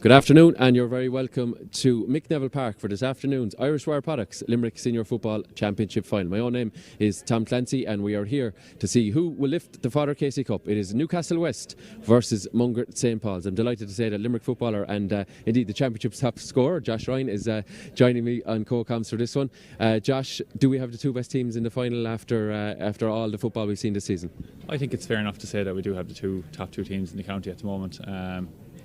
Good afternoon, and you're very welcome to Mick Neville Park for this afternoon's Irish Wire Products Limerick Senior Football Championship Final. My own name is Tom Clancy, and we are here to see who will lift the Father Casey Cup. It is Newcastlewest versus Mungret St. Paul's. I'm delighted to say that Limerick footballer and indeed the championship's top scorer, Josh Ryan, is joining me on co-coms for this one. Josh, do we have the two best teams in the final after all the football we've seen this season? I think it's fair enough to say that we do have the top two teams in the county at the moment.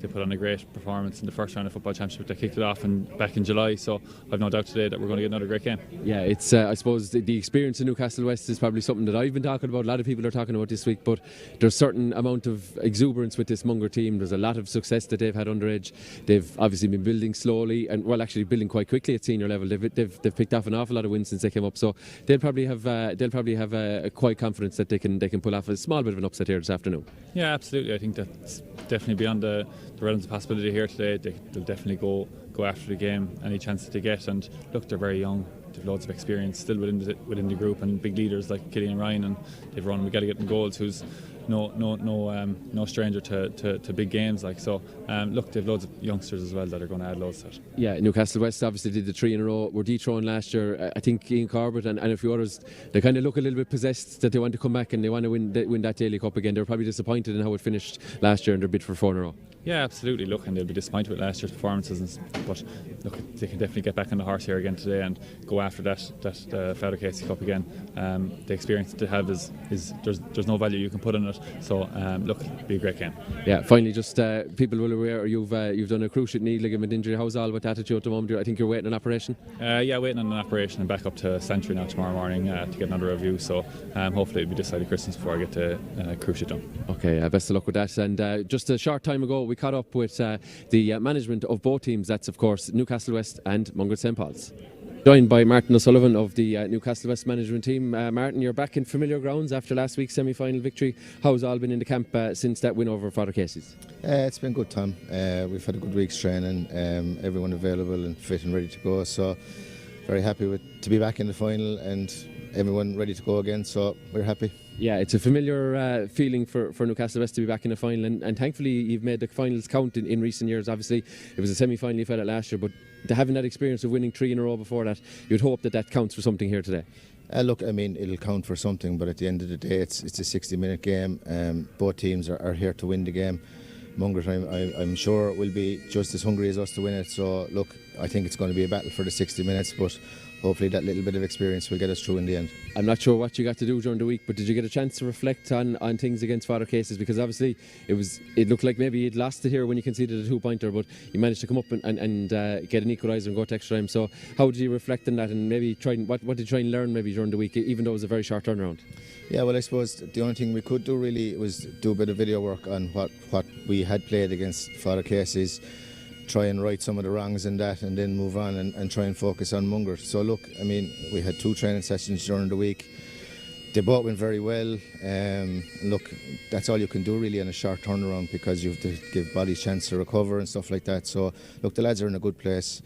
They put on a great performance in the first round of football championship. They kicked it off back in July, so I've no doubt today that we're going to get another great game. Yeah, it's I suppose the experience in Newcastlewest is probably something that I've been talking about. A lot of people are talking about this week, but there's a certain amount of exuberance with this Mungret team. There's a lot of success that they've had underage. They've obviously been building slowly and actually building quite quickly at senior level. They've picked off an awful lot of wins since they came up, so they'll probably have a quite confidence that they can pull off a small bit of an upset here this afternoon. Yeah, absolutely. I think that's definitely beyond the realms of possibility here today. They'll definitely go after the game any chance that they get, and look, they're very young. They've loads of experience still within the group, and big leaders like Killian Ryan, and they've run. We got to get in goals, who's no stranger to big games like so. Look, they've loads of youngsters as well that are going to add loads to it. Yeah, Newcastlewest obviously did the three in a row. Were dethroned last year. I think Ian Corbett and a few others, they kind of look a little bit possessed that they want to come back and they want to win that Daily Cup again. They're probably disappointed in how it finished last year in their bid for 4 in a row. Yeah, absolutely. Look, and they'll be disappointed with last year's performances, but look, they can definitely get back on the horse here again today and go after that Father Casey Cup again. The experience that they have is there's no value you can put on it. So look, it'll be a great game. Yeah, finally, just people will aware you've done a cruciate knee ligament injury. How's all with attitude at the moment? I think you're waiting on an operation. Yeah, waiting on an operation and back up to Sanctuary now tomorrow morning to get another review. So hopefully it'll be this side of Christmas before I get to cruciate done. Okay, best of luck with that. And just a short time ago, we caught up with the management of both teams. That's of course Newcastlewest and Mungret St. Paul's. Joined by Martin O'Sullivan of the Newcastlewest management team. Martin, you're back in familiar grounds after last week's semi-final victory. How's all been in the camp since that win over Father Casey's? It's been good, Tom. We've had a good week's training. Everyone available and fit and ready to go. So very happy to be back in the final and everyone ready to go again. So we're happy. Yeah, it's a familiar feeling for Newcastlewest to be back in the final, and thankfully you've made the finals count in recent years. Obviously it was a semi-final you fell at last year, but having that experience of winning 3 in a row before that, you'd hope that counts for something here today. Look, I mean, it'll count for something, but at the end of the day it's a 60-minute game. Both teams are here to win the game. Mungret, I'm sure, will be just as hungry as us to win it. So look, I think it's going to be a battle for the 60 minutes, but hopefully that little bit of experience will get us through in the end. I'm not sure what you got to do during the week, but did you get a chance to reflect on things against Father Casey's? Because obviously it looked like maybe you'd lost it here when you conceded a 2-pointer, but you managed to come up and get an equaliser and go to extra time. So how did you reflect on that, and maybe what did you try and learn maybe during the week, even though it was a very short turnaround? Yeah, well, I suppose the only thing we could do really was do a bit of video work on what we had played against Father Casey's, try and right some of the wrongs in that, and then move on and try and focus on Mungret. So look, I mean, we had 2 training sessions during the week. They both went very well. Look, that's all you can do really in a short turnaround, because you have to give bodies a chance to recover and stuff like that. So look, the lads are in a good place.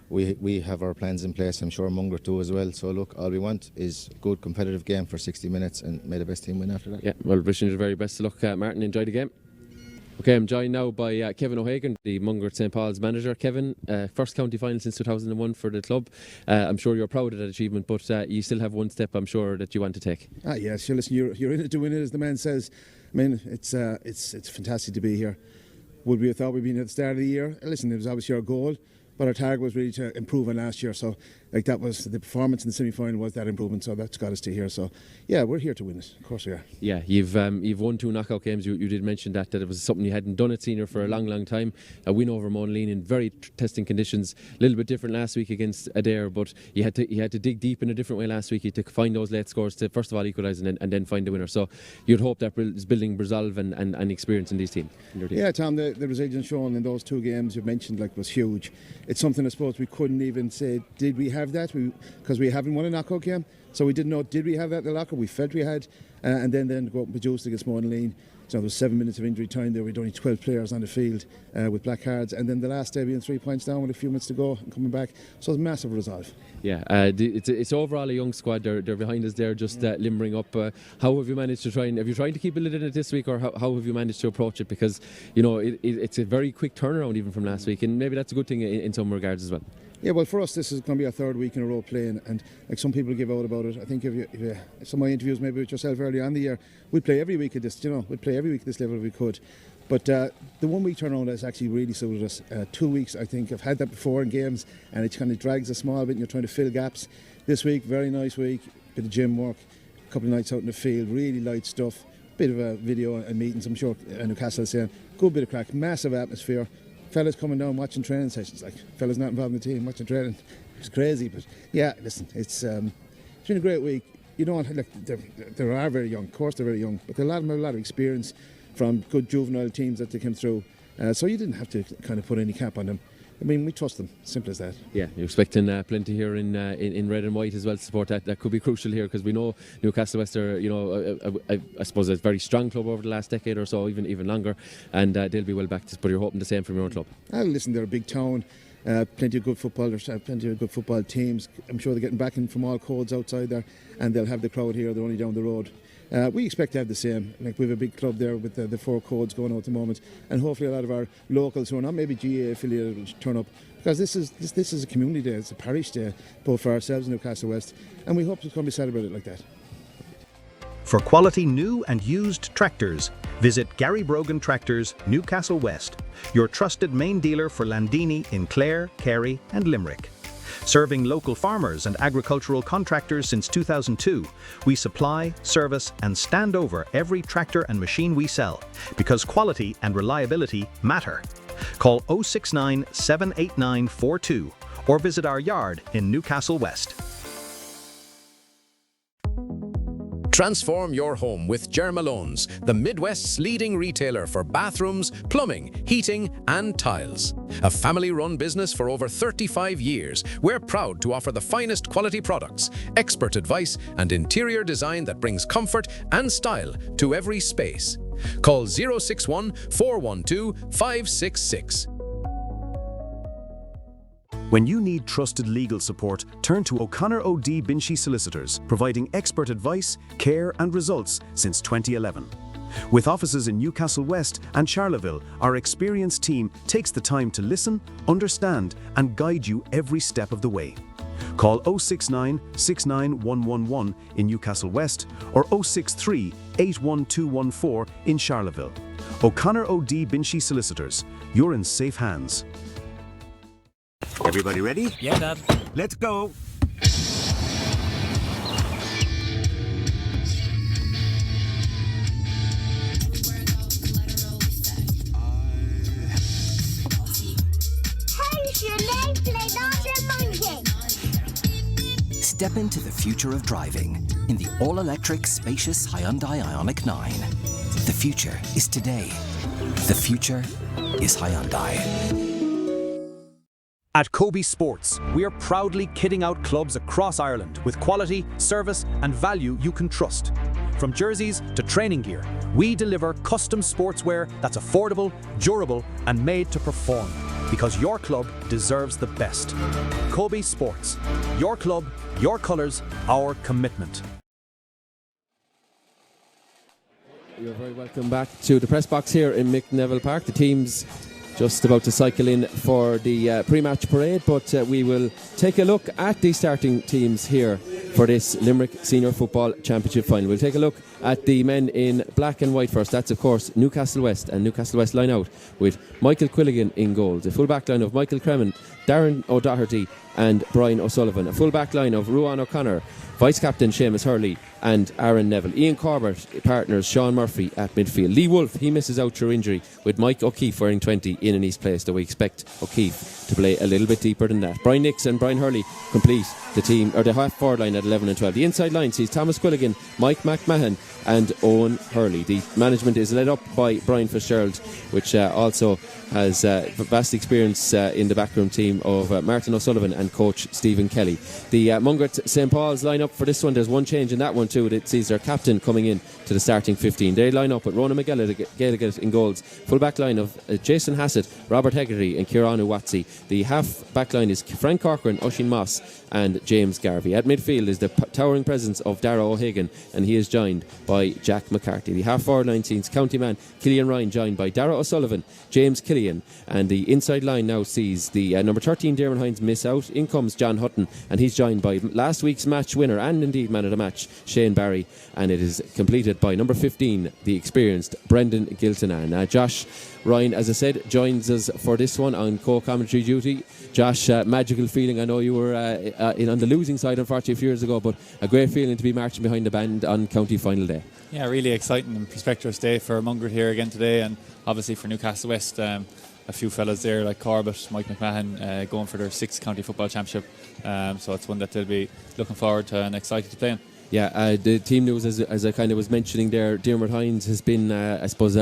We have our plans in place. I'm sure Mungret do as well. So look, all we want is a good competitive game for 60 minutes, and may the best team win after that. Yeah, well, wishing you the very best of luck, Martin. Enjoy the game. Okay, I'm joined now by Kevin O'Hagan, the Mungret St. Paul's manager. Kevin, first county final since 2001 for the club. I'm sure you're proud of that achievement, but you still have one step, I'm sure, that you want to take. Yeah, sure. Listen, you're in it to win it, as the man says. I mean, it's fantastic to be here. Would we have thought we'd been at the start of the year? Listen, it was obviously our goal, but our target was really to improve on last year. So, like, that was the performance in the semi-final was that improvement. So that's got us to here. So, yeah, we're here to win it. Of course we are. Yeah, you've won 2 knockout games. You did mention that it was something you hadn't done at senior for a long time. A win over Monaleen in very testing conditions. A little bit different last week against Adair, but you had to dig deep in a different way last week. You had to find those late scores to first of all equalise and then find the winner. So you'd hope that is building resolve and experience in these teams. Yeah, Tom, the resilience shown in those 2 games you've mentioned was huge. It's something I suppose we couldn't even say, did we have that? Because we haven't won a knockout game. So we didn't know, did we have that in the locker? We felt we had. And then go up and produce against Monaleen. So there was 7 minutes of injury time there. We had only 12 players on the field with black cards. And then the last day being 3 points down with a few minutes to go and coming back. So it's massive resolve. Yeah, it's overall a young squad. They're behind us there, just limbering up. How have you managed to have you tried to keep a lid in it this week, or how have you managed to approach it? Because, it's a very quick turnaround even from last week, and maybe that's a good thing in some regards as well. Yeah, well, for us, this is going to be our 3rd week in a row playing, and like some people give out about it. I think if some of my interviews maybe with yourself early on in the year, we'd play every week at this. We'd play every week at this level if we could. But the 1 week turnaround has actually really suited us. 2 weeks, I think, I've had that before in games, and it kind of drags a small bit, and you're trying to fill gaps. This week, very nice week, bit of gym work, a couple of nights out in the field, really light stuff, bit of a video and meetings. I'm sure Newcastle is saying, good bit of crack, massive atmosphere. Fellas coming down watching training sessions, like fellas not involved in the team watching training. It's crazy, but yeah, listen, it's been a great week. They are very young, of course they're very young, but a lot of them have a lot of experience from good juvenile teams that they came through. So you didn't have to kind of put any cap on them. I mean, we trust them, simple as that. Yeah, you're expecting plenty here in red and white as well to support that. That could be crucial here, because we know Newcastlewest are, I suppose, a very strong club over the last decade or so, even longer, and they'll be well back. But you're hoping the same from your own club. Listen, they're a big town, plenty of good footballers, plenty of good football teams. I'm sure they're getting back in from all codes outside there, and they'll have the crowd here. They're only down the road. We expect to have the same. Like, we have a big club there with the 4 codes going out at the moment, and hopefully a lot of our locals who are not maybe GA affiliated will turn up, because this is a community day, it's a parish day, both for ourselves and Newcastlewest, and we hope it's going to be celebrated like that. For quality new and used tractors, visit Gary Brogan Tractors, Newcastlewest, your trusted main dealer for Landini in Clare, Kerry and Limerick. Serving local farmers and agricultural contractors since 2002, we supply, service and stand over every tractor and machine we sell, because quality and reliability matter. Call 069 789 42 or visit our yard in Newcastlewest. Transform your home with Germalones, the Midwest's leading retailer for bathrooms, plumbing, heating and tiles. A family-run business for over 35 years, we're proud to offer the finest quality products, expert advice and interior design that brings comfort and style to every space. Call 061 412 566. When you need trusted legal support, turn to O'Connor O'D Binchy Solicitors, providing expert advice, care and results since 2011. With offices in Newcastlewest and Charleville, our experienced team takes the time to listen, understand and guide you every step of the way. Call 069 69111 in Newcastlewest or 063 81214 in Charleville. O'Connor O'D Binchy Solicitors, you're in safe hands. Everybody ready? Yeah, Dad. Let's go. Step into the future of driving in the all-electric, spacious Hyundai Ioniq 9. The future is today. The future is Hyundai. At Kobe Sports, we are proudly kitting out clubs across Ireland with quality, service and value you can trust. From jerseys to training gear, we deliver custom sportswear that's affordable, durable and made to perform, because your club deserves the best. Kobe Sports. Your club, your colours, our commitment. You're very welcome back to the press box here in McNeville Park. The team's just about to cycle in for the pre-match parade, but we will take a look at the starting teams here for this Limerick Senior Football Championship final. We'll take a look at the men in black and white first. That's of course Newcastlewest, and Newcastlewest line out with Michael Quilligan in goal. The full back line of Michael Cremin, Darren O'Doherty and Brian O'Sullivan. A full back line of Ruan O'Connor, Vice-Captain Seamus Hurley and Aaron Neville. Ian Corbett partners Sean Murphy at midfield. Lee Wolfe, he misses out through injury, with Mike O'Keefe wearing 20 in his place, though we expect O'Keefe to play a little bit deeper than that. Brian Nix and Brian Hurley complete the team, or the half forward line at 11 and 12. The inside line sees Thomas Quilligan, Mike McMahon and Owen Hurley. The management is led up by Brian Fitzgerald, which also has vast experience in the backroom team of Martin O'Sullivan and coach Stephen Kelly. The Mungret St. Paul's line up for this one. There's one change in that one too. It sees their captain coming in to the starting 15. They line up with Ronan McGilligan in goals. Full back line of Jason Hassett, Robert Hegarty and Kieran Watsi. The half back line is Frank Corcoran, Oisin Moss and James Garvey. At midfield is the towering presence of Dara O'Hagan, and he is joined by Jack McCarthy. The half forward line sees County man Killian Ryan, joined by Dara O'Sullivan, James Killian, and the inside line now sees the number 13 Darren Hines miss out. In comes John Hutton, and he's joined by last week's match winner and indeed man of the match, Shane Barry, and it is completed by number 15, the experienced Brendan Gilton. And Josh Ryan, as I said, joins us for this one on co-commentary duty. Josh, magical feeling. I know you were on the losing side, unfortunately, a few years ago, but a great feeling to be marching behind the band on county final day. Yeah, really exciting and prospective day for Mungret here again today, and obviously for Newcastlewest. A few fellas there like Corbett, Mike McMahon going for their 6th county football championship, so it's one that they'll be looking forward to and excited to play in. Yeah, the team news, as I kind of was mentioning there, Dermot Hines has been, I suppose,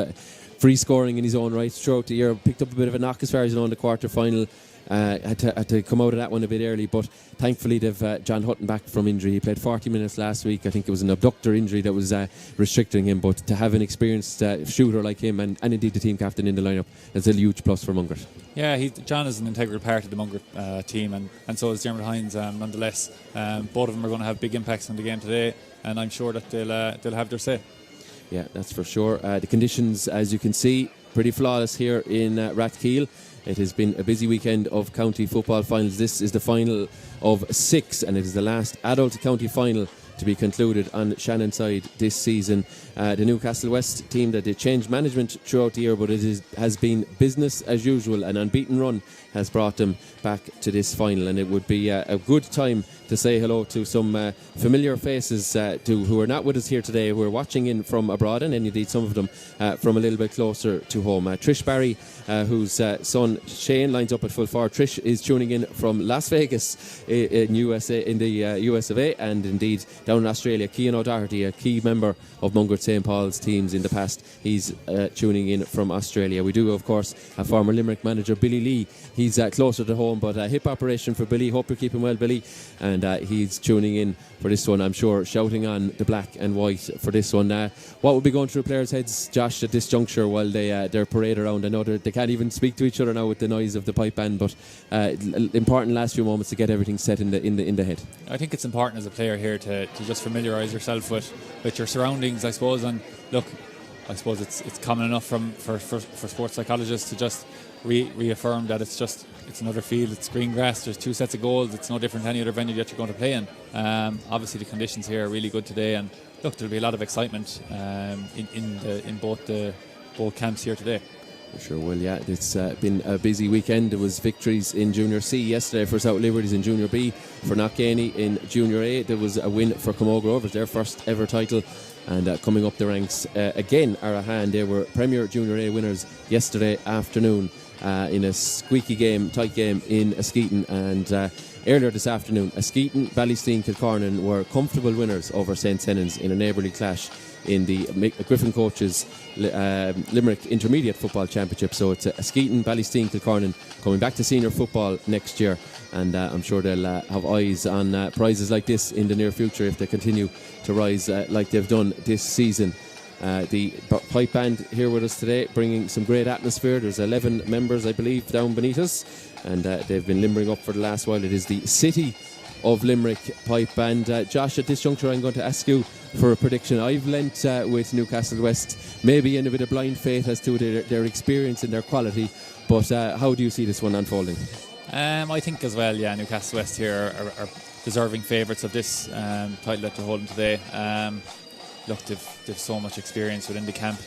free scoring in his own right throughout the year. Picked up a bit of a knock as far as in the quarter final. Had to come out of that one a bit early, but thankfully they've John Hutton back from injury. He played 40 minutes last week. I think it was an abductor injury that was restricting him, but to have an experienced shooter like him and indeed the team captain in the lineup is a huge plus for Mungret. Yeah, John is an integral part of the Mungret team, and so is Dermot Hines nonetheless. Both of them are going to have big impacts on the game today, and I'm sure that they'll have their say. Yeah, that's for sure. The conditions, as you can see, pretty flawless here in Rathkeale. It has been a busy weekend of county football finals. This is the final of 6, and it is the last adult county final to be concluded on Shannon side this season. The Newcastlewest team, that they changed management throughout the year, but it has been business as usual. An unbeaten run has brought them back to this final, and it would be a good time to say hello to some familiar faces who are not with us here today, who are watching in from abroad, and indeed some of them from a little bit closer to home. Trish Barry, whose son Shane lines up at full forward. Trish is tuning in from Las Vegas in the US of A, and indeed down in Australia. Cian O'Doherty, a key member of Mungret St. Paul's teams in the past, he's tuning in from Australia. We do, of course, have former Limerick manager Billy Lee. He's closer to home, but a hip operation for Billy. Hope you're keeping well, Billy. And he's tuning in for this one, I'm sure, shouting on the black and white for this one. What would be going through players' heads, Josh, at this juncture while they parade around? I know they can't even speak to each other now with the noise of the pipe band, but important last few moments to get everything set in the head. I think it's important as a player here to just familiarise yourself with your surroundings, I suppose. And look, I suppose it's common enough for sports psychologists to just reaffirm that it's another field, it's green grass, there's 2 sets of goals, it's no different than any other venue that you're going to play in. Obviously the conditions here are really good today, and look, there'll be a lot of excitement in both camps here today. Sure will, yeah. It's been a busy weekend. There was victories in Junior C yesterday for South Liberties, in Junior B for Knockganey, in Junior A there was a win for Camogue Rovers, their first ever title. And coming up the ranks again, Arahan, they were Premier Junior A winners yesterday afternoon in a squeaky game, tight game in Askeaton. And earlier this afternoon, Askeaton, Ballysteen, Kilcornan were comfortable winners over St. Senans in a neighbourly clash in the Griffin Coaches Limerick Intermediate Football Championship. So it's Askeaton, Ballysteen, Kilcornan coming back to senior football next year, and I'm sure they'll have eyes on prizes like this in the near future if they continue to rise like they've done this season. The pipe band here with us today, bringing some great atmosphere. There's 11 members, I believe, down beneath us, and they've been limbering up for the last while. It is the City of Limerick pipe band. Josh, at this juncture I'm going to ask you for a prediction. I've lent with Newcastlewest, maybe in a bit of blind faith as to their experience and their quality, but how do you see this one unfolding? I think as well, yeah, Newcastlewest here are deserving favourites of this title that they're holding today. Look, they've so much experience within the camp.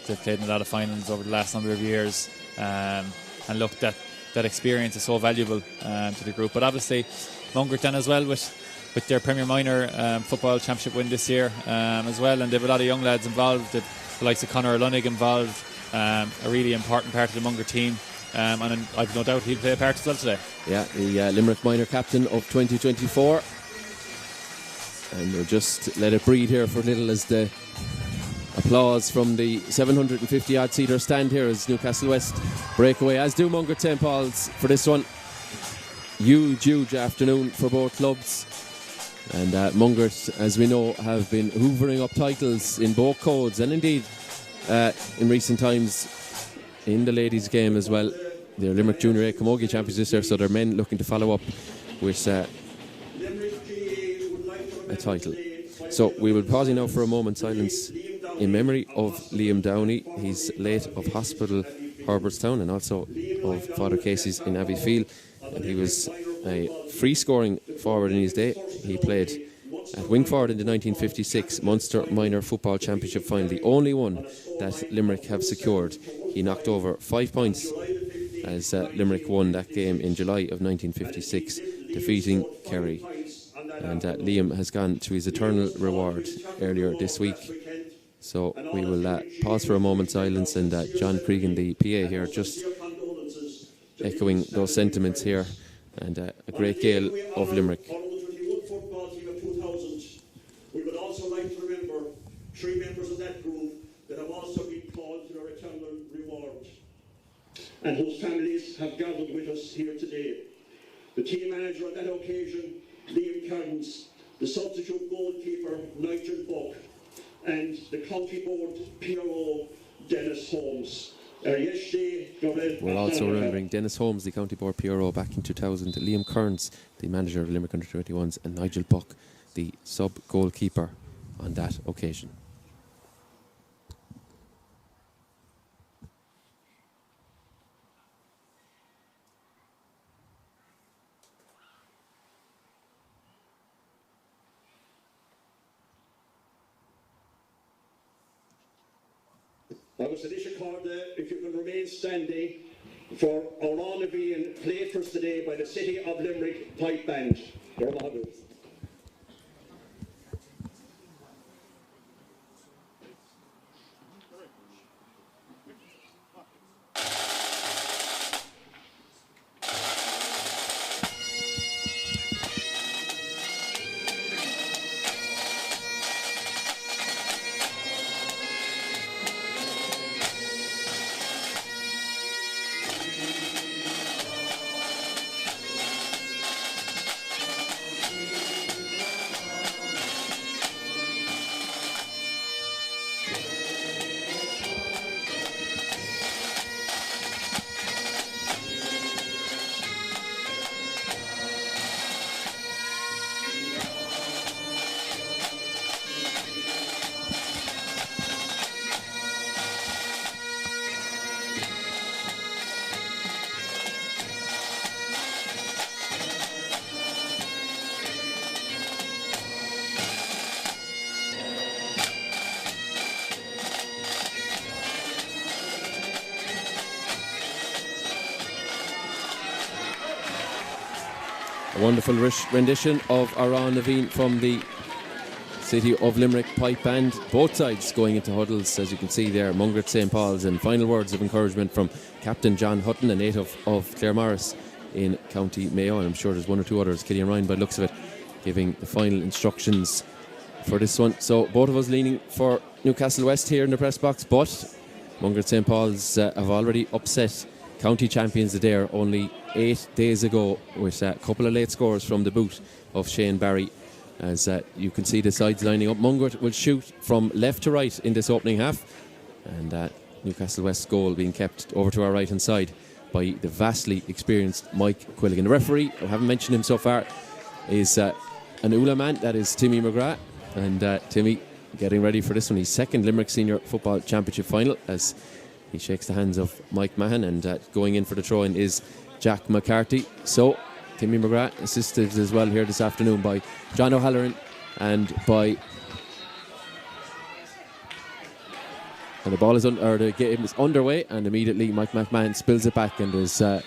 They've played in a lot of finals over the last number of years, and look, that experience is so valuable to the group. But obviously Mungret then as well with their Premier Minor football championship win this year as well, and they have a lot of young lads involved, the likes of Conor Lunnig involved, a really important part of the Mungret team, and I've no doubt he'll play a part as well today. Yeah, the Limerick Minor captain of 2024. And we'll just let it breathe here for a little as the applause from the 750-odd seater stand here as Newcastlewest break away, as do Mungret St. Paul's for this one. Huge afternoon for both clubs. And Mungret, as we know, have been hoovering up titles in both codes and indeed in recent times in the ladies' game as well. They're Limerick Junior A Camogie champions this year, so they're men looking to follow up with a title. So we will pause now for a moment's silence in memory of Liam Downey. He's late of hospital Herbertstown and also of Father Casey's in Abbeyfield. And he was a free-scoring forward in his day. He played at wing forward in the 1956 Munster Minor Football Championship final, the only one that Limerick have secured. He knocked over 5 points as Limerick won that game in July of 1956, defeating Kerry. And Liam has gone to his eternal reward earlier this week. So we will pause for a moment's silence, and John Cregan, the PA here, just echoing those sentiments here, and a great gale of Limerick. We would also like to remember 3 members of that group that have also been called to their eternal reward and whose families have gathered with us here today. The team manager on that occasion, Liam Cairns, the substitute goalkeeper, Nigel Buck, and the county board PRO, Dennis Holmes. We're also remembering Dennis Holmes, the county board PRO back in 2000, Liam Kearns, the manager of Limerick Under 21s, and Nigel Buck, the sub-goalkeeper on that occasion. I was if you can remain standing for Oran being played for us today by the City of Limerick Pipe Band. A wonderful rendition of Aran Naveen from the City of Limerick Pipe Band. Both sides going into huddles, as you can see there. Mungret St. Paul's, and final words of encouragement from Captain John Hutton, a native of Claremorris in County Mayo. And I'm sure there's one or two others, Killian Ryan by the looks of it, giving the final instructions for this one. So both of us leaning for Newcastlewest here in the press box, but Mungret St. Paul's have already upset county champions there only 8 days ago with a couple of late scores from the boot of Shane Barry. As you can see the sides lining up, Mungret will shoot from left to right in this opening half, and Newcastlewest's goal being kept over to our right hand side by the vastly experienced Mike Quilligan. The referee, I haven't mentioned him so far, is an Ula man, that is Timmy Mungret, and Timmy getting ready for this one, his second Limerick Senior Football Championship final, as he shakes the hands of Mike Mahan, and going in for the throw-in is Jack McCarthy. So Timmy Mungret assisted as well here this afternoon by John O'Halloran and the ball is the game is underway, and immediately Mike McMahon spills it back, and there's a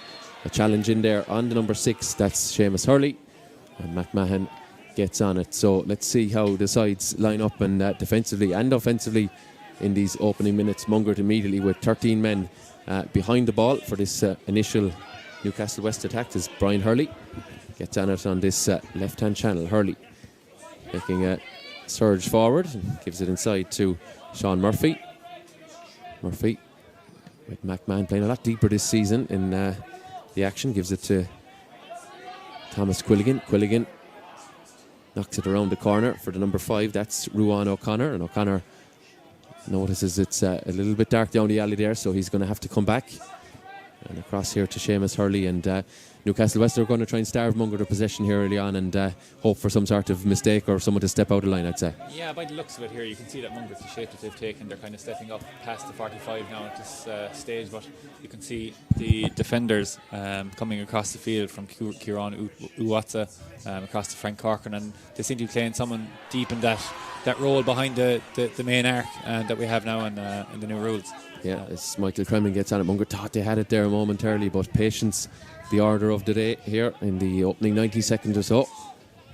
challenge in there on the number 6, that's Seamus Hurley, and McMahon gets on it. So let's see how the sides line up, and defensively and offensively in these opening minutes. Mungret immediately with 13 men behind the ball for this initial Newcastlewest attack, as Brian Hurley gets on it on this left-hand channel. Hurley making a surge forward and gives it inside to Sean Murphy. Murphy with McMahon playing a lot deeper this season in the action, gives it to Thomas Quilligan. Quilligan knocks it around the corner for the number 5. That's Ruan O'Connor, and O'Connor notices it's a little bit dark down the alley there, so he's going to have to come back. And across here to Seamus Hurley, and Newcastlewest are going to try and starve Mungret of possession here early on and hope for some sort of mistake or someone to step out of line, I'd say. Yeah, by the looks of it here, you can see that Mungret's the shape that they've taken. They're kind of stepping up past the 45 now at this stage, but you can see the defenders coming across the field from Kieran Uwatsa across to Frank Corcoran, and they seem to be playing someone deep in that role behind the main arc that we have now in the new rules. Yeah, as Michael Kremen gets on it, Mungret thought they had it there momentarily, but patience, the order of the day here in the opening 90 seconds or so.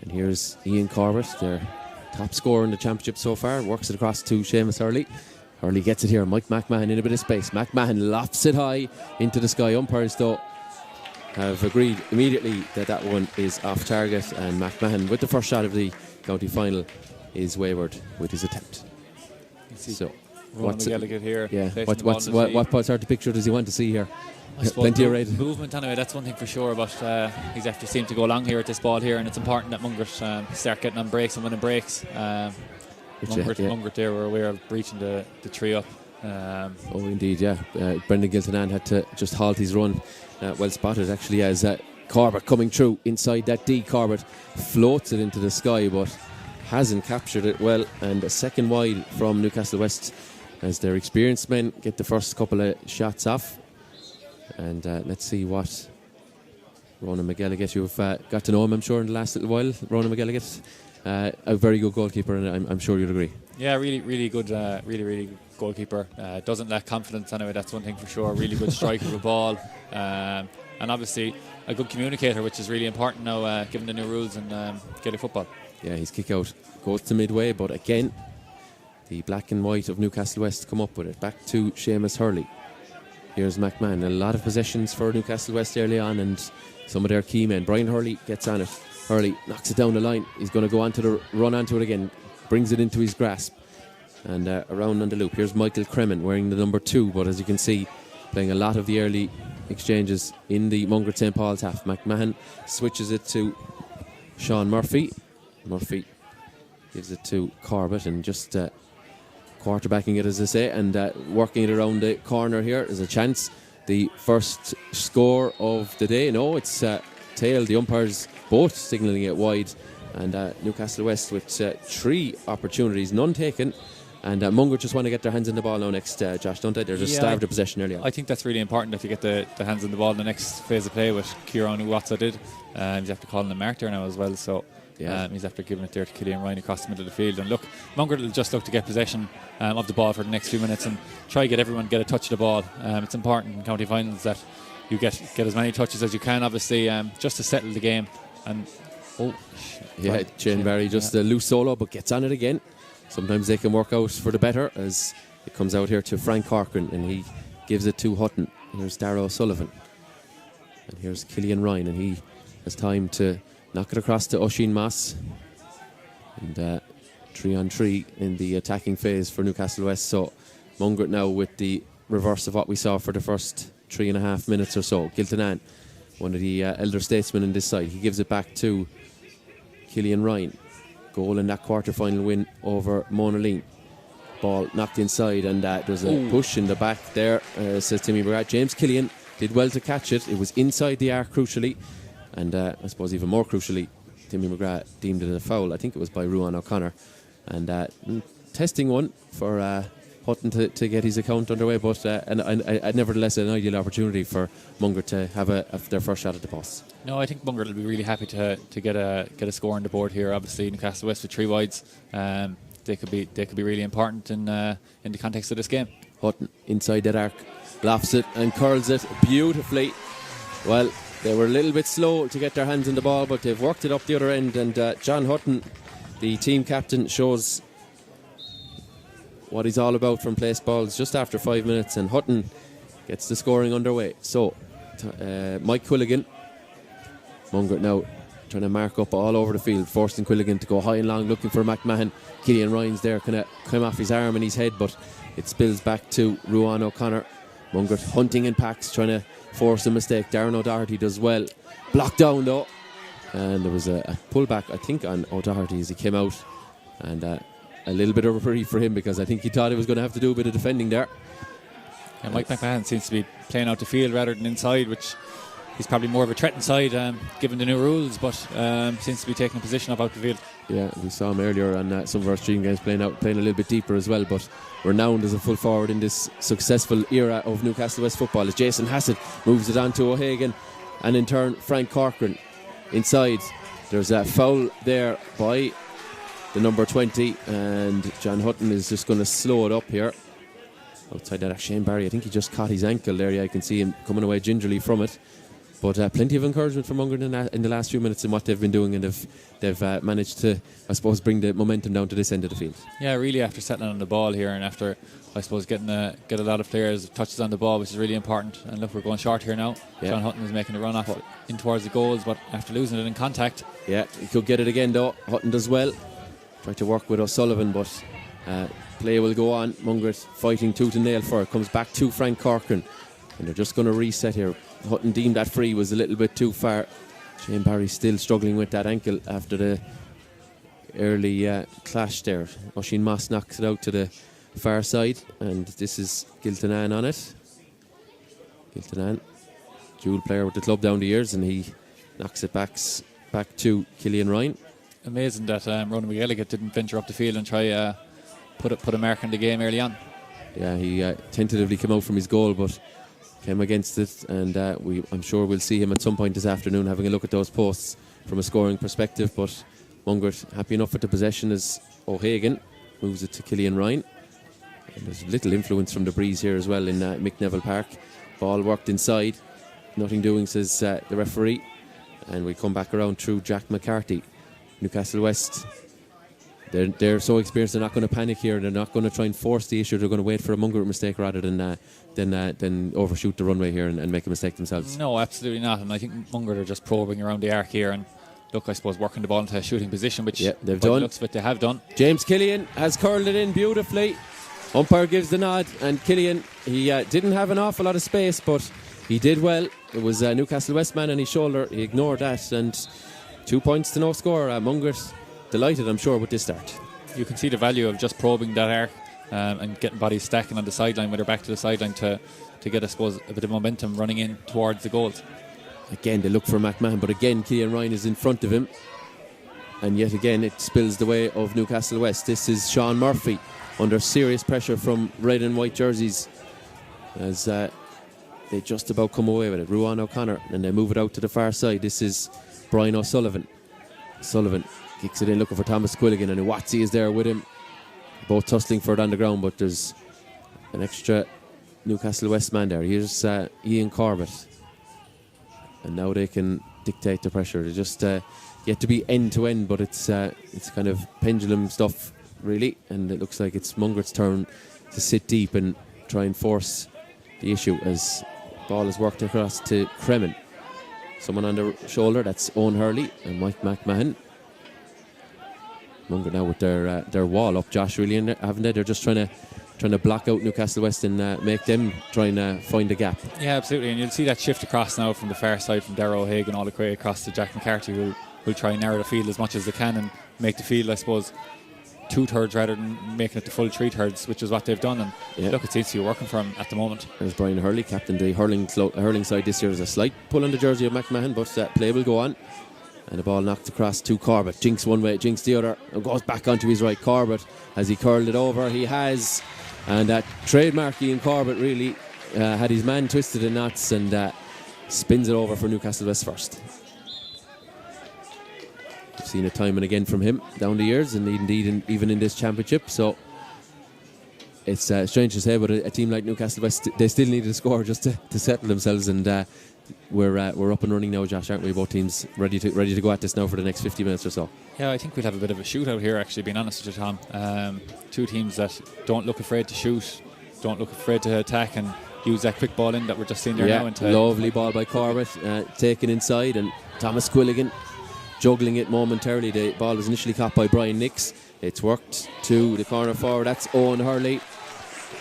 And here's Ian Corbett, their top scorer in the championship so far, works it across to Seamus Hurley. Hurley gets it here, Mike McMahon in a bit of space. McMahon lofts it high into the sky. Umpires though have agreed immediately that one is off target, and McMahon, with the first shot of the county final, is wayward with his attempt. So what's it here? Yeah. What sort of picture does he want to see here? Plenty of red movement anyway. That's one thing for sure. But he's after seemed to go along here at this ball here, and it's important that Mungret start getting on breaks and winning breaks. Mungret there were aware of breaching the tree up. Oh, indeed, yeah. Brendan Giltonan had to just halt his run. Well spotted actually, as Corbett coming through inside that D. Corbett floats it into the sky, but hasn't captured it well, and a second wide from Newcastlewest as their experienced men get the first couple of shots off. And let's see what Ronan McGilligan, you've got to know him, I'm sure, in the last little while. Ronan McGilligan, a very good goalkeeper, and I'm sure you'd agree. Yeah, really good, really good goalkeeper. Doesn't lack confidence anyway, that's one thing for sure. Really good striker of the ball, and obviously a good communicator, which is really important now given the new rules in Gaelic football. Yeah, his kick out goes to midway, but again the black and white of Newcastlewest come up with it. Back to Seamus Hurley. Here's McMahon. A lot of possessions for Newcastlewest early on, and some of their key men. Brian Hurley gets on it. Hurley knocks it down the line. He's going to go run onto it again. Brings it into his grasp. And around on the loop. Here's Michael Kremen wearing the number 2, but as you can see, playing a lot of the early exchanges in the Mungret St. Paul's half. McMahon switches it to Sean Murphy. Murphy gives it to Corbett, and just quarterbacking it, as I say, and working it around the corner here is a chance. The first score of the day. No, it's tail. The umpires both signalling it wide, and Newcastlewest with 3 opportunities, none taken. And Mungret just want to get their hands in the ball now next, Josh, don't they? They're just starved of possession early on. I think that's really important if you get the hands in the ball in the next phase of play, which Kieran Uwatsa did. You have to call him the mark there now as well, so he's after giving it there to Killian Ryan across the middle of the field. And look, Mungret will just look to get possession of the ball for the next few minutes and try to get everyone get a touch of the ball. It's important in county finals that you get as many touches as you can, obviously, just to settle the game. And Shane Barry just a loose solo, but gets on it again. Sometimes they can work out for the better, as it comes out here to Frank Corcoran, and he gives it to Hutton. Here's Darragh O'Sullivan, and here's Killian Ryan, and he has time to knock it across to Oisin Moss. And 3-on-3 in the attacking phase for Newcastlewest. So Mungret now with the reverse of what we saw for the first 3.5 minutes or so. Giltonan, one of the elder statesmen in this side, he gives it back to Killian Ryan. Goal in that quarter-final win over Monaleen. Ball knocked inside, and there's a push in the back there, says Timmy Mungret. James Killian did well to catch it. It was inside the arc, crucially, and I suppose even more crucially, Timmy Mungret deemed it a foul. I think it was by Ruan O'Connor. And testing one for Hutton to get his account underway, but nevertheless an ideal opportunity for Mungret to have their first shot at the post. No, I think Mungret will be really happy to get a score on the board here. Obviously, Newcastlewest with 3 wides, they could be really important in the context of this game. Hutton inside that arc, lofts it and curls it beautifully. Well, they were a little bit slow to get their hands on the ball, but they've worked it up the other end, and John Hutton, the team captain, shows what he's all about from place balls just after 5 minutes, and Hutton gets the scoring underway. So Mike Quilligan, Mungret now trying to mark up all over the field, forcing Quilligan to go high and long, looking for McMahon. Killian Ryan's there, kind of come off his arm and his head, but it spills back to Ruan O'Connor. Mungret hunting in packs, trying to force a mistake. Darren O'Doherty does well. Blocked down though. And there was a pullback, I think, on O'Doherty as he came out. And a little bit of a relief for him, because I think he thought he was going to have to do a bit of defending there. Yeah, Mike McMahon seems to be playing out the field rather than inside, which he's probably more of a threat inside given the new rules, but seems to be taking a position up out the field. Yeah, we saw him earlier on some of our stream games playing a little bit deeper as well, but renowned as a full forward in this successful era of Newcastlewest football as Jason Hassett moves it on to O'Hagan, and in turn Frank Corcoran inside. There's a foul there by the number 20, and John Hutton is just going to slow it up here. Outside that, Shane Barry, I think he just caught his ankle there. Yeah, I can see him coming away gingerly from it. But plenty of encouragement from Mungret in the last few minutes in what they've been doing, and they've managed to, I suppose, bring the momentum down to this end of the field. Yeah, really, after settling on the ball here, and after, I suppose, get a lot of players touches on the ball, which is really important. And look, we're going short here now. Yeah. John Hutton is making a run off in towards the goals, but after losing it in contact. Yeah, he could get it again though. Hutton does well. Tried to work with O'Sullivan, but play will go on. Mungret fighting tooth and nail for it. Comes back to Frank Corcoran, and they're just going to reset here. Hutton deemed that free was a little bit too far. Shane Barry still struggling with that ankle after the early clash there. Oisin Moss knocks it out to the far side, and this is Giltanan on it. Giltanan, dual player with the club down the years, and he knocks it back to Killian Ryan. Amazing that Ronan McGilligan didn't venture up the field and try put a mark in the game early on. Yeah, he tentatively came out from his goal, but came against it, and I'm sure we'll see him at some point this afternoon having a look at those posts from a scoring perspective. But Mungret happy enough with the possession as O'Hagan moves it to Killian Ryan. And there's little influence from the breeze here as well in Mick Neville Park. Ball worked inside, nothing doing, says the referee, and we come back around through Jack McCarthy. Newcastlewest, they're so experienced, they're not going to panic here. They're not going to try and force the issue. They're going to wait for a Mungret mistake rather than overshoot the runway here and make a mistake themselves. No, absolutely not. And I think Mungret are just probing around the arc here, and look, I suppose, working the ball into a shooting position, which they've done. Looks of it, they have done. James Killian has curled it in beautifully. Umpire gives the nod, and Killian, he didn't have an awful lot of space, but he did well. It was a Newcastlewest man on his shoulder. He ignored that, and 2 points to no score. Mungret delighted, I'm sure, with this start. You can see the value of just probing that arc and getting bodies stacking on the sideline with their back to the sideline to get, I suppose, a bit of momentum running in towards the goals. Again, they look for McMahon, but again, Killian Ryan is in front of him, and yet again it spills the way of Newcastlewest. This is Sean Murphy under serious pressure from red and white jerseys as they just about come away with it. Ruan O'Connor, and they move it out to the far side. This is Brian O'Sullivan. Sullivan kicks it in looking for Thomas Quilligan, and Watsy is there with him, both tussling for it on the ground, but there's an extra Newcastlewest man there. Here's Ian Corbett, and now they can dictate the pressure. They just yet to be end to end, but it's kind of pendulum stuff really, and it looks like it's Mungret's turn to sit deep and try and force the issue as ball is worked across to Kremen. Someone on the shoulder, that's Owen Hurley and Mike McMahon. Mungret now with their wall up, Josh, really, haven't they? They're just trying to block out Newcastlewest and make them try and find a gap. Yeah, absolutely, and you'll see that shift across now from the far side from Darragh O'Hagan all the way across to Jack McCarthy, who'll try and narrow the field as much as they can and make the field, I suppose, 2/3 rather than making it the full 3/3, which is what they've done. And look, it seems to be working for him at the moment. There's Brian Hurley, captain the hurling side this year. There's a slight pull on the jersey of McMahon, but play will go on. And the ball knocked across to Corbett. Jinks one way, Jinks the other, and goes back onto his right. Corbett, as he curled it over, he has. And that trademark Ian Corbett really had his man twisted in knots and spins it over for Newcastlewest first. We've seen it time and again from him down the years, and indeed even in this championship. So it's strange to say, but a team like Newcastlewest, they still needed a score just to settle themselves, and we're up and running now, Josh, aren't we? Both teams ready to go at this now for the next 50 minutes or so. Yeah, I think we'll have a bit of a shootout here, actually, being honest with you, Tom. Two teams that don't look afraid to shoot, don't look afraid to attack and use that quick ball in that we're just seeing there now. Lovely ball by Corbett, taken inside, and Thomas Quilligan juggling it momentarily. The ball was initially caught by Brian Nix. It's worked to the corner forward. That's Owen Hurley.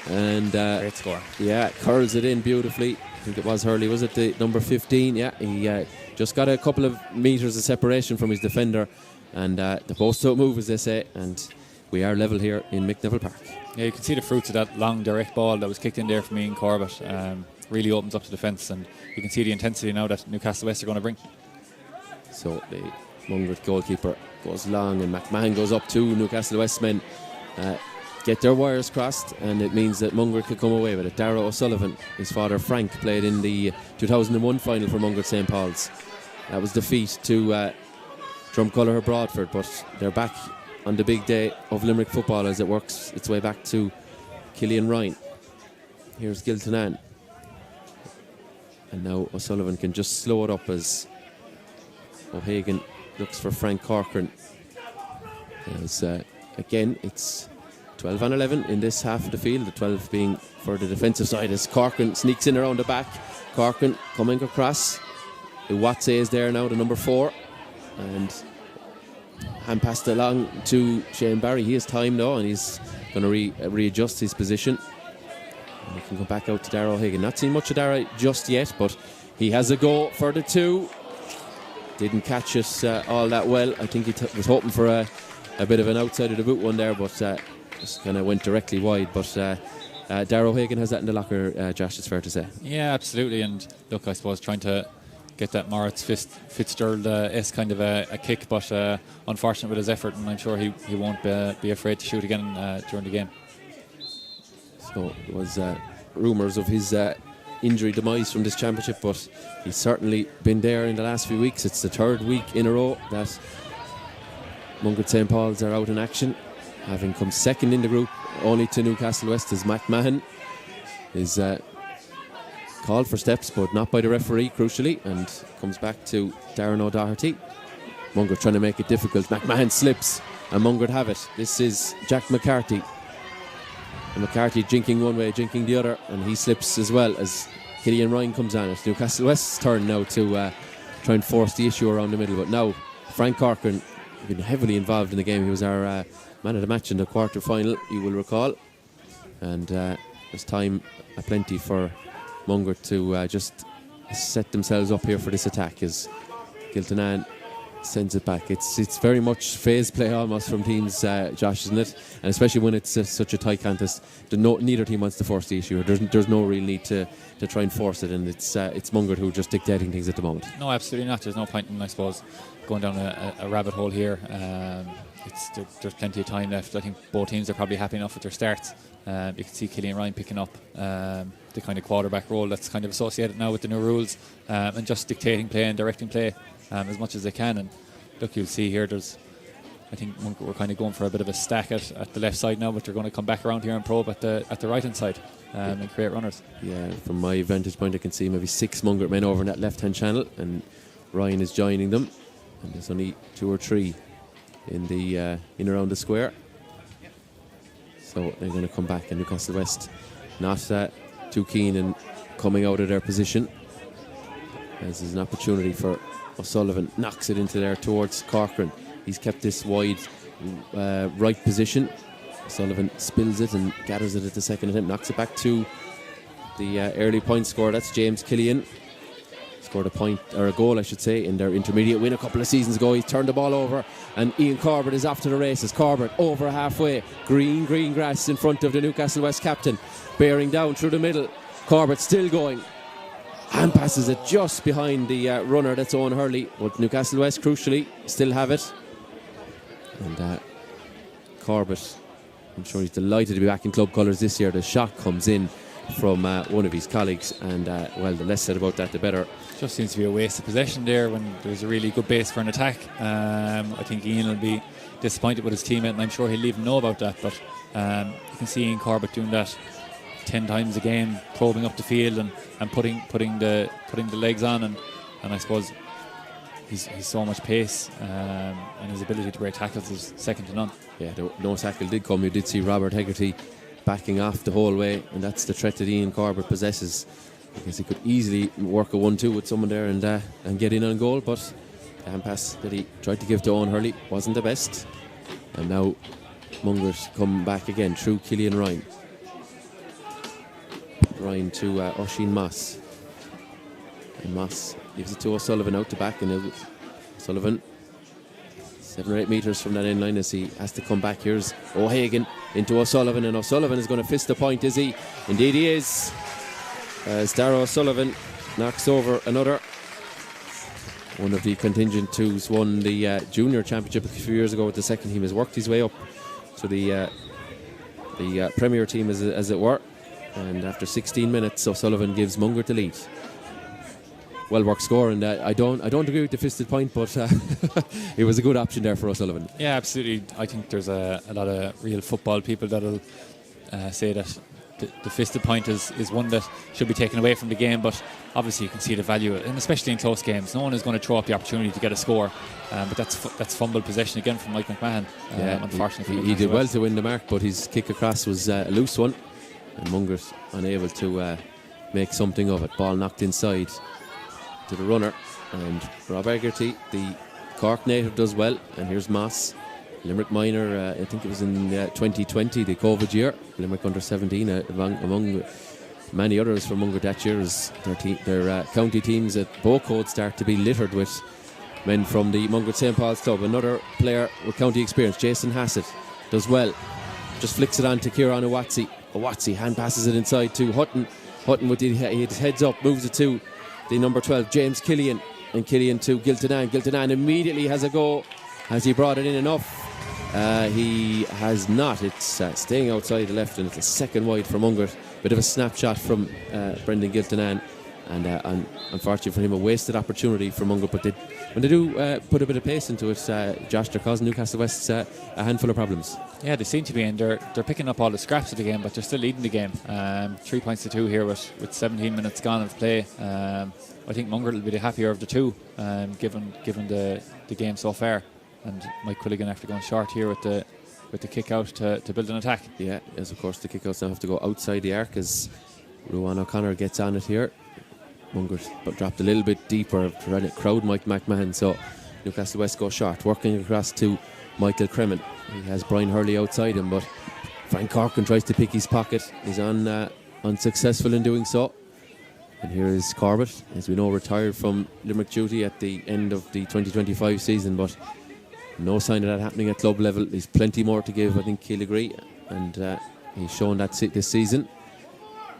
And great score. Yeah, curls it in beautifully. I think it was Hurley, was it the number 15? Yeah, he just got a couple of metres of separation from his defender, and the post-out move, as they say, and we are level here in McNeville Park. Yeah, you can see the fruits of that long direct ball that was kicked in there from Ian Corbett. Really opens up the defence, and you can see the intensity now that Newcastlewest are going to bring. So the Mungret goalkeeper goes long, and McMahon goes up to Newcastlewest men. Get their wires crossed, and it means that Mungret could come away with it. Darragh O'Sullivan, his father Frank, played in the 2001 final for Mungret St. Paul's. That was defeat to Drumcolour Broadford, but they're back on the big day of Limerick football as it works its way back to Killian Ryan. Here's Giltonan. And now O'Sullivan can just slow it up as O'Hagan looks for Frank Corcoran. As again, it's 12 on 11 in this half of the field, the 12 being for the defensive side as Corcoran sneaks in around the back. Corcoran coming across. Watse is there now, the number 4, and hand passed along to Shane Barry. He has time now, and he's going to readjust his position. And he can come back out to Darragh O'Hagan. Not seen much of Darragh just yet, but he has a go for the 2. Didn't catch it all that well. I think he was hoping for a bit of an outside of the boot one there, but just kind of went directly wide. But Darragh O'Hagan has that in the locker, Josh, it's fair to say. Yeah, absolutely. And look, I suppose trying to get that Moritz Fitzgerald kind of a kick, but unfortunate with his effort, and I'm sure he won't be afraid to shoot again during the game. So it was rumours of his injury demise from this championship, but he's certainly been there in the last few weeks. It's the 3rd week in a row that Mungret St. Paul's are out in action, having come second in the group only to Newcastlewest, as McMahon is called for steps, but not by the referee, crucially, and comes back to Darren O'Doherty. Mungret trying to make it difficult. McMahon slips, and Mungret have it. This is Jack McCarthy. And McCarthy jinking one way, jinking the other, and he slips as well as Killian Ryan comes on. It's Newcastlewest's turn now to try and force the issue around the middle. But now, Frank Corcoran has been heavily involved in the game. He was our man of the match in the quarter-final, you will recall. And there's time aplenty for Mungret to just set themselves up here for this attack as Giltonan sends it back. It's very much phase play almost from teams, Josh, isn't it? And especially when it's such a tight contest, neither team wants to force the issue. There's no real need to try and force it, and it's Mungret who are just dictating things at the moment. No, absolutely not. There's no point in, I suppose, going down a rabbit hole here. There's plenty of time left. I think both teams are probably happy enough with their starts. You can see Killian Ryan picking up the kind of quarterback role that's kind of associated now with the new rules, and just dictating play and directing play as much as they can. And look, you'll see here, I think we're kind of going for a bit of a stack at the left side now, but they're going to come back around here and probe at the right hand side and create runners. Yeah, from my vantage point I can see maybe 6 Mungret men over in that left hand channel, and Ryan is joining them, and there's only 2 or 3 in the in around the square. So they're going to come back, and Newcastlewest not too keen in coming out of their position, as there's an opportunity for O'Sullivan. Knocks it into there towards Corcoran. He's kept this wide right position. O'Sullivan spills it and gathers it at the second attempt, knocks it back to the early point scorer. That's James Killian. Scored a goal, I should say, in their intermediate win a couple of seasons ago. He's turned the ball over, and Ian Corbett is off to the races. Corbett over halfway, green grass in front of the Newcastlewest captain, bearing down through the middle. Corbett still going, and passes it just behind the runner, that's Owen Hurley. But Newcastlewest, crucially, still have it. And Corbett, I'm sure he's delighted to be back in club colours this year. The shot comes in from one of his colleagues, and well, the less said about that, the better. Just seems to be a waste of possession there when there's a really good base for an attack. I think Ian will be disappointed with his teammate, and I'm sure he'll even know about that. But you can see Ian Corbett doing that 10 times a game, probing up the field and putting the legs on, and I suppose he's so much pace, and his ability to break tackles is second to none. Yeah, no tackle did come. You did see Robert Hegarty backing off the whole way, and that's the threat that Ian Corbett possesses, because he could easily work a 1-2 with someone there and get in on goal, but The hand pass that he tried to give to Owen Hurley wasn't the best. And now Mungret come back again through Killian Ryan. Ryan to Oisín Moss. And Moss gives it to O'Sullivan out the back, and O'Sullivan 7 or 8 metres from that end line as he has to come back. Here's O'Hagan into O'Sullivan, and O'Sullivan is going to fist the point, is he? Indeed he is. As Darragh O'Sullivan knocks over another. One of the contingent twos won the junior championship a few years ago with the second team, has worked his way up to the Premier team as it were. And after 16 minutes, O'Sullivan gives Mungret the lead. Well worked score, and I don't agree with the fisted point, but it was a good option there for O'Sullivan. Yeah, absolutely. I think there's a lot of real football people that'll say that the fisted point is one that should be taken away from the game, but obviously you can see the value, and especially in close games. No one is going to throw up the opportunity to get a score, but that's fumbled possession again from Mike McMahon. Unfortunately, he did well to win the mark, but his kick across was a loose one, and Mungret unable to make something of it. Ball knocked inside to the runner, and Rob Egerty, the Cork native, does well. And here's Moss, Limerick minor, I think it was in 2020, the COVID year, Limerick under 17, among many others from Mungret that year, as their county teams at Beaucourt start to be littered with men from the Mungret St. Paul's club. Another player with county experience, Jason Hassett, does well, just flicks it on to Kieran Owatsi hand passes it inside to Hutton with his heads up, moves it to the number 12, James Killian, and Killian to Giltanan immediately has a go. Has he brought it in enough? He has not. It's staying outside the left, and it's a second wide for Mungret. Bit of a snapshot from Brendan Giltanan, and unfortunately for him, a wasted opportunity for Mungret. But when they do put a bit of pace into it, Josh, they're causing Newcastlewest a handful of problems. Yeah, they seem to be, and they're picking up all the scraps of the game, but they're still leading the game. 3 points to 2 here with 17 minutes gone of play. I think Mungret will be the happier of the two, given the game so far. And Mike Quilligan after going short here with the kick out to build an attack. Yeah, as of course the kick outs now have to go outside the arc as Ruan O'Connor gets on it here. Mungret but dropped a little bit deeper, trying to crowd Mike McMahon, so Newcastlewest go short, working across to Michael Cremin. He has Brian Hurley outside him, but Frank Corkin tries to pick his pocket. He's unsuccessful in doing so. And here is Corbett, as we know, retired from Limerick duty at the end of the 2025 season, but no sign of that happening at club level. There's plenty more to give, I think, Keele agree, and he's shown that this season.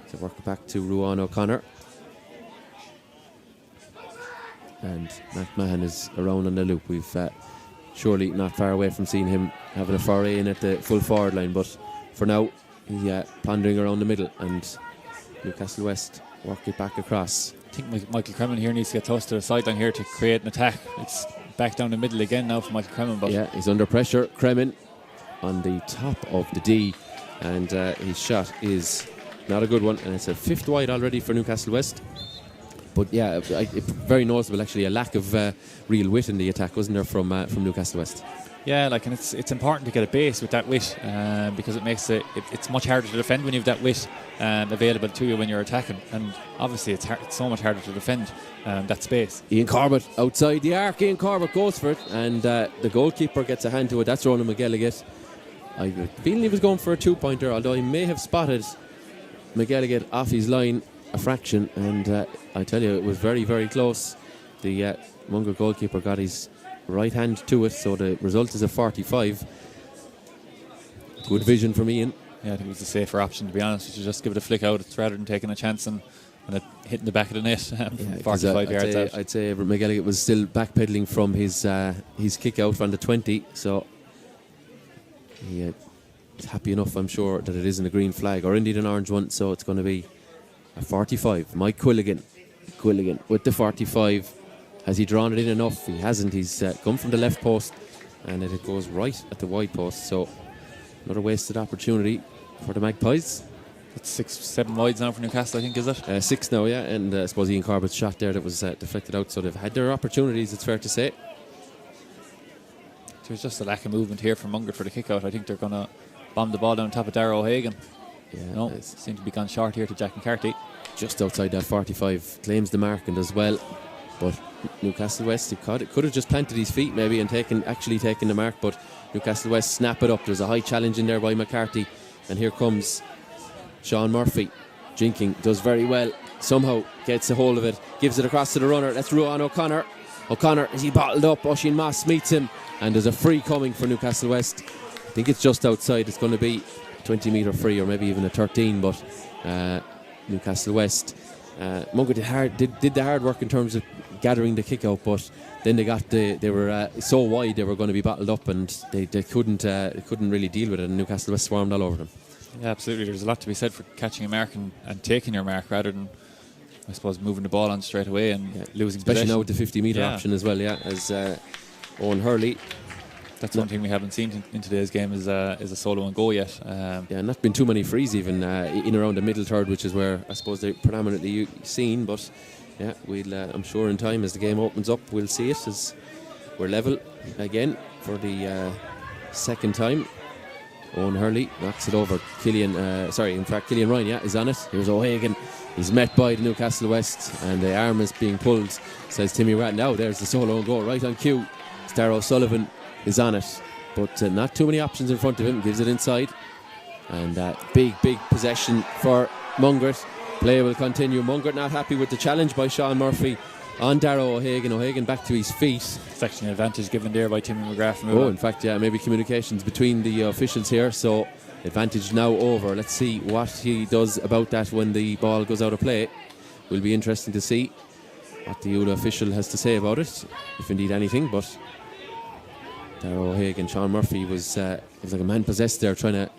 So work it back to Ruan O'Connor. And McMahon is around on the loop. We've surely not far away from seeing him having a foray in at the full forward line, but for now he's pondering around the middle, and Newcastlewest work it back across. I think Michael Cremin here needs to get close to the sideline here to create an attack. It's back down the middle again now for Michael Cremin, but yeah, he's under pressure. Cremin on the top of the D, and his shot is not a good one, and it's a 5th wide already for Newcastlewest. But yeah, very noticeable actually, a lack of real wit in the attack, wasn't there, from Newcastlewest? Yeah, and it's important to get a base with that wit, because it makes it's much harder to defend when you have that wit available to you when you're attacking, and obviously it's so much harder to defend that space. Ian Corbett outside the arc. Ian Corbett goes for it, and the goalkeeper gets a hand to it. That's Ronan McGilligan. I have a feeling he was going for a 2-pointer, although he may have spotted McGilligan off his line a fraction, and I tell you, it was very, very close. The Mungret goalkeeper got his right hand to it, so the result is a 45. Good vision from Ian. Yeah, I think it was a safer option, to be honest. You should just give it a flick out rather than taking a chance and it hitting the back of the net from 45 yards out. I'd say McGilligan was still backpedaling from his kick out from the 20, so he is happy enough, I'm sure, that it isn't a green flag or indeed an orange one, so it's going to be a 45. Mike Quilligan with the 45. Has he drawn it in enough? He hasn't. He's come from the left post, and it goes right at the wide post, so another wasted opportunity for the Magpies. It's 6-7 wides now for Newcastle, I think, is it? 6 now, yeah, and I suppose Ian Corbett's shot there that was deflected out, so they've had their opportunities, it's fair to say. There's just a lack of movement here from Mungret for the kick out. I think they're going to bomb the ball down top of Darragh O'Hagan. Yeah, no, it seems to be gone short here to Jack McCarthy. Just outside that 45, claims the mark and does well, But Newcastlewest, he could have just planted his feet maybe and taken the mark, but Newcastlewest snap it up. There's a high challenge in there by McCarthy, and here comes Sean Murphy. Jinking does very well, somehow gets a hold of it, gives it across to the runner. That's Ruan O'Connor. O'Connor, is he bottled up? Oisin Moss meets him, and there's a free coming for Newcastlewest. I think it's just outside. It's going to be 20 metre free, or maybe even a 13, but Newcastlewest, Mungret did the hard work in terms of gathering the kick out, but then they were so wide they were going to be battled up, and they couldn't really deal with it, and Newcastlewest swarmed all over them. Yeah, absolutely. There's a lot to be said for catching a mark and taking your mark rather than, I suppose, moving the ball on straight away and losing especially possession. now with the 50 metre option as well, as Owen Hurley. That's one thing we haven't seen in today's game is a solo and go yet. Not been too many frees even in around the middle third, which is where I suppose they're predominantly seen, but we'll I'm sure in time as the game opens up we'll see it, as we're level again for the second time. Owen Hurley knocks it over. Killian Ryan is on it. Here's O'Hagan. He's met by the Newcastlewest, and the arm is being pulled, says Timmy Rat. Now there's the solo and goal right on cue. Darragh O'Sullivan is on it, but not too many options in front of him. Gives it inside, and big possession for Mungret. Play will continue. Mungret not happy with the challenge by Sean Murphy on Darragh O'Hagan. O'Hagan back to his feet. It's actually an advantage given there by Timmy McGrath. In fact, maybe communications between the officials here, so advantage now over. Let's see what he does about that when the ball goes out of play. Will be interesting to see what the ULA official has to say about it, if indeed anything. But Darragh O'Hagan, Sean Murphy was like a man possessed there, trying to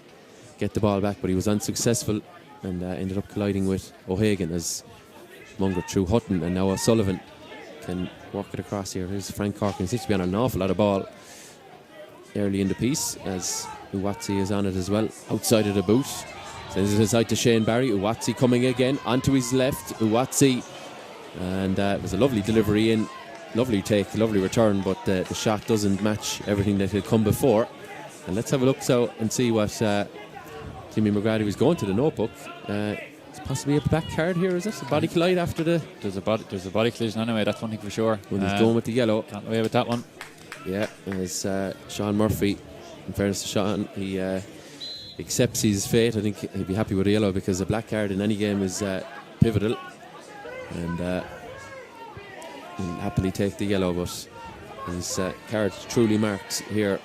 get the ball back, but he was unsuccessful and ended up colliding with O'Hagan as Mungret through Hutton, and now O'Sullivan can work it across here. Here's Frank Corkin. Seems to be on an awful lot of ball early in the piece, as Uwatsi is on it as well, outside of the boot. Sends it inside to Shane Barry. Uwatsi coming again onto his left. Uwatsi, and it was a lovely delivery in, lovely take, lovely return, but the shot doesn't match everything that had come before. And let's have a look and see what Timmy McGrady was going to the notebook. It's possibly a black card here, is it? A body collide after the... There's a body collision anyway, that's one thing for sure. Well, he's going with the yellow. Can't away with that one. Yeah, as Sean Murphy, in fairness to Sean, he accepts his fate. I think he'd be happy with a yellow, because a black card in any game is pivotal, and he'll happily take the yellow, but his card truly marked here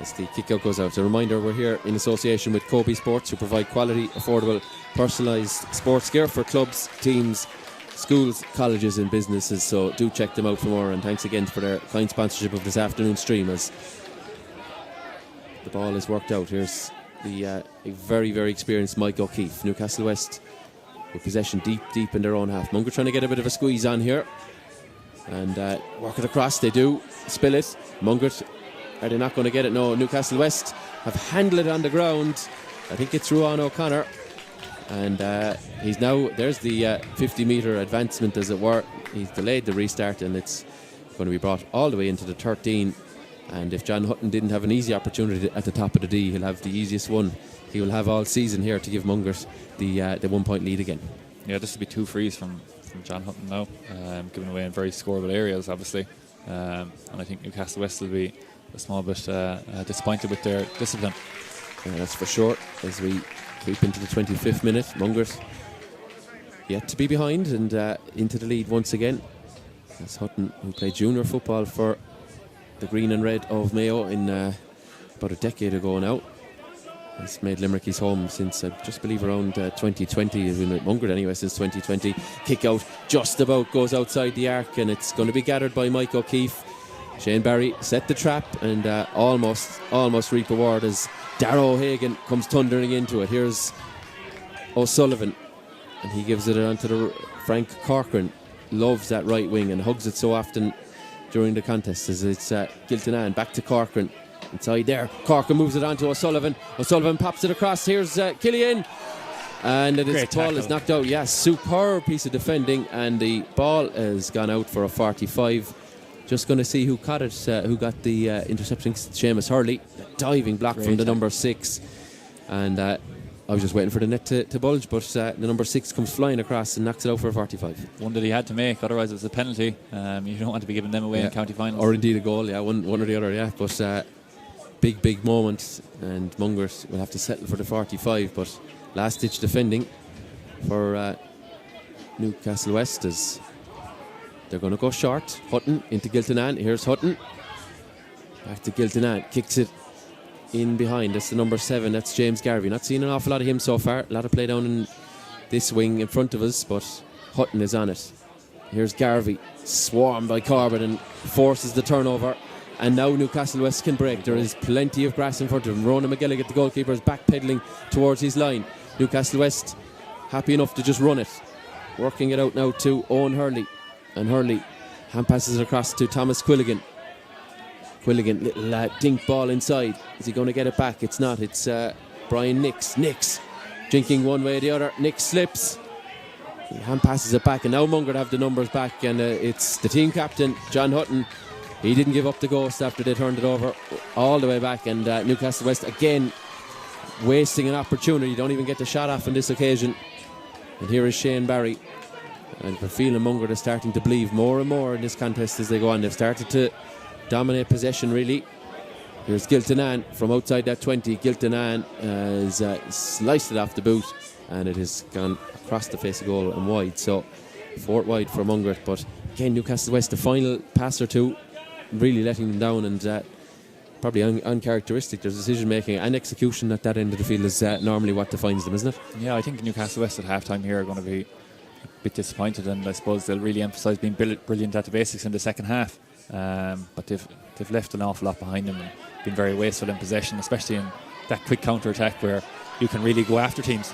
as the kick out goes out. A reminder, we're here in association with Kobe Sports, who provide quality, affordable, personalised sports gear for clubs, teams, schools, colleges and businesses, so do check them out for more, and thanks again for their kind sponsorship of this afternoon's stream as the ball is worked out. Here's a very, very experienced Mike O'Keefe. Newcastlewest with possession deep in their own half. Mungret trying to get a bit of a squeeze on here and work it across. They do spill it. Mungret, are they not going to get it? No, Newcastlewest have handled it on the ground. I think it's Ruan O'Connor, and he's now, there's the 50 metre advancement as it were. He's delayed the restart, and it's going to be brought all the way into the 13. And if John Hutton didn't have an easy opportunity at the top of the D, he'll have the easiest one he will have all season here to give Mungret the 1 point lead again. Yeah, this will be 2 frees from John Hutton now, giving away in very scoreable areas obviously, and I think Newcastlewest will be a small bit disappointed with their discipline. Yeah, that's for sure. As we creep into the 25th minute, Mungret yet to be behind and into the lead once again. That's Hutton, who played junior football for the Green and Red of Mayo in about a decade ago now. He's made Limerick his home since, I just believe, around 2020. He's been with Mungret anyway since 2020. Kick out just about goes outside the arc, and it's going to be gathered by Mike O'Keefe. Shane Barry set the trap and almost reap reward as Darragh O'Hagan comes thundering into it. Here's O'Sullivan, and he gives it onto the Frank Corcoran. Loves that right wing and hugs it so often during the contest, as it's Giltinan back to Corcoran. Inside there, Corcoran moves it on to O'Sullivan. O'Sullivan pops it across. Here's Killian, and the ball is knocked out. Yes, superb piece of defending, and the ball has gone out for a 45. Just going to see who caught it, who got the interception. Seamus Hurley, diving block from the number 6, and I was just waiting for the net to bulge, but the number 6 comes flying across and knocks it out for a 45. One that he had to make, otherwise it was a penalty. You don't want to be giving them away in county finals. Or indeed a goal, one or the other, yeah. But big moment, and Mungret will have to settle for the 45. But last-ditch defending for Newcastlewest as they're going to go short. Hutton into Giltinan. Here's Hutton. Back to Giltinan. Kicks it in behind. That's the number 7. That's James Garvey. Not seen an awful lot of him so far. A lot of play down in this wing in front of us, but Hutton is on it. Here's Garvey, swarmed by Corbett and forces the turnover. And now Newcastlewest can break. There is plenty of grass in front of him. Ronan McGilligan, the goalkeeper, is backpedaling towards his line. Newcastlewest happy enough to just run it. Working it out now to Owen Hurley. And Hurley hand passes it across to Thomas Quilligan. Quilligan, little dink ball inside. Is he going to get it back? It's not. It's Brian Nix. Nix jinking one way or the other. Nix slips. He hand passes it back, and now Mungret have the numbers back, and it's the team captain, John Hutton. He didn't give up the ghost after they turned it over all the way back, and Newcastlewest again wasting an opportunity. Don't even get the shot off on this occasion. And here is Shane Barry. And we're feeling Mungret is starting to believe more and more in this contest as they go on. They've started to dominate possession, really. Here's Giltinan from outside that 20. Giltinan has sliced it off the boot, and it has gone across the face of goal and wide. So 4 wide for Mungret. But again, Newcastlewest, the final pass or two, really letting them down, and probably uncharacteristic. Their decision making and execution at that end of the field is normally what defines them, isn't it? Yeah, I think Newcastlewest at half time here are going to be a bit disappointed, and I suppose they'll really emphasise being brilliant at the basics in the second half. But they've left an awful lot behind them and been very wasteful in possession, especially in that quick counter attack where you can really go after teams.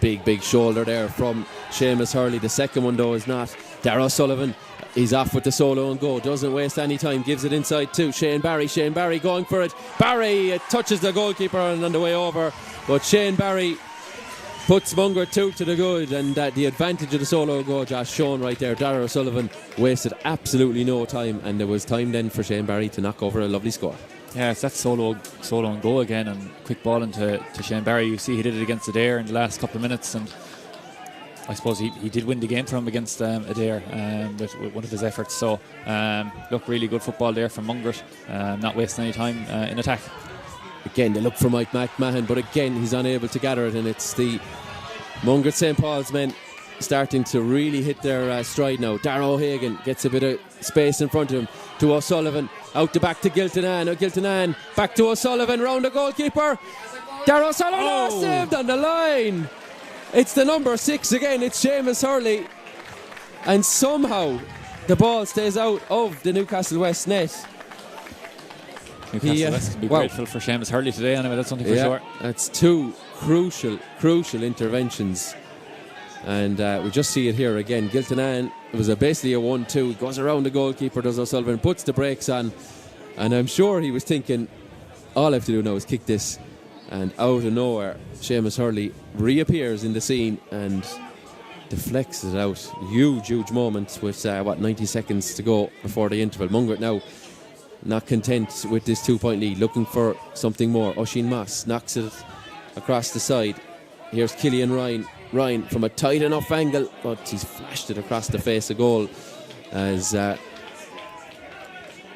Big shoulder there from Seamus Hurley. The second one though is not. Darragh Sullivan, he's off with the solo and go, doesn't waste any time, gives it inside to Shane Barry going for it. Barry touches the goalkeeper and on the way over, but Shane Barry puts Mungret 2 to the good, and the advantage of the solo goal, Josh, shown right there. Darragh Sullivan wasted absolutely no time, and there was time then for Shane Barry to knock over a lovely score. Yeah, it's that solo and go again, and quick ball into Shane Barry. You see he did it against Adair in the last couple of minutes, and I suppose he did win the game for him against Adair with one of his efforts. So look, really good football there from Mungret, not wasting any time in attack. Again, they look for Mike McMahon, but again, he's unable to gather it, and it's the Mungret St. Paul's men starting to really hit their stride now. Darragh O'Hagan gets a bit of space in front of him to O'Sullivan, out the back to Giltinan. Giltinan back to O'Sullivan, round the goalkeeper. Darragh O'Sullivan saved on the line. It's the number 6 again, it's Seamus Hurley, and somehow the ball stays out of the Newcastlewest net. Newcastlewest can be grateful for Seamus Hurley today, anyway, that's something for sure. That's 2 crucial interventions, and we just see it here again. Giltinan, it was basically a 1-2. He goes around the goalkeeper, does O'Sullivan, puts the brakes on, and I'm sure he was thinking, all I have to do now is kick this, and out of nowhere Seamus Hurley reappears in the scene and deflects it out. Huge moment with 90 seconds to go before the interval. Mungret now not content with this 2-point lead, looking for something more. Oisin Moss knocks it across the side. Here's Killian Ryan from a tight enough angle, but he's flashed it across the face of goal as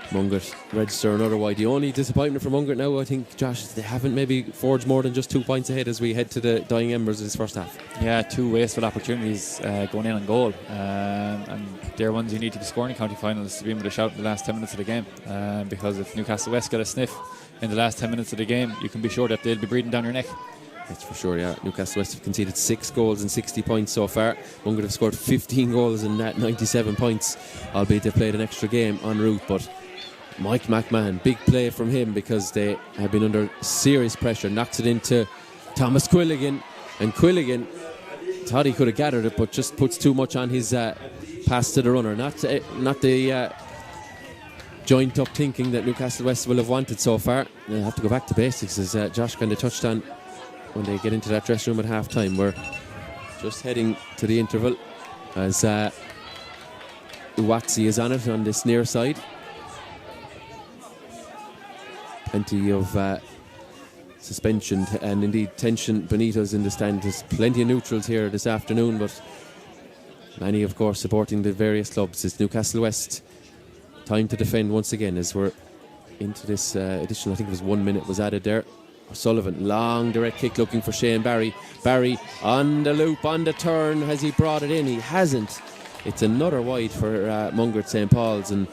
Mungret register another wide. The only disappointment for Mungret now, I think, Josh, they haven't maybe forged more than just 2 points ahead as we head to the dying embers of this first half. Yeah, 2 wasteful opportunities going in on goal, and they're ones you need to be scoring in county finals to be able to shout in the last 10 minutes of the game, because if Newcastlewest get a sniff in the last 10 minutes of the game, you can be sure that they'll be breathing down your neck. That's for sure, yeah. Newcastlewest have conceded 6 goals and 60 points so far. Mungret have scored 15 goals and 97 points, albeit they played an extra game en route. But Mike McMahon, big play from him because they have been under serious pressure. Knocks it into Thomas Quilligan, and Quilligan thought he could have gathered it, but just puts too much on his pass to the runner. Not the joint up thinking that Newcastlewest will have wanted so far. They'll have to go back to basics, as Josh kind of touched on when they get into that dressing room at half time. We're just heading to the interval as Uwatsi is on it on this near side. Plenty of suspension and indeed tension beneath us in the stand. There's plenty of neutrals here this afternoon, but many, of course, supporting the various clubs. It's Newcastlewest. Time to defend once again as we're into this edition. I think it was 1 minute was added there. Sullivan, long direct kick looking for Shane Barry. Barry on the loop, on the turn. Has he brought it in? He hasn't. It's another wide for Mungret St. Paul's, and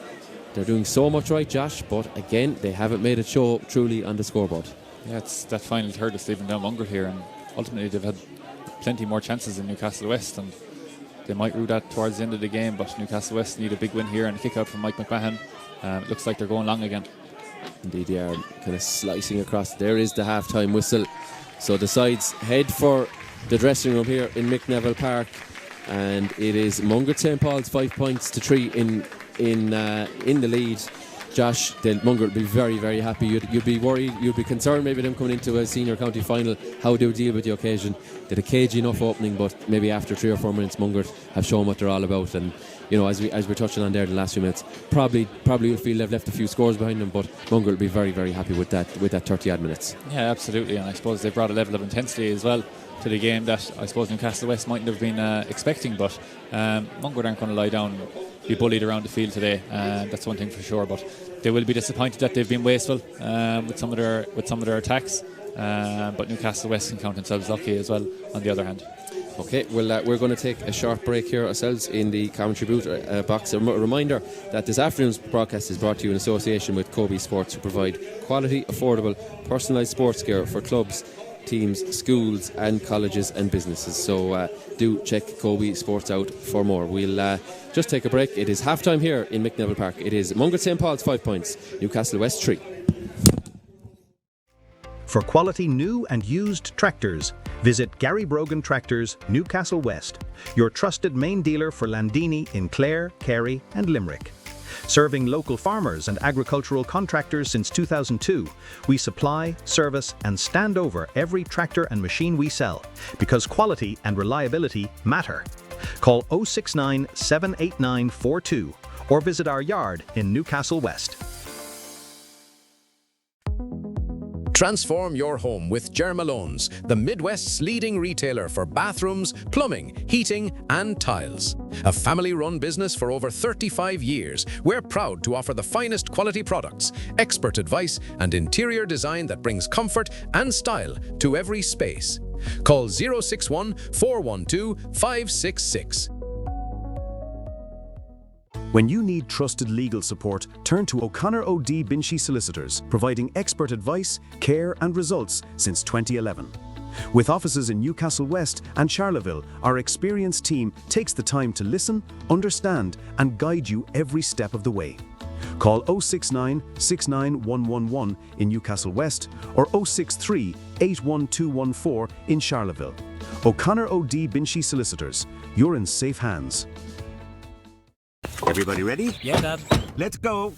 they're doing so much right, Josh, but again, they haven't made it show truly on the scoreboard. Yeah, it's that final third that's leaving down Mungret here, and ultimately they've had plenty more chances in Newcastlewest, and they might rue that towards the end of the game, but Newcastlewest need a big win here and a kick out from Mike McMahon. It looks like they're going long again. Indeed, they are kind of slicing across. There is the half-time whistle. So the sides head for the dressing room here in McNeville Park, and it is Mungret St. Paul's 5 points to 3 in the lead. Josh, Mungret would be very, very happy. You'd be worried, you'd be concerned maybe them coming into a senior county final, how they would deal with the occasion. Did a cagey enough opening, but maybe after 3 or 4 minutes Mungret have shown what they're all about. And you know, as we're touching on there the last few minutes, probably will feel they've left a few scores behind them, but Mungret will be very, very happy with that 30 odd minutes. Yeah, absolutely, and I suppose they brought a level of intensity as well to the game that I suppose Newcastlewest mightn't have been expecting, but Mungret aren't going to lie down, be bullied around the field today. That's one thing for sure, but they will be disappointed that they've been wasteful with some of their attacks. But Newcastlewest can count themselves lucky as well on the other hand. Okay, well, we're going to take a short break here ourselves in the commentary booth box. A reminder that this afternoon's broadcast is brought to you in association with Kobe Sports, who provide quality, affordable, personalised sports gear for clubs, teams, schools and colleges and businesses. So do check Kobe Sports out for more. We'll just take a break. It is half-time here in McNeville Park. It is Mungret St. Paul's 5 points, Newcastlewest 3. For quality new and used tractors, visit Gary Brogan Tractors, Newcastlewest, your trusted main dealer for Landini in Clare, Kerry and Limerick. Serving local farmers and agricultural contractors since 2002, we supply, service and stand over every tractor and machine we sell, because quality and reliability matter. Call 069 789 42 or visit our yard in Newcastlewest. Transform your home with Germalones, the Midwest's leading retailer for bathrooms, plumbing, heating and tiles. A family-run business for over 35 years, we're proud to offer the finest quality products, expert advice and interior design that brings comfort and style to every space. Call 061 412 566. When you need trusted legal support, turn to O'Connor O'D Binchy Solicitors, providing expert advice, care and results since 2011. With offices in Newcastlewest and Charleville, our experienced team takes the time to listen, understand and guide you every step of the way. Call 069 69111 in Newcastlewest or 063 81214 in Charleville. O'Connor O'D Binchy Solicitors, you're in safe hands. Everybody ready? Yeah, Dad. Let's go.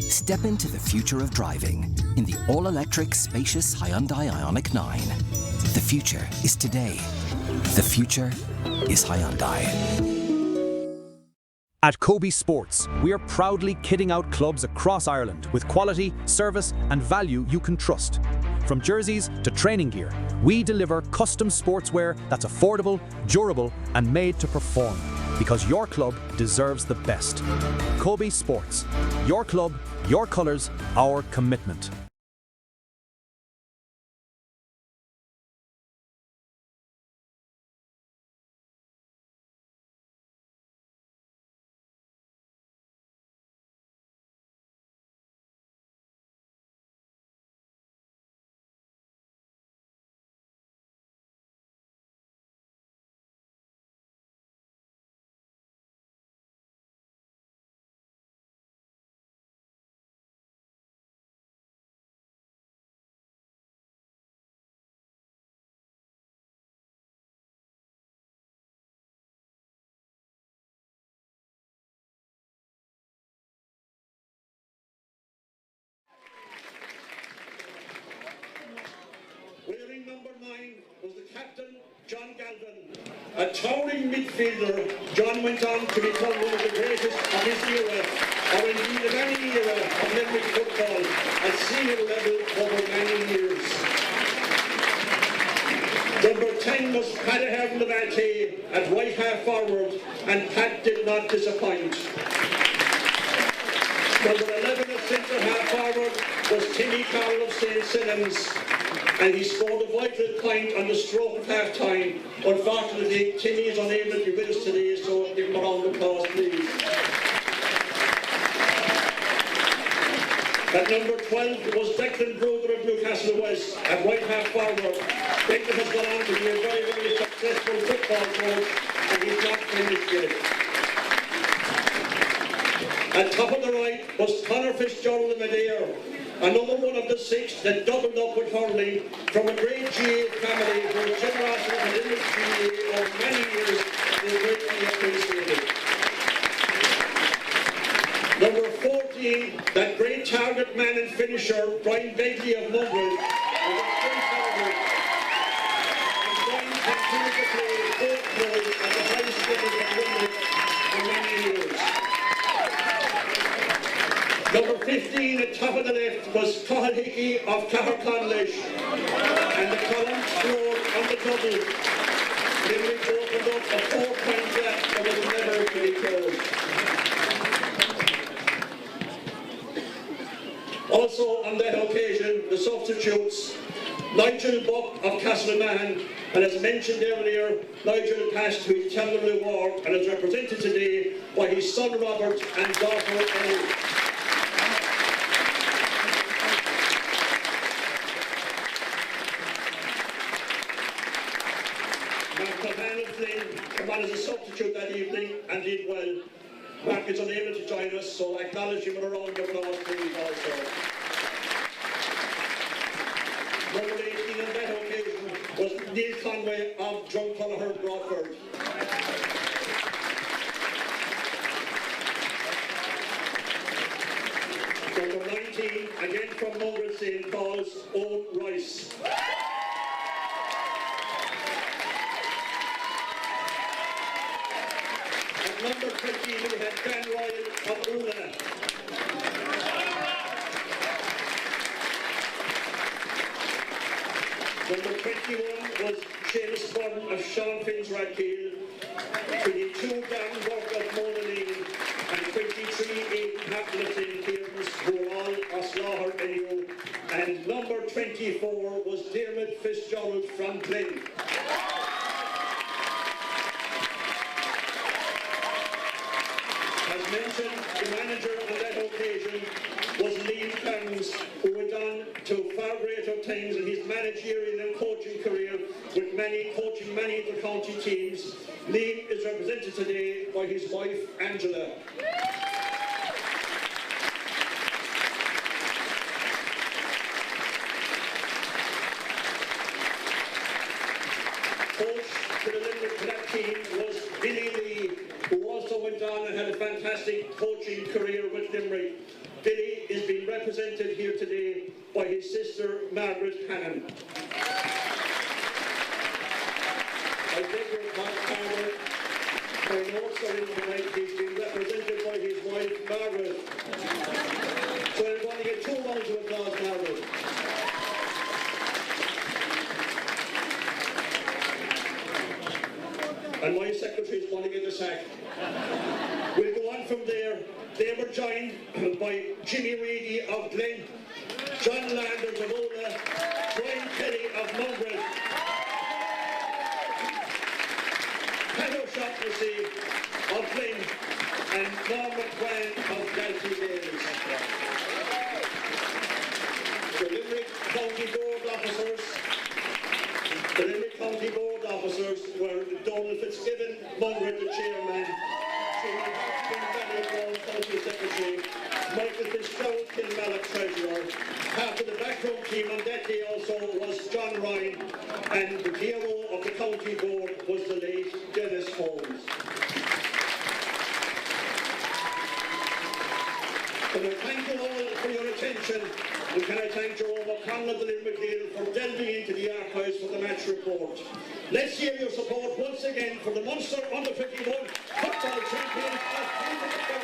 Step into the future of driving in the all-electric, spacious Hyundai Ioniq 9. The future is today. The future is Hyundai. At Kobe Sports, we are proudly kitting out clubs across Ireland with quality, service and value you can trust. From jerseys to training gear, we deliver custom sportswear that's affordable, durable and made to perform, because your club deserves the best. Kobe Sports, your club, your colours, our commitment. was the captain, John Galvin. A towering midfielder, John went on to become one of the greatest of his era, or indeed of any era of Limerick football, at senior level over many years. Number 10 was Paddy Hervin at right half forward, and Pat did not disappoint. Number 11 at centre half forward was Timmy Carroll of St. Simmons, and he scored a vital point on the stroke of half time. Unfortunately, Timmy is unable to be with us today, so give him a round of applause, please. At number 12 was Declan Brother of Newcastlewest at right half forward. Declan has gone on to be a very, very successful football coach, and he's not finished yet. At top of the right was Conor Fitzgerald of Madeira, another one of the 6 that doubled up with hurling from a great GA family whose generosity and industry over many years is greatly appreciated. Number 14, that great target man and finisher, Brian Begley of Mungret, was a great forward. And Brian continued to play both roles at the highest levels of Limerick for many years. Number 15 at top of the left was Cathal Hickey of Caherconlish, and the column scored on the double. Limerick opened up a 4-point gap that was never to be closed. Also on that occasion, the substitutes, Nigel Buck of Castleman, and as mentioned earlier, Nigel passed to his Chandler Award and is represented today by his son Robert and daughter Elle. Come on as a substitute that evening and did well. Mark is unable to join us, so I acknowledge him with a round of applause, please, also. Number 18 on that occasion was Neil Conway of Drumcolliher, Broadford. Number 19, again from Mungret St. Paul's, Owen Rice. Number 20, we had Dan Ryan of Una. Number 21 was Seamus Byrne of Sean Finn's Radkeel. 22 Dan Work of Monaleen, and 23 Catholics in Cairns, who were all Oslaugher NU. And number 24 was Dermot Fitzgerald from Glen. As mentioned, the manager on that occasion was Liam Cairns, who went on to far greater things in his managerial and coaching career, with coaching many of the county teams. Liam is represented today by his wife, Angela. Coach to the Limerick for that team was Billy Lee, who also went on and had a fantastic coaching career with Limerick. Billy is being represented here today by his sister, Margaret Hannon. I beg your pardon, my notes are in the right. He's being represented by his wife, Margaret. So I'm going to get 2 rounds of applause, Margaret. And my secretary is going to get a sack. We'll go on from there. They were joined by Jimmy Reedy of Glen, John Landers of Ola, Brian Kelly of Mungret, Pat O'Shaughnessy of Glen, and Norm McQuan of Galtee Dales. The Limerick County Board officers were Donald Fitzgibbon, Mungret the chairman, County Secretary, Michael Fitzgerald Kilmallock treasurer. Half of the backroom team on that day also was John Ryan, and the PRO of the county board was the late Dennis Holmes. And I thank you all for your attention. And can I thank Jerome O'Connell of the Limerick Hill for delving into the archives for the match report. Let's hear your support once again for the Munster Under-21 football champions of 2020.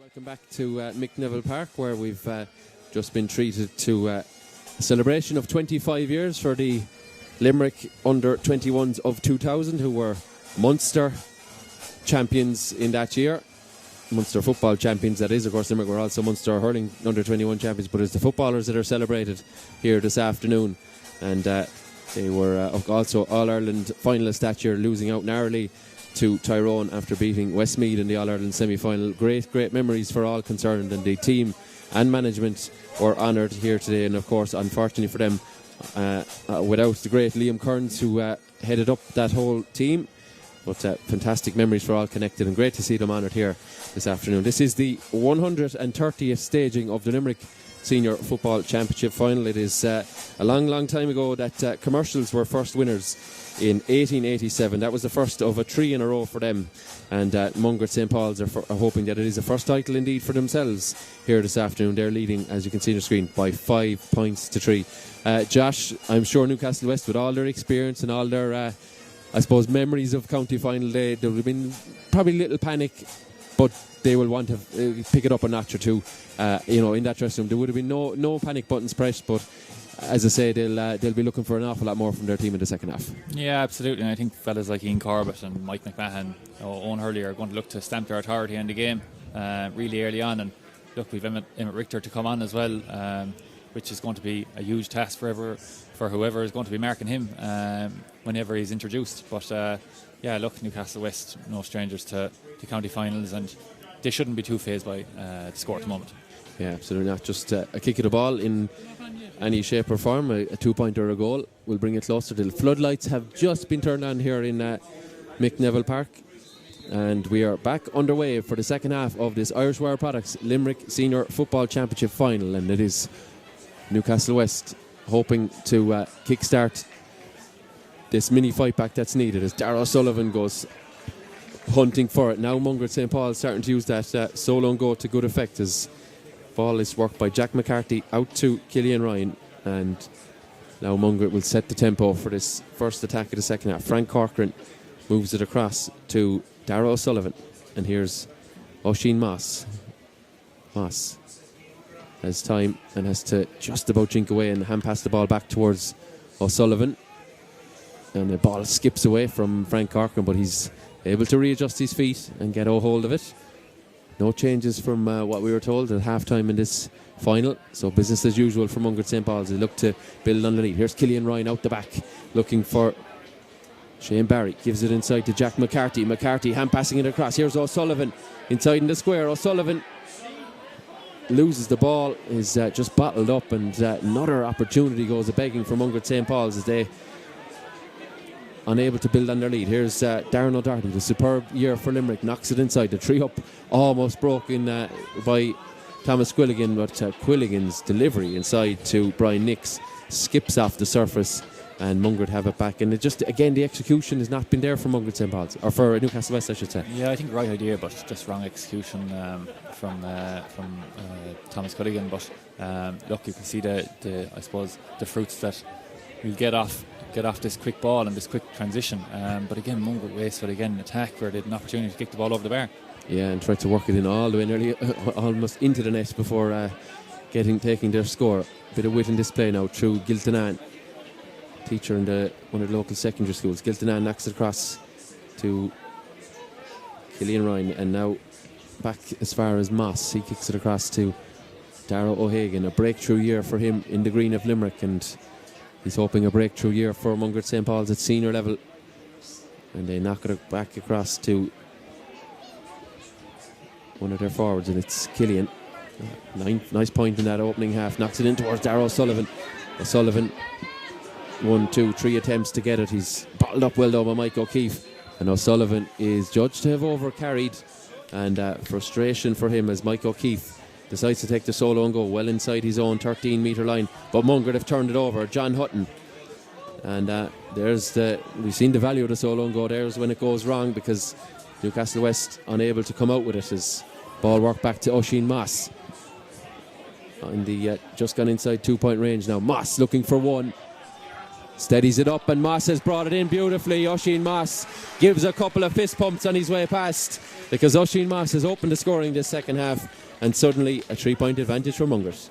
Welcome back to Mick Neville Park, where we've just been treated to a celebration of 25 years for the Limerick Under-21s of 2000, who were Munster champions in that year. Munster football champions, that is. Of course, Limerick were also Munster hurling Under-21 champions, but it's the footballers that are celebrated here this afternoon. And they were also All-Ireland finalists that year, losing out narrowly to Tyrone after beating Westmeath in the All-Ireland semi-final. Great memories for all concerned, and the team and management were honoured here today. And of course, unfortunately for them, without the great Liam Kearns, who headed up that whole team. But fantastic memories for all connected, and great to see them honoured here this afternoon. This is the 130th staging of the Limerick Senior Football Championship final. It is a long time ago that Commercials were first winners in 1887. That was the first of a 3 in a row for them, and Mungret St. Paul's are hoping that it is a first title indeed for themselves here this afternoon. They're leading, as you can see on the screen, by 5 points to 3. Josh, I'm sure Newcastlewest, with all their experience and all their I suppose memories of county final day, there would have been probably little panic, but they will want to pick it up a notch or two in that dressing room. There would have been no panic buttons pressed, but as I say, they'll be looking for an awful lot more from their team in the second half. Yeah, absolutely. And I think fellas like Ian Corbett and Mike McMahon, Owen Hurley, are going to look to stamp their authority in the game really early on. And look, we've Emmett Richter to come on as well, which is going to be a huge task for whoever is going to be marking him whenever he's introduced. But look, Newcastlewest, no strangers to county finals, and they shouldn't be too fazed by the score at the moment. Yeah, absolutely not. Just a kick of the ball in any shape or form, a 2-pointer or a goal will bring it closer. The floodlights have just been turned on here in Mick Neville Park And we are back underway for the second half of this Irish Wire Products Limerick Senior Football Championship final, and it is Newcastlewest hoping to kick-start this mini fight back that's needed as Darragh O'Sullivan goes hunting for it. Now Mungret St. Paul starting to use that solo and go to good effect as ball is worked by Jack McCarthy out to Killian Ryan, and now Mungret will set the tempo for this first attack of the second half. Frank Corcoran moves it across to Darragh O'Sullivan, and here's Oisín Moss. Moss has time and has to just about jink away and hand pass the ball back towards O'Sullivan, and the ball skips away from Frank Corcoran, but he's able to readjust his feet and get a hold of it. No changes from what we were told at half-time in this final, so business as usual for Mungret St. Paul's. They look to build on the lead. Here's Killian Ryan out the back looking for Shane Barry, gives it inside to Jack McCarthy. McCarthy hand passing it across. Here's O'Sullivan inside in the square. O'Sullivan loses the ball, is just bottled up, and another opportunity goes a begging for Mungret St. Paul's as they unable to build on their lead. Here's Darren O'Doherty, the superb year for Limerick, knocks it inside. The tree up almost broken by Thomas Quilligan, but Quilligan's delivery inside to Brian Nix skips off the surface, and Mungret have it back. And it just, again, the execution has not been there for Mungret St. Paul's, or for Newcastlewest, I should say. Yeah, I think right idea, but just wrong execution from Thomas Quilligan. But look, you can see the I suppose the fruits that we'll get off this quick ball and this quick transition. But again, Mungret wasted again an attack where they had an opportunity to kick the ball over the bar. Yeah, and tried to work it in all the way nearly almost into the net before taking their score. A bit of wit in display now through Giltanan, teacher in one of the local secondary schools. Giltanan knocks it across to Killian Ryan, and now back as far as Moss. He kicks it across to Darragh O'Hagan. A breakthrough year for him in the green of Limerick, and he's hoping a breakthrough year for Mungret St. Paul's at senior level. And they knock it back across to one of their forwards, and it's Killian. Nice point in that opening half. Knocks it in towards Darragh O'Sullivan. O'Sullivan, 1, 2, 3 attempts to get it. He's bottled up well though by Mike O'Keefe, and O'Sullivan is judged to have overcarried, and frustration for him as Mike O'Keefe decides to take the solo and go well inside his own 13-metre line. But Mungret have turned it over. John Hutton, and we've seen the value of the solo and go. There's when it goes wrong, because Newcastlewest unable to come out with it as ball work back to Oisín Moss in the just gone inside 2-point range now. Moss looking for one, steadies it up, and Moss has brought it in beautifully. Oisín Moss gives a couple of fist pumps on his way past, because Oisín Moss has opened the scoring this second half, and suddenly a 3-point advantage for Mungret.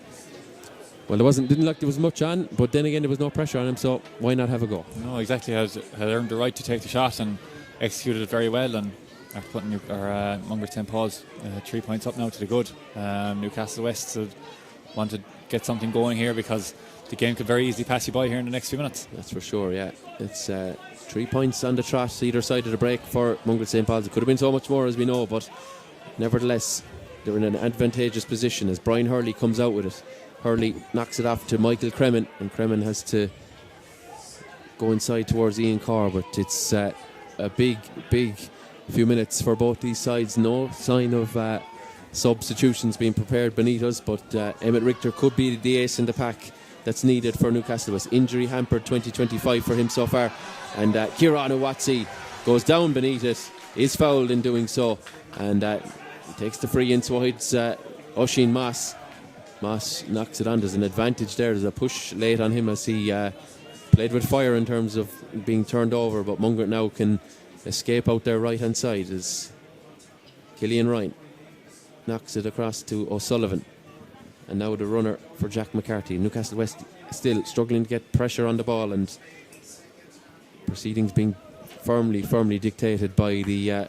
Well, didn't look like there was much on, but then again there was no pressure on him, so why not have a go? No, exactly. Had earned the right to take the shot and executed it very well, and after putting Mungret St. Paul's 3 points up now to the good. Newcastlewest want to get something going here, because the game could very easily pass you by here in the next few minutes. That's for sure, yeah. It's 3 points on the trot either side of the break for Mungret St. Paul's. It could have been so much more, as we know, but nevertheless they're in an advantageous position as Brian Hurley comes out with it. Hurley knocks it off to Michael Cremin, and Cremin has to go inside towards Ian Carr, but it's a big few minutes for both these sides. No sign of substitutions being prepared beneath us, but Emmett Richter could be the ace in the pack that's needed for Newcastlewest. Injury hampered 2025 for him so far, and Kieran Uwatsi goes down beneath it, is fouled in doing so, and takes the free in towards Oisín Moss. Moss knocks it on. There's an advantage there. There's a push late on him as he played with fire in terms of being turned over, but Mungret now can escape out their right hand side as Killian Ryan knocks it across to O'Sullivan, and now the runner for Jack McCarthy. Newcastlewest still struggling to get pressure on the ball, and proceedings being firmly dictated by the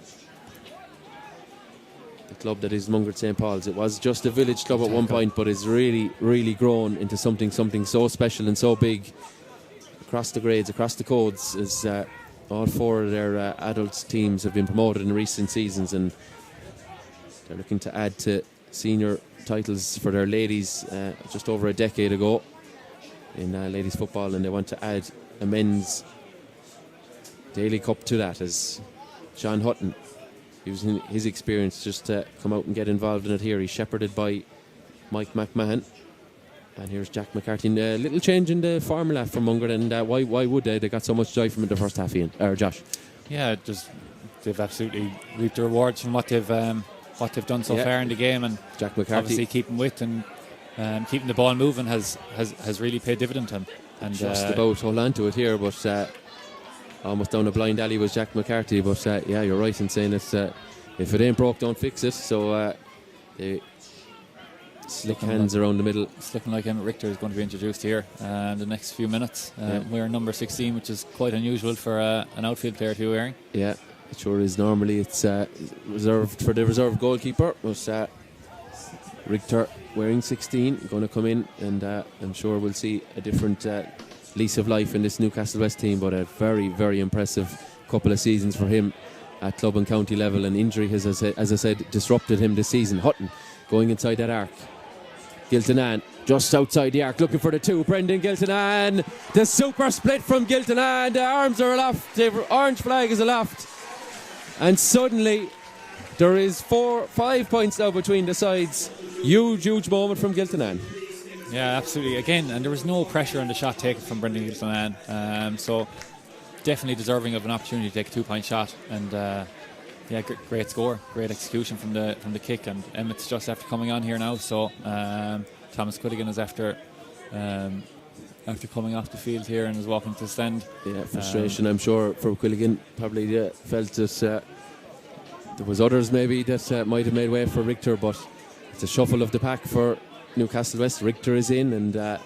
club that is Mungret St. Paul's. It was just a village club at one point, but it's really grown into something so special and so big across the grades, across the codes, as all 4 of their adults teams have been promoted in recent seasons, and they're looking to add to senior titles for their ladies just over a decade ago in ladies football, and they want to add a men's Daily Cup to that, as John Hutton using his experience just to come out and get involved in it here. He's shepherded by Mike McMahon. And here's Jack McCarthy. A little change in the formula for Mungret, and why would they? They got so much joy from it the first half, Ian, or Josh. Yeah, they've absolutely reaped the rewards from what they've done so far in the game, and Jack McCarthy obviously keeping with and keeping the ball moving has really paid dividend to him. And just about hold on to it here, but almost down a blind alley was Jack McCarthy. But yeah, you're right in saying it's if it ain't broke, don't fix it. So they slick hands around the middle. It's looking like Emmett Richter is going to be introduced here in the next few minutes. Wearing number 16, which is quite unusual for an outfield player to be wearing. Yeah, it sure is. Normally it's reserved for the reserve goalkeeper. But Richter wearing 16 going to come in, and I'm sure we'll see a different lease of life in this Newcastlewest team. But a very, very impressive couple of seasons for him at club and county level, and injury has, as I said, disrupted him this season. Hutton going inside that arc. Giltonan just outside the arc looking for the two. Brendan Giltonan, the super split from Giltonan. The arms are aloft, the orange flag is aloft, and suddenly there is 4-5 points now between the sides. Huge moment from Giltonan. Yeah, absolutely. Again, and there was no pressure on the shot taken from Brendan Giltonan, so definitely deserving of an opportunity to take a 2-point shot. And yeah, great score, great execution from the kick, and Emmett's just after coming on here now. So Thomas Quilligan is after coming off the field here and is walking to the stand. Yeah, frustration I'm sure for Quilligan. Probably felt that there was others maybe that might have made way for Richter, but it's a shuffle of the pack for Newcastlewest. Richter is in, and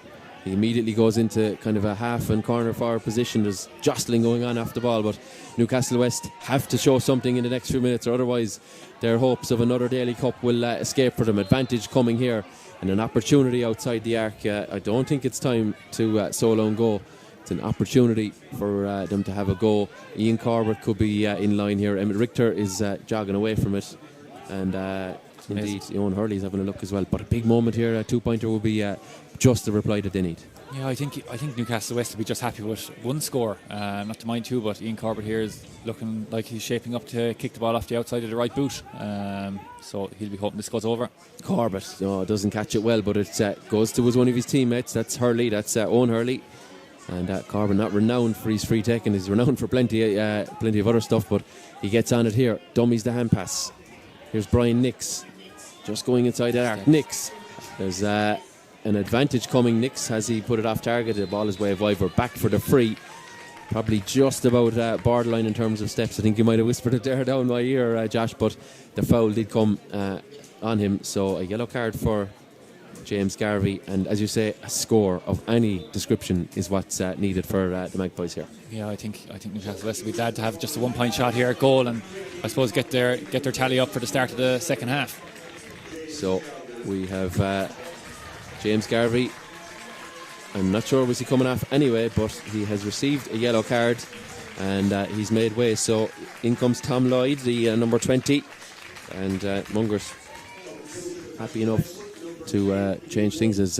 he immediately goes into kind of a half and corner forward position. There's jostling going on off the ball, but Newcastlewest have to show something in the next few minutes, or otherwise their hopes of another Daily Cup will escape for them. Advantage coming here, and an opportunity outside the arc. I don't think it's time to solo and go. It's an opportunity for them to have a go. Ian Corbett could be in line here. Emmett Richter is jogging away from it, and indeed Owen Hurley's having a look as well. But a big moment here. A 2-pointer will be just the reply that they need. Yeah, I think Newcastlewest will be just happy with one score, not to mind two. But Ian Corbett here is looking like he's shaping up to kick the ball off the outside of the right boot, so he'll be hoping this goes over. Corbett doesn't catch it well, but it goes to one of his teammates. That's Hurley, that's Owen Hurley. And Corbett, not renowned for his free taking, he's renowned for plenty of other stuff, but he gets on it here. Dummies the hand pass. Here's Brian Nix just going inside that arc. Nix, there's an advantage coming. Nix, has he put it off target? The ball is way wide. We're back for the free. Probably just about borderline in terms of steps. I think you might have whispered it there down my ear, Josh, but the foul did come on him. So a yellow card for James Garvey, and as you say, a score of any description is what's needed for the Magpies here. Yeah, I think Newcastlewest will be glad to have just a 1-point shot here at goal, and I suppose get their tally up for the start of the second half. So we have James Garvey. I'm not sure was he coming off anyway, but he has received a yellow card, and he's made way. So in comes Tom Lloyd, the number 20, and Mungret happy enough to change things as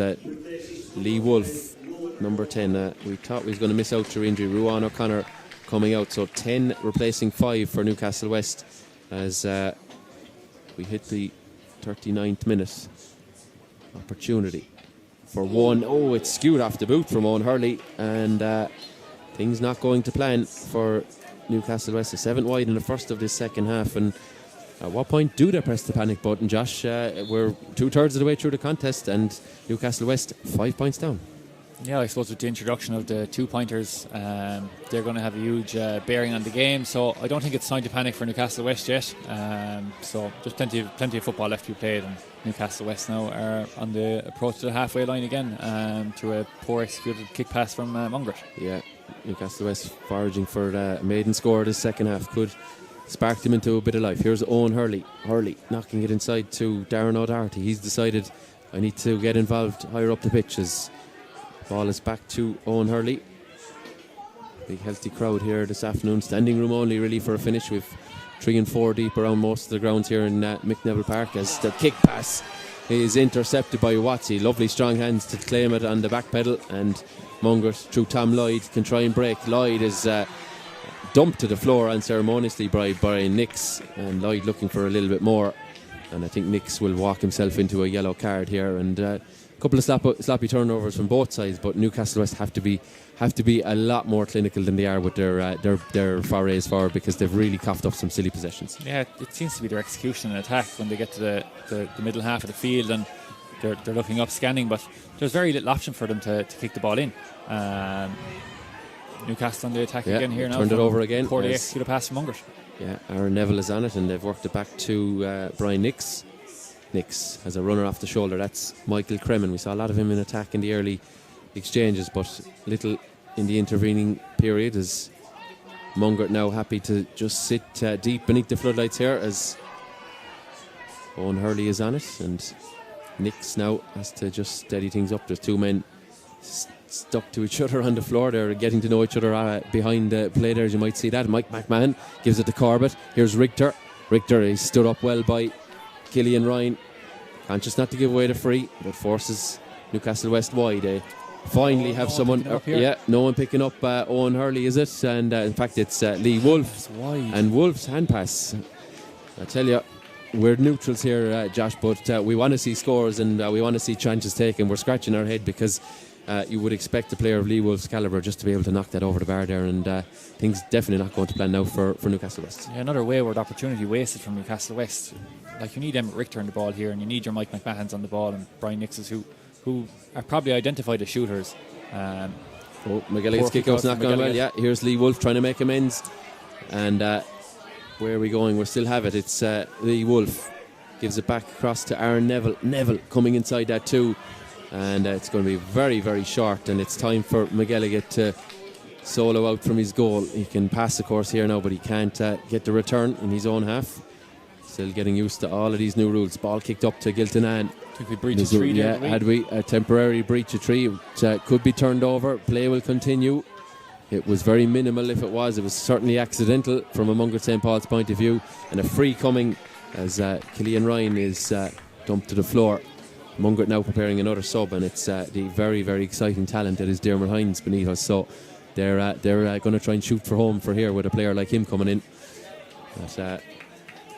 Lee Wolfe, number 10. We thought we was going to miss out through injury. Ruan O'Connor coming out, so 10 replacing 5 for Newcastlewest as we hit the 39th minute. Opportunity for one. Oh, it's skewed off the boot from Owen Hurley, and things not going to plan for Newcastlewest. A 7 wide in the first of this second half, and at what point do they press the panic button, Josh? We're 2/3 of the way through the contest, and Newcastlewest 5 points down. Yeah, I suppose with the introduction of the 2-pointers, they're going to have a huge bearing on the game. So I don't think it's time to panic for Newcastlewest yet. So there's plenty of football left to be played, and Newcastlewest now are on the approach to the halfway line again through a poor executed kick pass from Mungret. Yeah, Newcastlewest foraging for a maiden score this second half could spark them into a bit of life. Here's Owen Hurley. Hurley knocking it inside to Darren O'Doherty. He's decided, I need to get involved higher up the pitch. As ball is back to Owen Hurley. Big healthy crowd here this afternoon. Standing room only really for a finish. With 3 and 4 deep around most of the grounds here in Mick Neville Park, as the kick pass is intercepted by Watsy. Lovely strong hands to claim it on the back pedal, and Mungret through Tom Lloyd can try and break. Lloyd is dumped to the floor unceremoniously by Brian Nix, and Lloyd looking for a little bit more, and I think Nix will walk himself into a yellow card here, and a couple of sloppy turnovers from both sides, but Newcastlewest have to be a lot more clinical than they are with their forays forward, because they've really coughed up some silly possessions. Yeah, it seems to be their execution and attack when they get to the middle half of the field, and they're looking up, scanning, but there's very little option for them to kick the ball in. Newcastle on the attack again here now. Turned it over again. Poorly executed pass from Mungret. Yeah, Aaron Neville is on it, and they've worked it back to Brian Nix. Nix has a runner off the shoulder. That's Michael Kremen. We saw a lot of him in attack in the early exchanges, but little in the intervening period, as Mungret now happy to just sit deep beneath the floodlights here, as Owen Hurley is on it, and Nix now has to just steady things up. There's two men stuck to each other on the floor. They're getting to know each other behind the play there, as you might see that. Mike McMahon gives it to Corbett. Here's Richter. Richter is stood up well by Killian Ryan. Conscious not to give away the free, but forces Newcastlewest wide. They finally have someone. No one picking up Owen Hurley, is it? And in fact, it's Lee Wolf. And Wolf's hand pass. I tell you, we're neutrals here, Josh, but we want to see scores, and we want to see chances taken. We're scratching our head, because you would expect a player of Lee Wolf's calibre just to be able to knock that over the bar there, and things definitely not going to plan now for Newcastlewest. Yeah, another wayward opportunity wasted from Newcastlewest. Like, you need Emmett Richter on the ball here, and you need your Mike McMahons on the ball, and Brian Nix's who are probably identified as shooters. McGilligan's gets kick-out's not going well. Yeah, here's Lee Wolf trying to make amends, and where are we going? We still have it. It's Lee Wolf gives it back across to Aaron Neville. Neville coming inside that too, and it's going to be very, very short, and it's time for McGilligan to solo out from his goal. He can pass the course here now, but he can't get the return in his own half. Still getting used to all of these new rules. Ball kicked up to Giltonan. I think we breached a tree there. Yeah, had we a temporary breach of tree. It could be turned over. Play will continue. It was very minimal if it was. It was certainly accidental from a Mungret St. Paul's point of view. And a free coming as Killian Ryan is dumped to the floor. Mungret now preparing another sub, and it's the very, very exciting talent that is Dermot Hines beneath us. So they're going to try and shoot for home for here with a player like him coming in. But,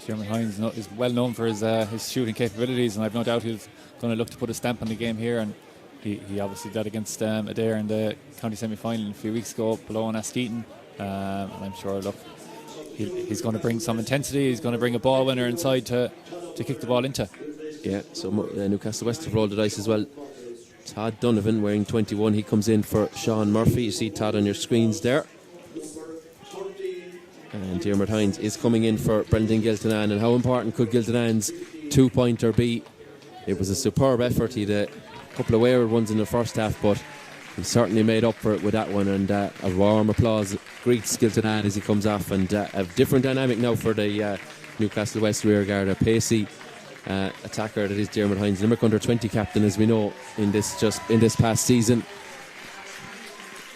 Dermot Hines is well known for his shooting capabilities, and I've no doubt he's going to look to put a stamp on the game here. And he obviously did that against Adair in the county semi-final a few weeks ago below Askeaton, and I'm sure, look, he's going to bring some intensity. He's going to bring a ball winner inside to kick the ball into. Yeah, so Newcastlewest have rolled the dice as well. Todd Donovan wearing 21, he comes in for Sean Murphy. You see Todd on your screens there. And Dermot Hines is coming in for Brendan Giltonan. And how important could Giltonan's 2-pointer be? It was a superb effort. He had a couple of wayward ones in the first half, but he certainly made up for it with that one. And a warm applause greets Giltonan as he comes off. And a different dynamic now for the Newcastlewest rearguard. A pacey attacker that is Dermot Hines, Limerick under 20 captain, as we know, in this past season.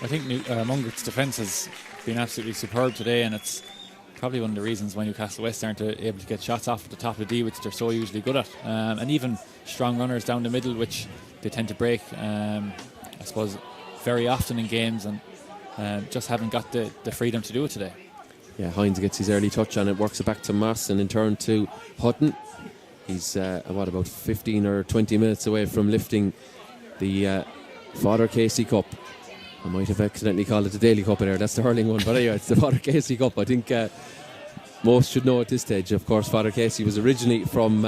I think Mungret's defence has been absolutely superb today, and it's probably one of the reasons why Newcastlewest aren't able to get shots off at the top of the D, which they're so usually good at, and even strong runners down the middle, which they tend to break, I suppose, very often in games, and just haven't got the freedom to do it today. Yeah, Hines gets his early touch on it, works it back to Moss, and in turn to Hutton. He's about 15 or 20 minutes away from lifting the Father Casey Cup. I might have accidentally called it the Daily Cup there. That's the hurling one, but anyway, it's the Father Casey Cup. I think most should know at this stage. Of course, Father Casey was originally from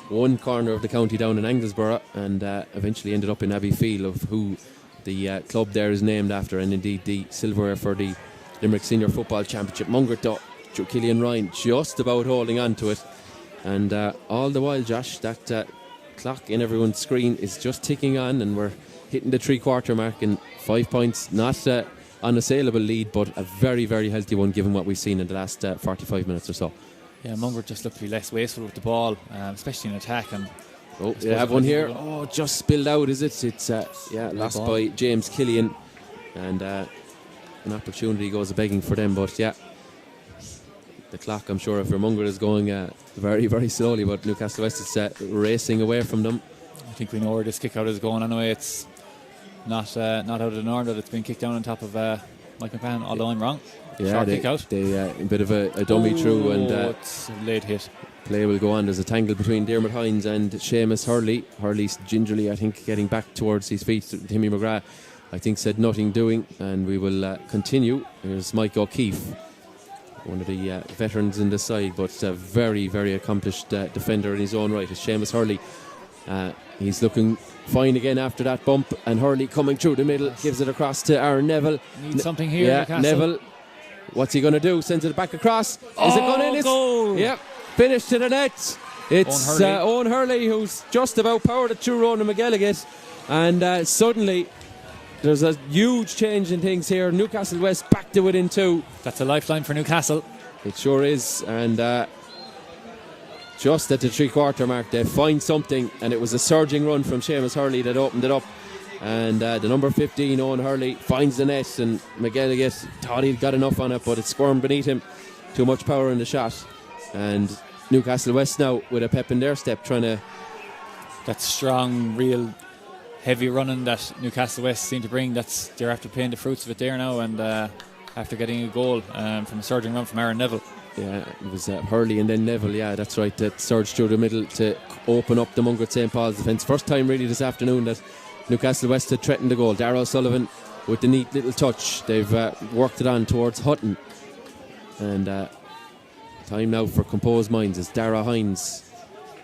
one corner of the county down in Anglesborough, and eventually ended up in Abbeyfield, of who the club there is named after, and indeed the silverware for the Limerick Senior Football Championship. Mungret, though, Killian Ryan just about holding on to it, and all the while, Josh, that clock in everyone's screen is just ticking on, and we're hitting the 3/4 mark, and 5 points, not unassailable lead, but a very, very healthy one given what we've seen in the last 45 minutes or so. Yeah, Mungret just looked to be less wasteful with the ball, especially in attack. And they have one here. Oh, just spilled out, is it? It's lost by James Killian, and an opportunity goes begging for them. But yeah, the clock, I'm sure, for Mungret is going very, very slowly, but Newcastlewest is racing away from them. I think we know where this kick out is going anyway. It's not out of the norm that it's been kicked down on top of Mike McMahon, although I'm wrong. Yeah, kick out. They a bit of a dummy through, and it's a late hit. Play will go on. There's a tangle between Dermot Hines and Seamus Hurley. Hurley's gingerly, I think, getting back towards his feet. Timmy McGrath, I think, said nothing doing, and we will continue. Here's Mike O'Keefe, one of the veterans in the side, but a very, very accomplished defender in his own right. It's Seamus Hurley. He's looking fine again after that bump, and Hurley coming through the middle, gives it across to Aaron Neville. Need something here. Yeah, Newcastle. Neville. What's he going to do? Sends it back across. Is it going in? Goal! Yep. Finish to the net. It's Owen Hurley who's just about powered it through Ronan McGilligan, and suddenly there's a huge change in things here. Newcastlewest back to within 2. That's a lifeline for Newcastle. It sure is, and just at the 3/4 mark they find something, and it was a surging run from Seamus Hurley that opened it up, and the number 15 Owen Hurley finds the net, and McGilligan thought he'd got enough on it, but it squirmed beneath him. Too much power in the shot, and Newcastlewest now with a pep in their step, trying to... That strong, real heavy running that Newcastlewest seem to bring, they're after paying the fruits of it there now, and after getting a goal from a surging run from Aaron Neville. Yeah, it was Hurley and then Neville, yeah, that's right, that surged through the middle to open up the Mungret St. Paul's defence. First time really this afternoon that Newcastlewest had threatened the goal. Darragh Sullivan with the neat little touch. They've worked it on towards Hutton, and time now for composed minds as Dermot Hines,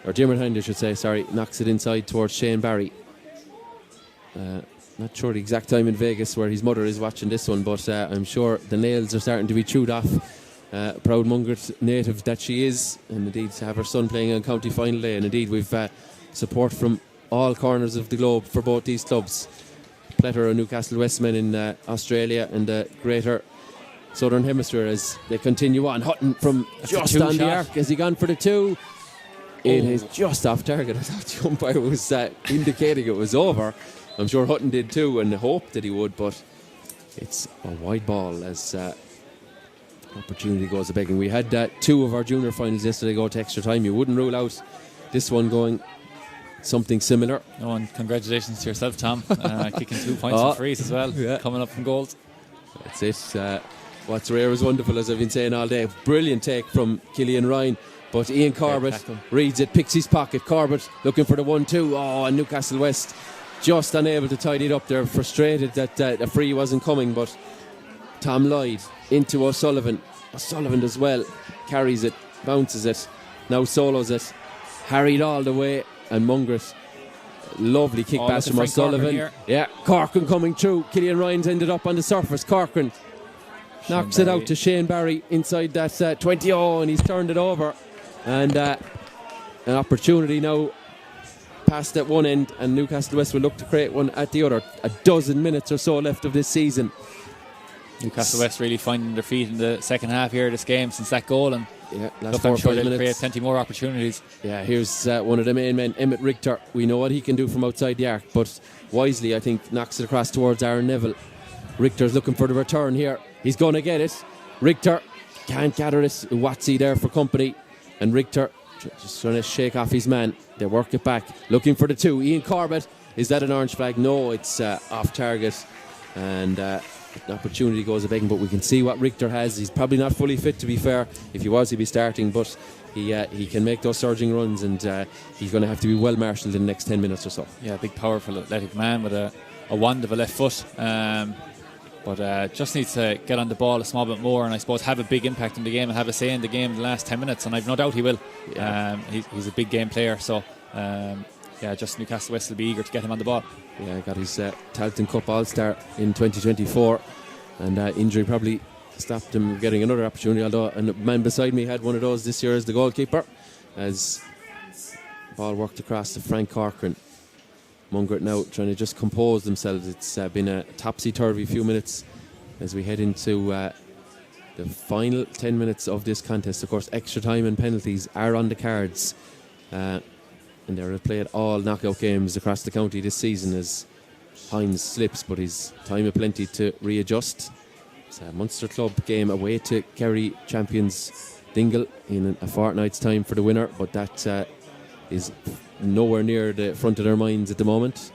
I should say, knocks it inside towards Shane Barry. Not sure the exact time in Vegas where his mother is watching this one, but I'm sure the nails are starting to be chewed off. Proud Mungret native that she is, and indeed to have her son playing on county final day, and indeed we've support from all corners of the globe for both these clubs. Plethora of Newcastlewest men in Australia and the greater Southern Hemisphere as they continue on. Hutton from just on the arc. Has he gone for the 2? It is just off target. I thought the umpire was indicating it was over. I'm sure Hutton did too and hoped that he would, but it's a wide ball as opportunity goes a begging. We had 2 of our junior finals yesterday go to extra time. You wouldn't rule out this one going something similar. Oh, and congratulations to yourself, Tom, kicking 2 points from frees as well, coming up from goals. That's it. What's rare is wonderful, as I've been saying all day. Brilliant take from Killian Ryan, but Ian Corbett reads it, picks his pocket. Corbett looking for the 1-2. And Newcastlewest just unable to tidy it up. They're frustrated that a free wasn't coming, but Tom Lloyd into O'Sullivan. O'Sullivan as well carries it, bounces it, now solos it, harried all the way, and Mungret, lovely kick pass from O'Sullivan. Corcoran coming through. Killian Ryan's ended up on the surface. Corcoran knocks it out to Shane Barry inside that 20, and he's turned it over, and an opportunity now past at one end, and Newcastlewest will look to create one at the other. A dozen minutes or so left of this season. Newcastlewest really finding their feet in the second half here of this game since that goal, and last I'm sure they'll create plenty more opportunities. Here's one of the main men, Emmett Richter. We know what he can do from outside the arc, but wisely I think knocks it across towards Aaron Neville. Richter's looking for the return here. He's going to get it. Richter can't gather it. Watsy there for company, and Richter just trying to shake off his man. They work it back, looking for the 2. Ian Corbett, is that an orange flag? No, it's off target, and the opportunity goes a begging, but we can see what Richter has. He's probably not fully fit, to be fair. If he was, he'd be starting, but he can make those surging runs, and he's going to have to be well marshalled in the next 10 minutes or so. Yeah, big powerful athletic man with a wand of a left foot, but just needs to get on the ball a small bit more, and I suppose have a big impact in the game and have a say in the game in the last 10 minutes, and I've no doubt he will. He's a big game player, so just Newcastlewest will be eager to get him on the ball. Got his Talton Cup All-Star in 2024, and injury probably stopped him getting another opportunity, although a man beside me had one of those this year as the goalkeeper, as the ball worked across to Frank Corcoran. Mungret now trying to just compose themselves. It's been a topsy-turvy few minutes as we head into the final 10 minutes of this contest. Of course, extra time and penalties are on the cards, and they're played all knockout games across the county this season as Hines slips, but he's time aplenty to readjust. It's a Munster Club game away to Kerry champions Dingle in a fortnight's time for the winner, but that is nowhere near the front of their minds at the moment.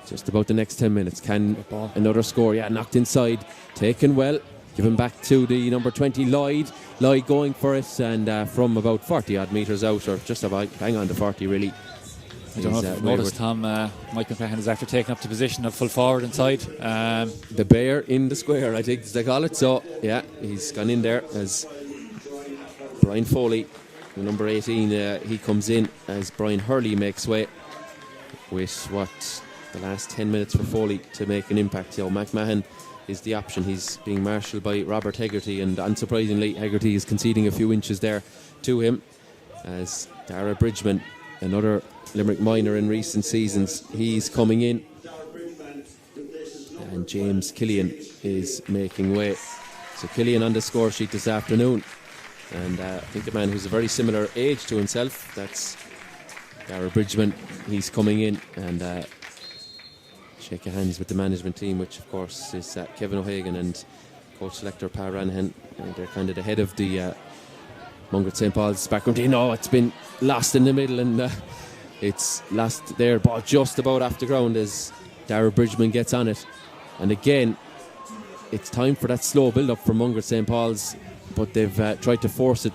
Just about the next 10 minutes. Can another score? Knocked inside, taken well. Given back to the number 20, Lloyd. Lloyd going for it, and from about 40 odd metres out, or just about bang on the 40 really. I don't know if you've noticed, Tom, Mike McMahon is after taking up the position of full forward inside. The bear in the square, I think they call it. So, yeah, he's gone in there as Brian Foley, the number 18, he comes in as Brian Hurley makes way with the last 10 minutes for Foley to make an impact. So McMahon is the option. He's being marshalled by Robert Hegarty, and unsurprisingly Hegarty is conceding a few inches there to him, as Dara Bridgman, another Limerick minor in recent seasons, he's coming in, and James Killian is making way. So Killian on the score sheet this afternoon, and I think a man who's a very similar age to himself, that's Dara Bridgman. He's coming in and shake hands with the management team, which of course is Kevin O'Hagan and coach selector Pa Ranahan, and they're kind of the head of the Mungret St. Paul's backroom team. No, it's been lost in the middle, and it's lost there, but just about off the ground as Dara Bridgman gets on it. And again, it's time for that slow build-up for Mungret St. Paul's, but they've tried to force it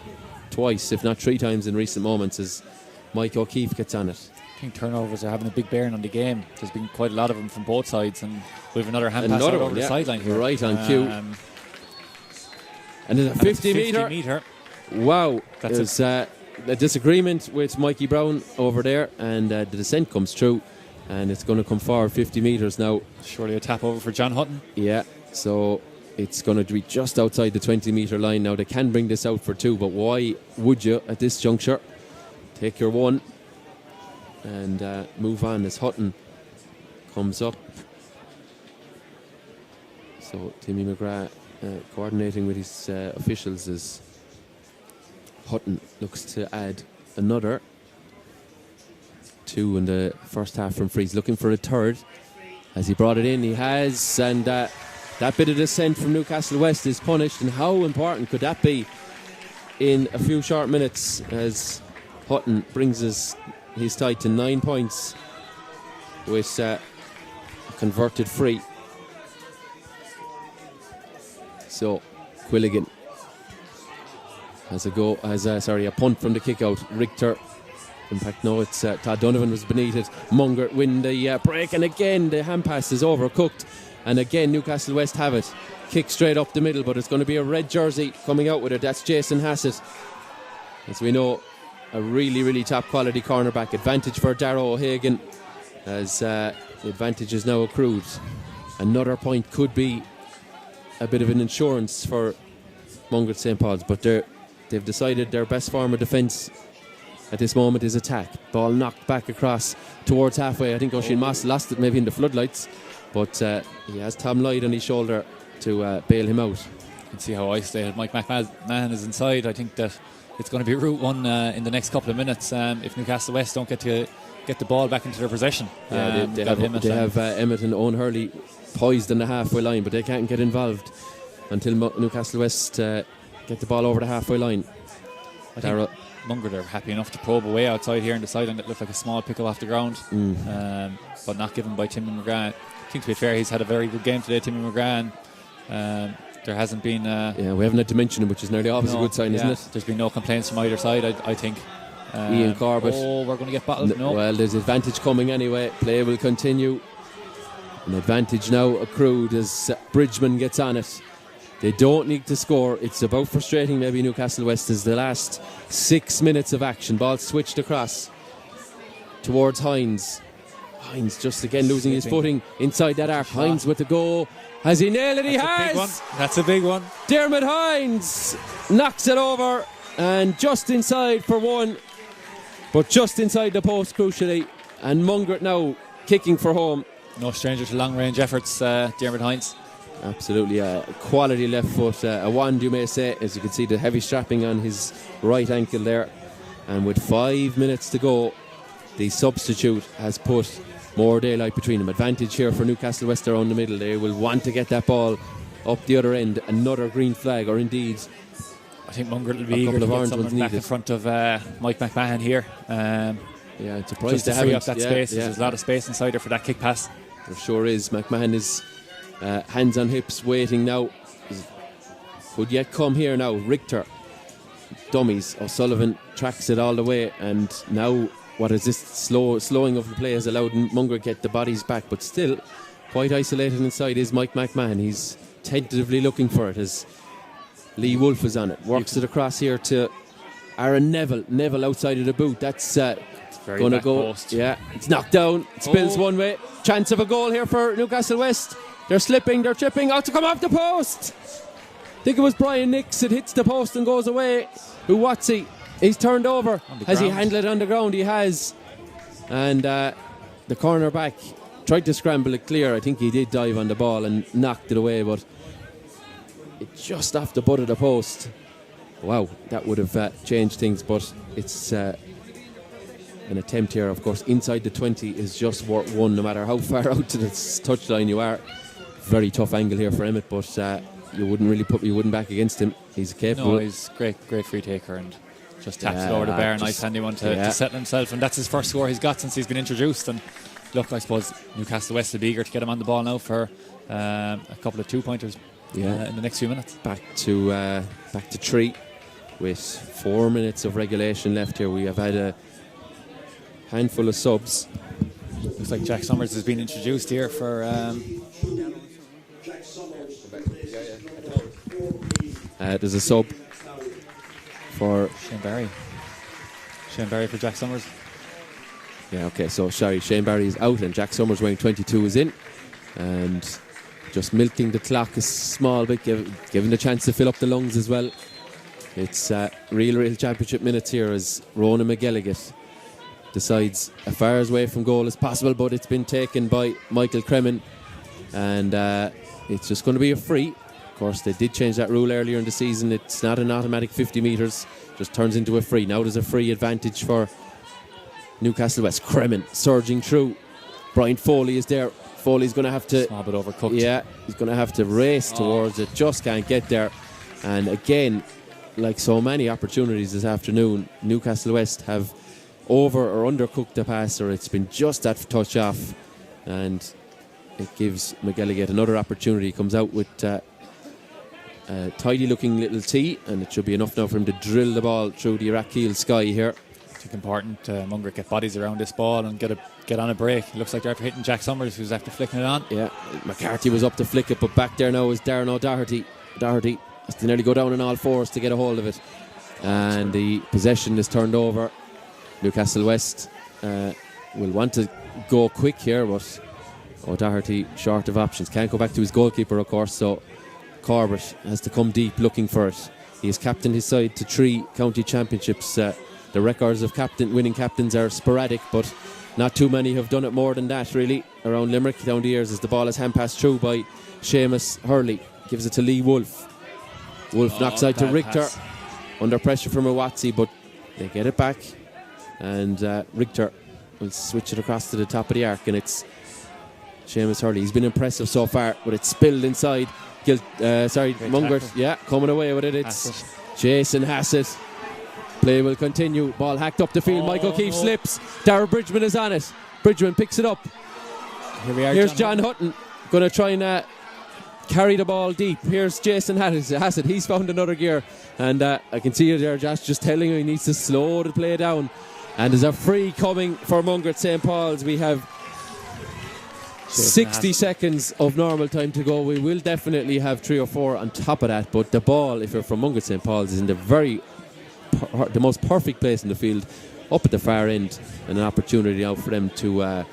twice, if not three times in recent moments, as Mike O'Keefe gets on it. I think turnovers are having a big bearing on the game. There's been quite a lot of them from both sides, and we have another hand pass over the sideline here. Right on cue. And there's a 50 metre. Wow. There's a disagreement with Mikey Brown over there, and the descent comes through, and it's going to come forward 50 metres now. Surely a tap over for John Hutton. Yeah, so it's going to be just outside the 20 metre line now. They can bring this out for two, but why would you at this juncture? Take your one and move on as Hutton comes up. So Timmy McGrath coordinating with his officials as Hutton looks to add another two in the first half from frees, looking for a third. As he brought it in, he has, and that bit of descent from Newcastlewest is punished. And how important could that be in a few short minutes, as Hutton brings his tie to 9 points with a converted free. So Quilligan has a punt from the kick out. Richter, in fact no, it's Todd Donovan was beneath it. Mungret win the break, and again the hand pass is overcooked, and again Newcastlewest have it. Kick straight up the middle, but it's going to be a red jersey coming out with it. That's Jason Hassett. As we know, a really, really top quality cornerback. Advantage for Darragh O'Hagan, as the advantage is now accrued. Another point could be a bit of an insurance for Mungret St. Paul's, but they've decided their best form of defence at this moment is attack. Ball knocked back across towards halfway. I think Oisin Moss lost it maybe in the floodlights, but he has Tom Lloyd on his shoulder to bail him out. You can see how isolated Mike McMahon is inside. I think that it's going to be Route 1 in the next couple of minutes if Newcastlewest don't get the ball back into their possession. Yeah, they have Emmett and Owen Hurley poised on the halfway line, but they can't get involved until Newcastlewest get the ball over the halfway line. I think Mungret are happy enough to probe away outside here in the sideline. That looked like a small pick-up off the ground, but not given by Timmy McGrath. I think, to be fair, he's had a very good game today, Timmy McGrath. There hasn't been... we haven't had to mention him, which is nearly always a good sign, isn't it? There's been no complaints from either side, I think. Ian Corbett. Oh, we're going to get battled. No. Well, there's advantage coming anyway. Play will continue. An advantage now accrued as Bridgman gets on it. They don't need to score. It's about frustrating maybe Newcastlewest as the last 6 minutes of action. Ball switched across towards Hines. Hines just again losing his footing inside that arc. Hines with the goal. Has he nailed it? He has! That's a big one. Dermot Hines knocks it over, and just inside for one, but just inside the post crucially. And Mungret now kicking for home. No stranger to long range efforts, Dermot Hines. Absolutely, a quality left foot, a wand you may say, as you can see the heavy strapping on his right ankle there. And with 5 minutes to go, the substitute has put more daylight between them. Advantage here for Newcastlewest around the middle. They will want to get that ball up the other end. Another green flag, or indeed I think Mungret will be eager to get someone back in front of Mike McMahon here. It's surprised to free up that space. There's a lot of space inside there for that kick pass. There sure is. McMahon is hands on hips waiting now. could yet come here now. Richter, dummies. O'Sullivan tracks it all the way, and now what is this slowing of the play has allowed Mungret get the bodies back, but still quite isolated inside is Mike McMahon. He's tentatively looking for it as Lee Wolfe is on it. Works it across here to Aaron Neville. Neville outside of the boot. That's going to go. Post. Yeah, it's knocked down. It spills one way. Chance of a goal here for Newcastlewest. They're slipping, they're tripping. Out to come off the post. I think it was Brian Nix. It hits the post and goes away. Uwatsi, he's turned over. Has he handled it on the ground? He has. And the corner back tried to scramble it clear. I think he did dive on the ball and knocked it away, but it just off the butt of the post. Wow, that would have changed things, but it's an attempt here. Of course, inside the 20 is just worth one, no matter how far out to the touchline you are. Very tough angle here for Emmett, but you wouldn't really put your wooden back against him. He's capable. No, he's great free taker and just taps it over the bar. Nice handy one to settle himself, and that's his first score he's got since he's been introduced. And look, I suppose Newcastlewest will be eager to get him on the ball now for a couple of 2-pointers in the next few minutes. Back to Tree with 4 minutes of regulation left here. We have had a handful of subs. Looks like Jack Summers has been introduced here for there's a sub for Shane Barry. Shane Barry for Jack Summers. Yeah, okay, so sorry, Shane Barry is out and Jack Summers wearing 22 is in, and just milking the clock a small bit, giving the chance to fill up the lungs as well. It's real championship minutes here as Ronan McGilligan decides as far away from goal as possible, but it's been taken by Michael Cremin, and it's just going to be a free. Of course, they did change that rule earlier in the season. It's not an automatic 50 metres, just turns into a free. Now there's a free advantage for Newcastlewest. Cremin surging through. Brian Foley is there. Foley's going to have to... Small bit overcooked. Yeah, he's going to have to race towards it. Just can't get there. And again, like so many opportunities this afternoon, Newcastlewest have over or undercooked the pass, or it's been just that touch off, and it gives McGilligan another opportunity. He comes out with a tidy looking little tee, and it should be enough now for him to drill the ball through the Iraq-Heel sky here. I think important Mungret get bodies around this ball and get on a break. It looks like they're after hitting Jack Summers, who's after flicking it on. Yeah, McCarthy was up to flick it, but back there now is Darren O'Doherty. Doherty has to nearly go down on all fours to get a hold of it, and the possession is turned over. Newcastlewest will want to go quick here, but O'Doherty short of options. Can't go back to his goalkeeper, of course, so Corbett has to come deep looking for it. He has captained his side to 3 county championships. The records of winning captains are sporadic, but not too many have done it more than that, really, around Limerick down the years, as the ball is hand-passed through by Seamus Hurley. Gives it to Lee Wolfe. Wolfe knocks out to Richter. Pass. Under pressure from Uwatsi, but they get it back. And Richter will switch it across to the top of the arc, and it's Seamus Hurley. He's been impressive so far, but it's spilled inside. Mungret, coming away with it. It's Jason Hassett. Play will continue. Ball hacked up the field. Mike O'Keefe slips. Darragh Bridgman is on it. Bridgman picks it up. Here we are. Here's John Hutton going to try and carry the ball deep. Here's Jason Hassett. He's found another gear, and I can see you there, Josh, just telling him he needs to slow the play down. And there's a free coming for Mungret St. Paul's. We have 60 seconds of normal time to go. We will definitely have 3 or 4 on top of that, but the ball, if you're from Mungret St. Paul's, is in the most perfect place in the field, up at the far end, and an opportunity now for them to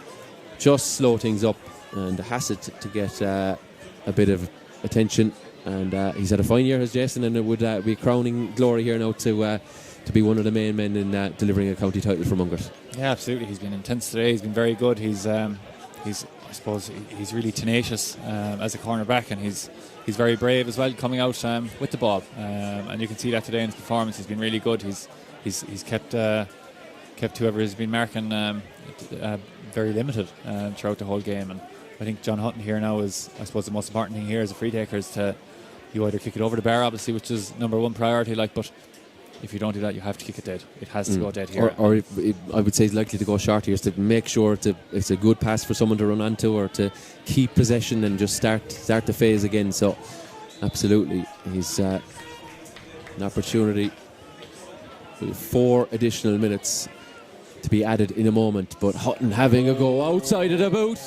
just slow things up, and Hassett to get a bit of attention. And he's had a fine year, has Jason, and it would be crowning glory here now to be one of the main men in delivering a county title for Mungret. Yeah, absolutely. He's been intense today. He's been very good. He's I suppose he's really tenacious as a cornerback, and he's very brave as well, coming out with the ball. And you can see that today in his performance. He's been really good. He's kept whoever has been marking very limited throughout the whole game. And I think John Hutton here now is, I suppose, the most important thing here as a free taker is to you either kick it over the bar, obviously, which is number one priority, but if you don't do that, you have to kick it dead. It has to go dead here. Or I would say it's likely to go short here, is to make sure it's a good pass for someone to run onto, or to keep possession and just start the phase again. So Absolutely. He's an opportunity with 4 additional minutes to be added in a moment, but Hutton having a go outside of the boot.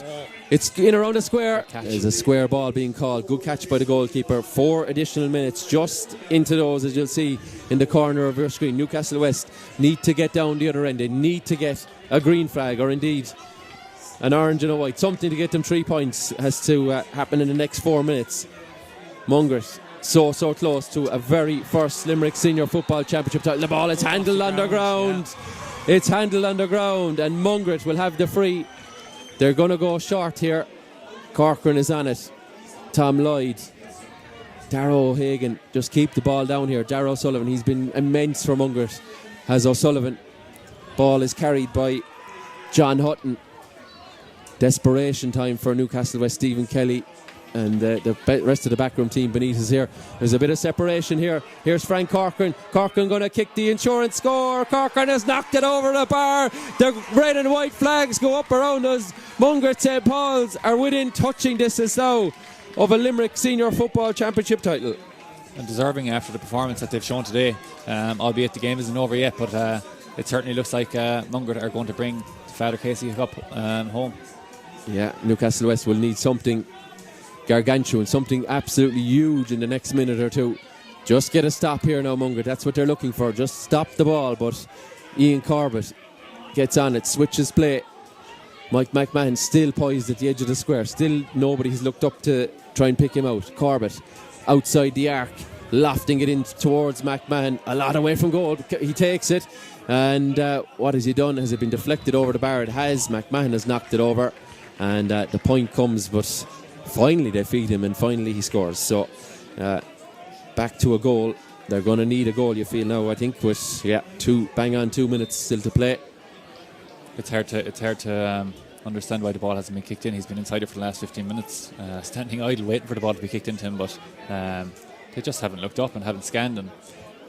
It's in around the square. There's a square ball being called. Good catch by the goalkeeper. 4 additional minutes just into those, as you'll see in the corner of your screen. Newcastlewest need to get down the other end. They need to get a green flag, or indeed an orange and a white. Something to get them 3 points has to happen in the next 4 minutes. Mungret so close to a very first Limerick Senior Football Championship title. The ball is handled underground. It's handled underground, and Mungret will have the free. They're going to go short here. Corcoran is on it. Tom Lloyd. Darrow O'Hagan. Just keep the ball down here. Darrow O'Sullivan. He's been immense for Mungret. Has O'Sullivan. Ball is carried by John Hutton. Desperation time for Newcastlewest. Stephen Kelly and the rest of the backroom team beneath us here. There's a bit of separation here. Here's Frank Corcoran. Corcoran going to kick the insurance score. Corcoran has knocked it over the bar. The red and white flags go up around us. Mungret St. Paul's are within touching distance now of a Limerick Senior Football Championship title. And deserving after the performance that they've shown today, albeit the game isn't over yet, but it certainly looks like Mungret are going to bring the Father Casey Cup home. Yeah, Newcastlewest will need something gargantuan, something absolutely huge in the next minute or two. Just get a stop here now, Mungret. That's what they're looking for. Just stop the ball. But Ian Corbett gets on it, switches play. Mike McMahon still poised at the edge of the square. Still nobody's looked up to try and pick him out. Corbett outside the arc, lofting it in towards McMahon. A lot away from goal. He takes it. And what has he done? Has it been deflected over the bar? It has. McMahon has knocked it over. And the point comes, but finally they feed him and finally he scores. So back to a goal. They're going to need a goal, you feel now, I think, with 2 minutes still to play. It's hard to understand why the ball hasn't been kicked in. He's been inside it for the last 15 minutes, standing idle waiting for the ball to be kicked into him, but they just haven't looked up and haven't scanned and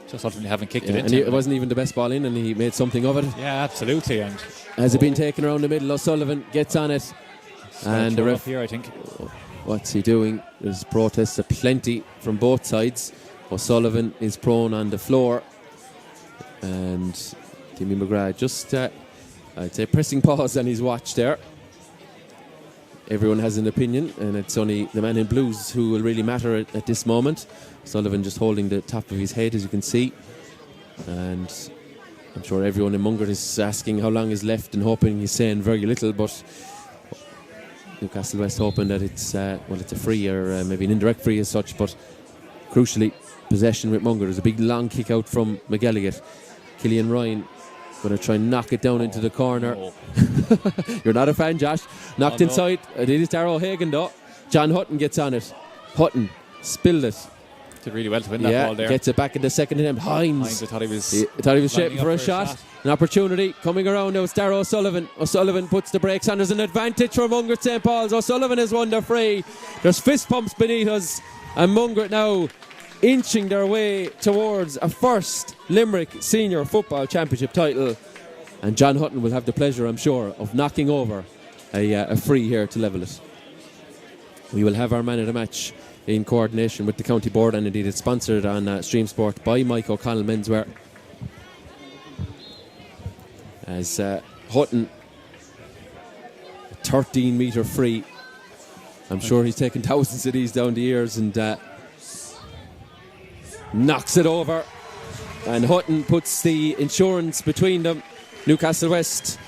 just ultimately haven't kicked it into him. It wasn't even the best ball in, and he made something of it. Yeah, absolutely. And has it been taken around the middle? O'Sullivan gets on it. And the ref here, I think. What's he doing? There's protests aplenty from both sides. O'Sullivan is prone on the floor, and Timmy McGrath just, I'd say, pressing pause on his watch there. Everyone has an opinion, and it's only the man in blues who will really matter at this moment. Sullivan just holding the top of his head, as you can see, and I'm sure everyone in Mungret is asking how long is left and hoping he's saying very little, but Newcastlewest hoping that it's a free or maybe an indirect free as such, but crucially possession with Mungret. There's a big long kick out from McGilligan. Killian Ryan going to try and knock it down into the corner. You're not a fan, Josh. Knocked inside. It is Darrow O'Hagan though. John Hutton gets on it. Hutton spilled it. Did really well to win that ball there. Gets it back in the second attempt. Hines. I thought he was shaping for a shot. An opportunity coming around now. It's Darrow O'Sullivan. O'Sullivan puts the brakes on. There's an advantage for Mungret St. Paul's. O'Sullivan has won the free. There's fist pumps beneath us, and Mungret now inching their way towards a first Limerick Senior Football Championship title. And John Hutton will have the pleasure, I'm sure, of knocking over a free here to level it. We will have our man of the match in coordination with the county board, and indeed it's sponsored on Stream Sport by Mike O'Connell Menswear. As Hutton, 13-metre free. I'm sure he's taken thousands of these down the years, and knocks it over. And Hutton puts the insurance between them. Newcastlewest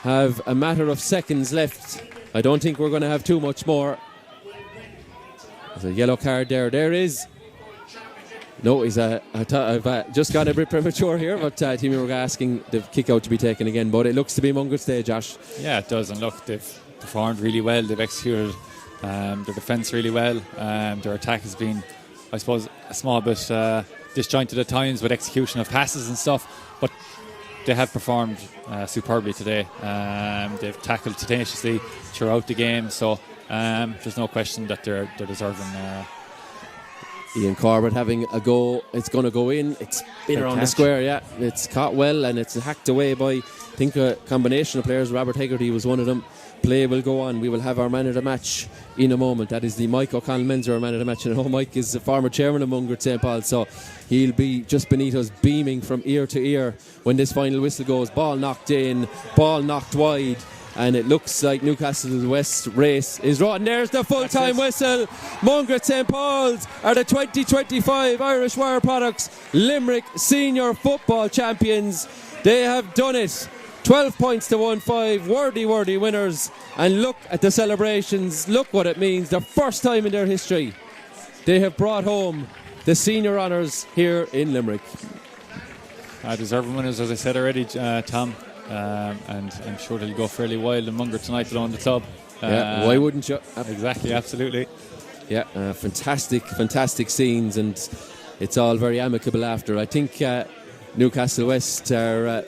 have a matter of seconds left. I don't think we're going to have too much more. There's a yellow card there. There is. No, I've just got a bit premature here, but Timmy were asking the kick out to be taken again. But it looks to be Mungret's day, Josh. Yeah, it does. And look, they've performed really well. They've executed their defence really well. Their attack has been, I suppose, a small bit disjointed at times with execution of passes and stuff. But they have performed superbly today. They've tackled tenaciously throughout the game. So there's no question that they're deserving. Ian Corbett having a go. It's going to go in. It's been around the square, yeah. It's caught well, and it's hacked away by, I think, a combination of players. Robert Hegarty was one of them. play will go on. We will have our man of the match in a moment. That is the Mike O'Connell Menzer man of the match. And I know Mike is the former chairman of Mungret St. Paul, so he'll be just beneath us, beaming from ear to ear when this final whistle goes. Ball knocked in, ball knocked wide, and it looks like Newcastlewest race is rotten. There's the full-time whistle. Mungret St. Paul's are the 2025 Irish Wire Products Limerick Senior Football Champions. They have done it. 12 points to 1-5, worthy winners. And look at the celebrations. Look what it means. The first time in their history they have brought home the senior honours here in Limerick. Deserving winners, as I said already, Tom. And I'm sure they'll go fairly wild in Mungret tonight to own the club. Yeah, why wouldn't you? Exactly, absolutely. Yeah, fantastic scenes, and it's all very amicable after. I think Newcastlewest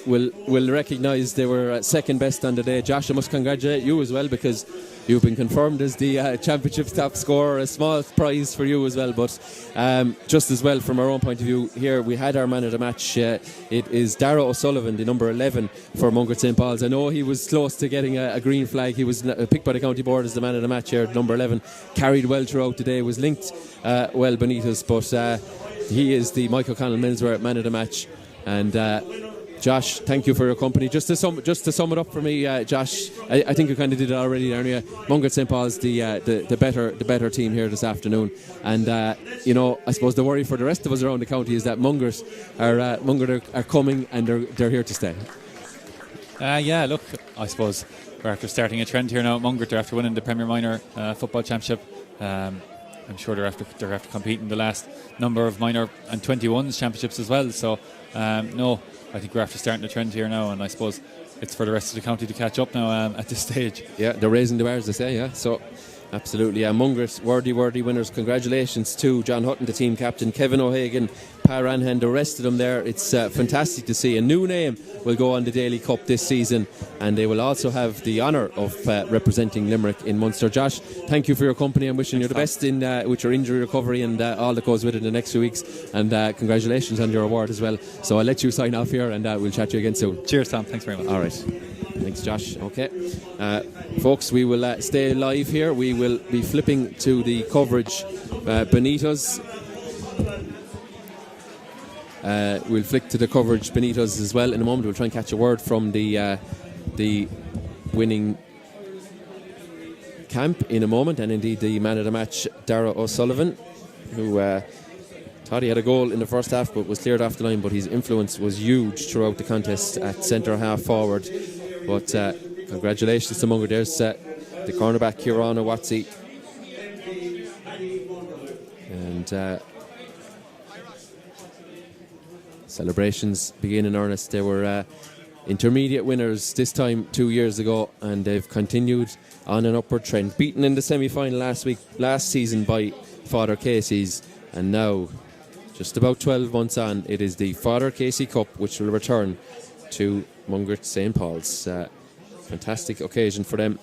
will recognise they were second best on the day. Josh, I must congratulate you as well, because you've been confirmed as the championship top scorer. A small prize for you as well, but just as well from our own point of view here, we had our man of the match. It is Dara O'Sullivan, the number 11 for Mungret St. Paul's. I know he was close to getting a green flag. He was picked by the county board as the man of the match here. Number 11 carried well throughout the day, was linked well beneath us, but he is the Mike O'Connell Menswear man of the match. And Josh, thank you for your company. Just to sum it up for me, Josh, I think you kind of did it already, aren't you? Mungret St. Paul's the better team here this afternoon, and I suppose the worry for the rest of us around the county is that Mungret are coming, and they're here to stay. Look, I suppose we're after starting a trend here now at Mungret. They're after winning the Premier Minor Football Championship. I'm sure they're after competing the last number of minor and 21s championships as well. So no, I think we're after starting a trend here now, and I suppose it's for the rest of the county to catch up now at this stage. Yeah, they're raising the bars, they say. Yeah, so absolutely. Mungret, worthy winners. Congratulations to John Hutton, the team captain, Kevin O'Hagan, Pa Ranhan, the rest of them there. It's fantastic to see. A new name will go on the Daily Cup this season, and they will also have the honour of representing Limerick in Munster. Josh, thank you for your company. I'm wishing you the best with your injury recovery and all that goes with it in the next few weeks, and congratulations on your award as well. So I'll let you sign off here, and we'll chat to you again soon. Cheers, Tom. Thanks very much. All right. Thanks, Josh. Okay. Folks, we will stay live here. We will be flipping to the coverage beneath us. We'll flick to the coverage beneath us as well in a moment. We'll try and catch a word from the winning camp in a moment, and indeed the man of the match, Dara O'Sullivan, who thought he had a goal in the first half but was cleared off the line, but his influence was huge throughout the contest at centre half forward. But congratulations to Mungret. There's the cornerback, Kieran Watsi, and celebrations begin in earnest. They were intermediate winners this time 2 years ago, and they've continued on an upward trend. Beaten in the semi-final last season by Father Casey's, and now, just about 12 months on, it is the Father Casey Cup which will return to Mungret St. Paul's. Fantastic occasion for them.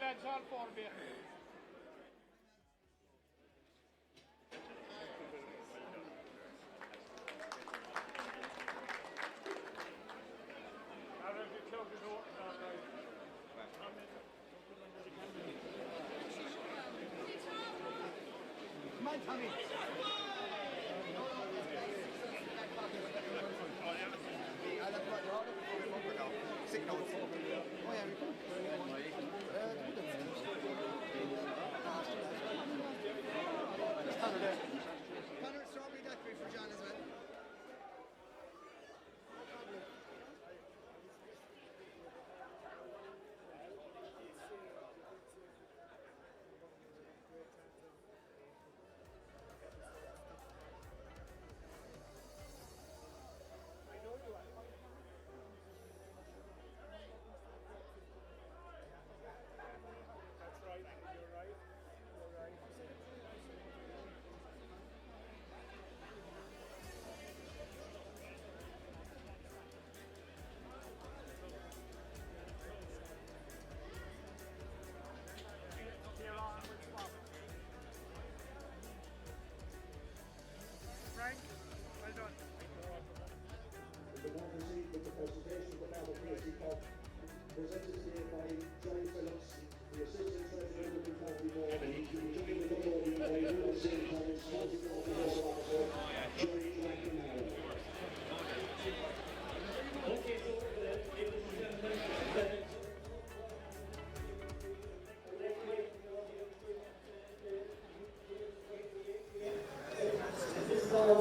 lads, all four of you. Come on, Tommy. Connor, strawberry daiquiri for John as well. Frank, well done. The one proceed with the presentation of the Father Casey Cup, presented today by Johnny Phillips, the Assistant Treasurer of the County Board, and he's been joined with the podium by Will St. Thomas, County Board Officer, Jerry McNamara. Okay, so ladies and gentlemen, this is all the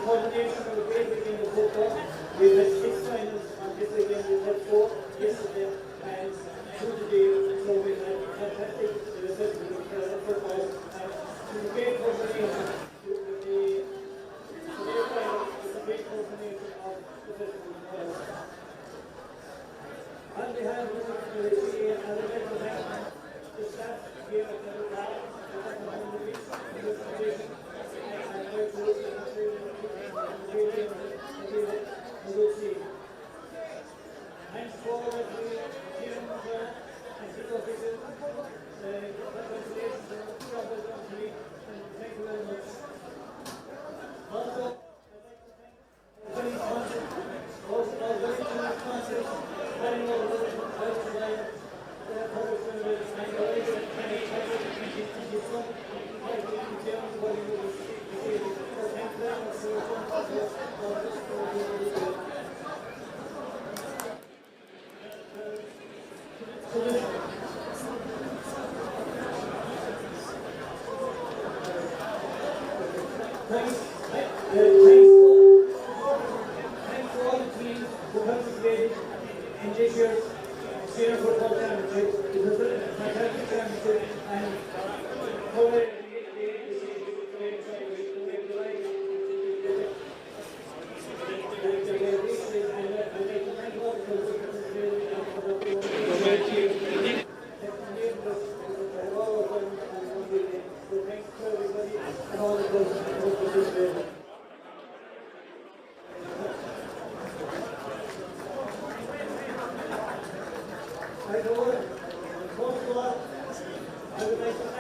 culmination of the great weekend of football. We've had 6 finals on this weekend. We've had 4 yesterday and 2 today. So we've had fantastic football. And the great culmination with the today final is the great culmination of the festival. On behalf of the CA and the medical staff, the staff here at the Bar, the foundation, henceforward, thank you very much. Also, thanks to all the teams who participated in this year's senior football championship. It was a fantastic championship and covered I would like to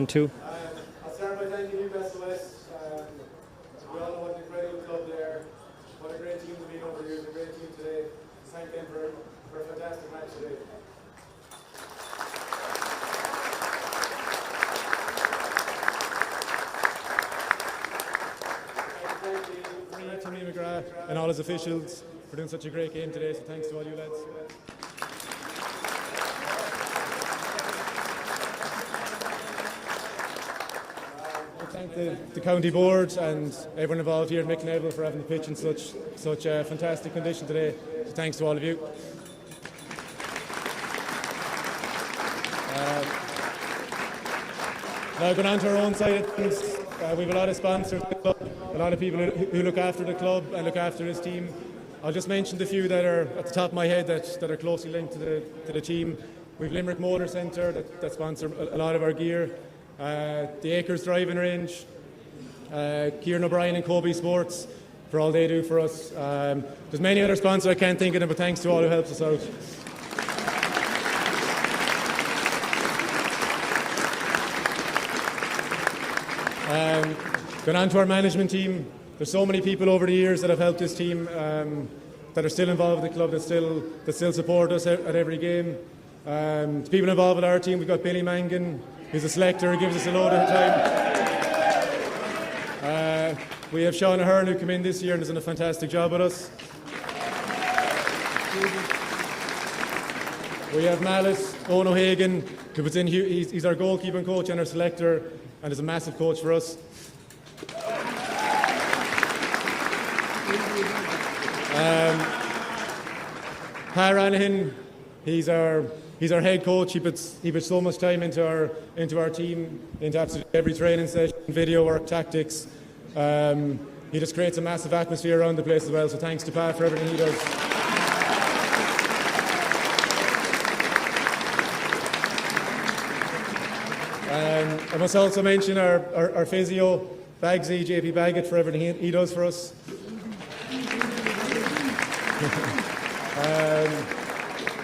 2. I'll start by thanking Newcastlewest. We all know what an incredible club they are. What a great team to be over here. It's a great team today. Thank them for a fantastic match today. Thank you, Mungret, and all his officials for doing such a great game today. So thanks to all you lads. Thank the county board and everyone involved here at McNeville for having the pitch in such a fantastic condition today. So thanks to all of you. Now going on to our own side of things, we have a lot of sponsors, a lot of people who look after the club and look after this team. I'll just mention the few that are at the top of my head that are closely linked to the team. We have Limerick Motor Centre that sponsor a lot of our gear. The Acres Driving Range, Kieran O'Brien and Kobe Sports for all they do for us. There's many other sponsors I can't think of them, but thanks to all who helps us out. Going on to our management team, there's so many people over the years that have helped this team that are still involved with the club, that still support us at every game. The people involved with our team, we've got Billy Mangan, who's a selector, who gives us a load of time. We have Sean Ahern, who came in this year and has done a fantastic job with us. We have Malice, Owen O'Hagan, who was in. He's our goalkeeping coach and our selector, and is a massive coach for us. Pat Ranahan, he's our head coach. He puts so much time into our team, into absolutely every training session, video work, tactics. He just creates a massive atmosphere around the place as well. So thanks to Pat for everything he does. I must also mention our physio, Bagsy, JP Baggett, for everything he does for us.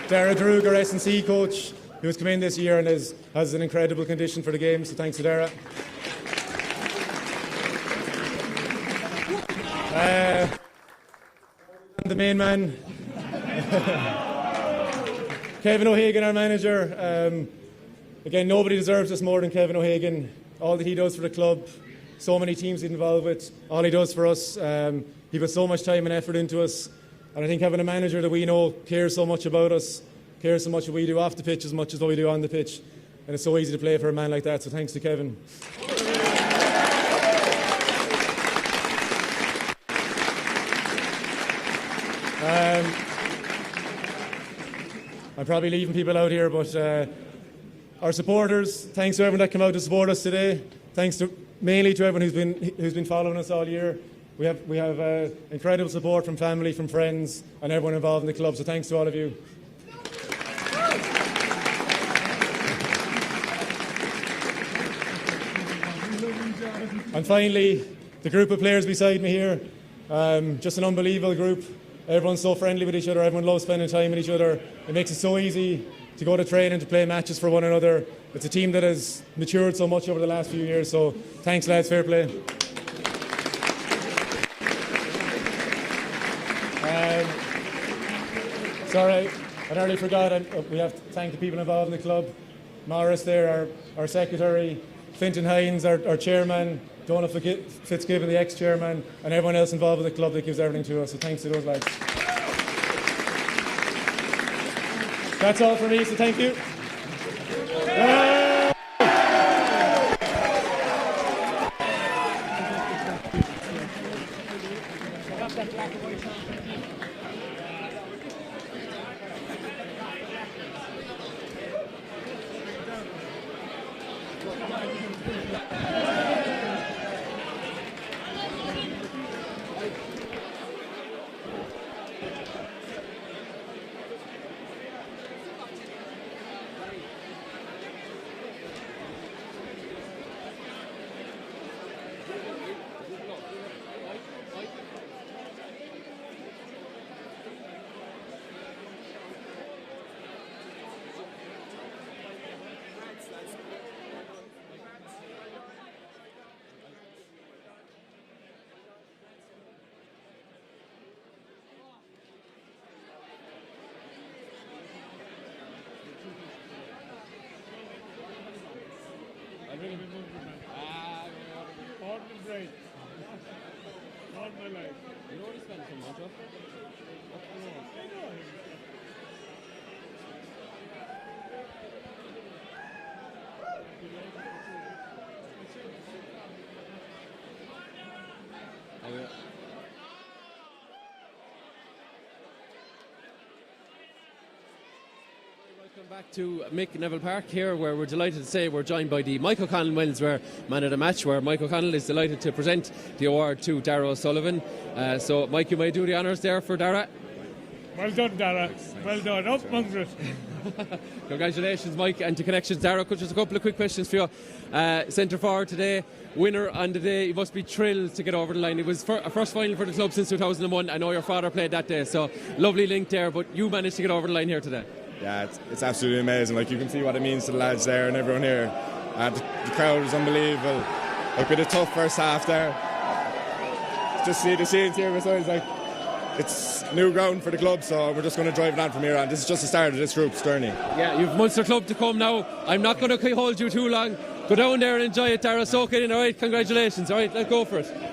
Dara Drug, our S&C coach, who has come in this year and has an incredible condition for the game, so thanks to Dara. The main man, Kevin O'Hagan, our manager. Again, nobody deserves this more than Kevin O'Hagan. All that he does for the club, so many teams he's involved with, all he does for us. He puts so much time and effort into us. And I think having a manager that we know cares so much about us, cares so much what we do off the pitch as much as what we do on the pitch. And it's so easy to play for a man like that, so thanks to Kevin. I'm probably leaving people out here, but our supporters, thanks to everyone that came out to support us today. Thanks mainly to everyone who's been following us all year. We have incredible support from family, from friends, and everyone involved in the club. So thanks to all of you. And finally, the group of players beside me here, just an unbelievable group. Everyone's so friendly with each other. Everyone loves spending time with each other. It makes it so easy to go to training, to play matches for one another. It's a team that has matured so much over the last few years. So thanks, lads. Fair play. Sorry, I nearly forgot. We have to thank the people involved in the club. Morris there, our secretary, Finton Hines, our chairman, Donald Fitzgibbon, the ex-chairman, and everyone else involved with the club that gives everything to us. So thanks to those lads. That's all from me, so thank you. All my life. You know where he's from, Monjo? Welcome back to Mick Neville Park here, where we're delighted to say we're joined by the Mike O'Connell Menswear Man of the Match, where Mike O'Connell is delighted to present the award to Dara O'Sullivan. So Mike, you may do the honours there for Dara. Well done, Dara. Well done. Up, Mungret. Congratulations, Mike, and to Connections. Dara, just a couple of quick questions for you. Centre forward today, winner on the day. You must be thrilled to get over the line. It was a first final for the club since 2001. I know your father played that day, so lovely link there, but you managed to get over the line here today. Yeah, it's absolutely amazing. Like, you can see what it means to the lads there and everyone here. The crowd was unbelievable. Like, we had a tough first half there. Just see the scenes here besides, like, it's new ground for the club, so we're just going to drive it on from here on. This is just the start of this group's journey. Yeah, you've Munster Club to come now. I'm not going to hold you too long. Go down there and enjoy it, Dara. Soak it in, all right? Congratulations. All right, let's go for it.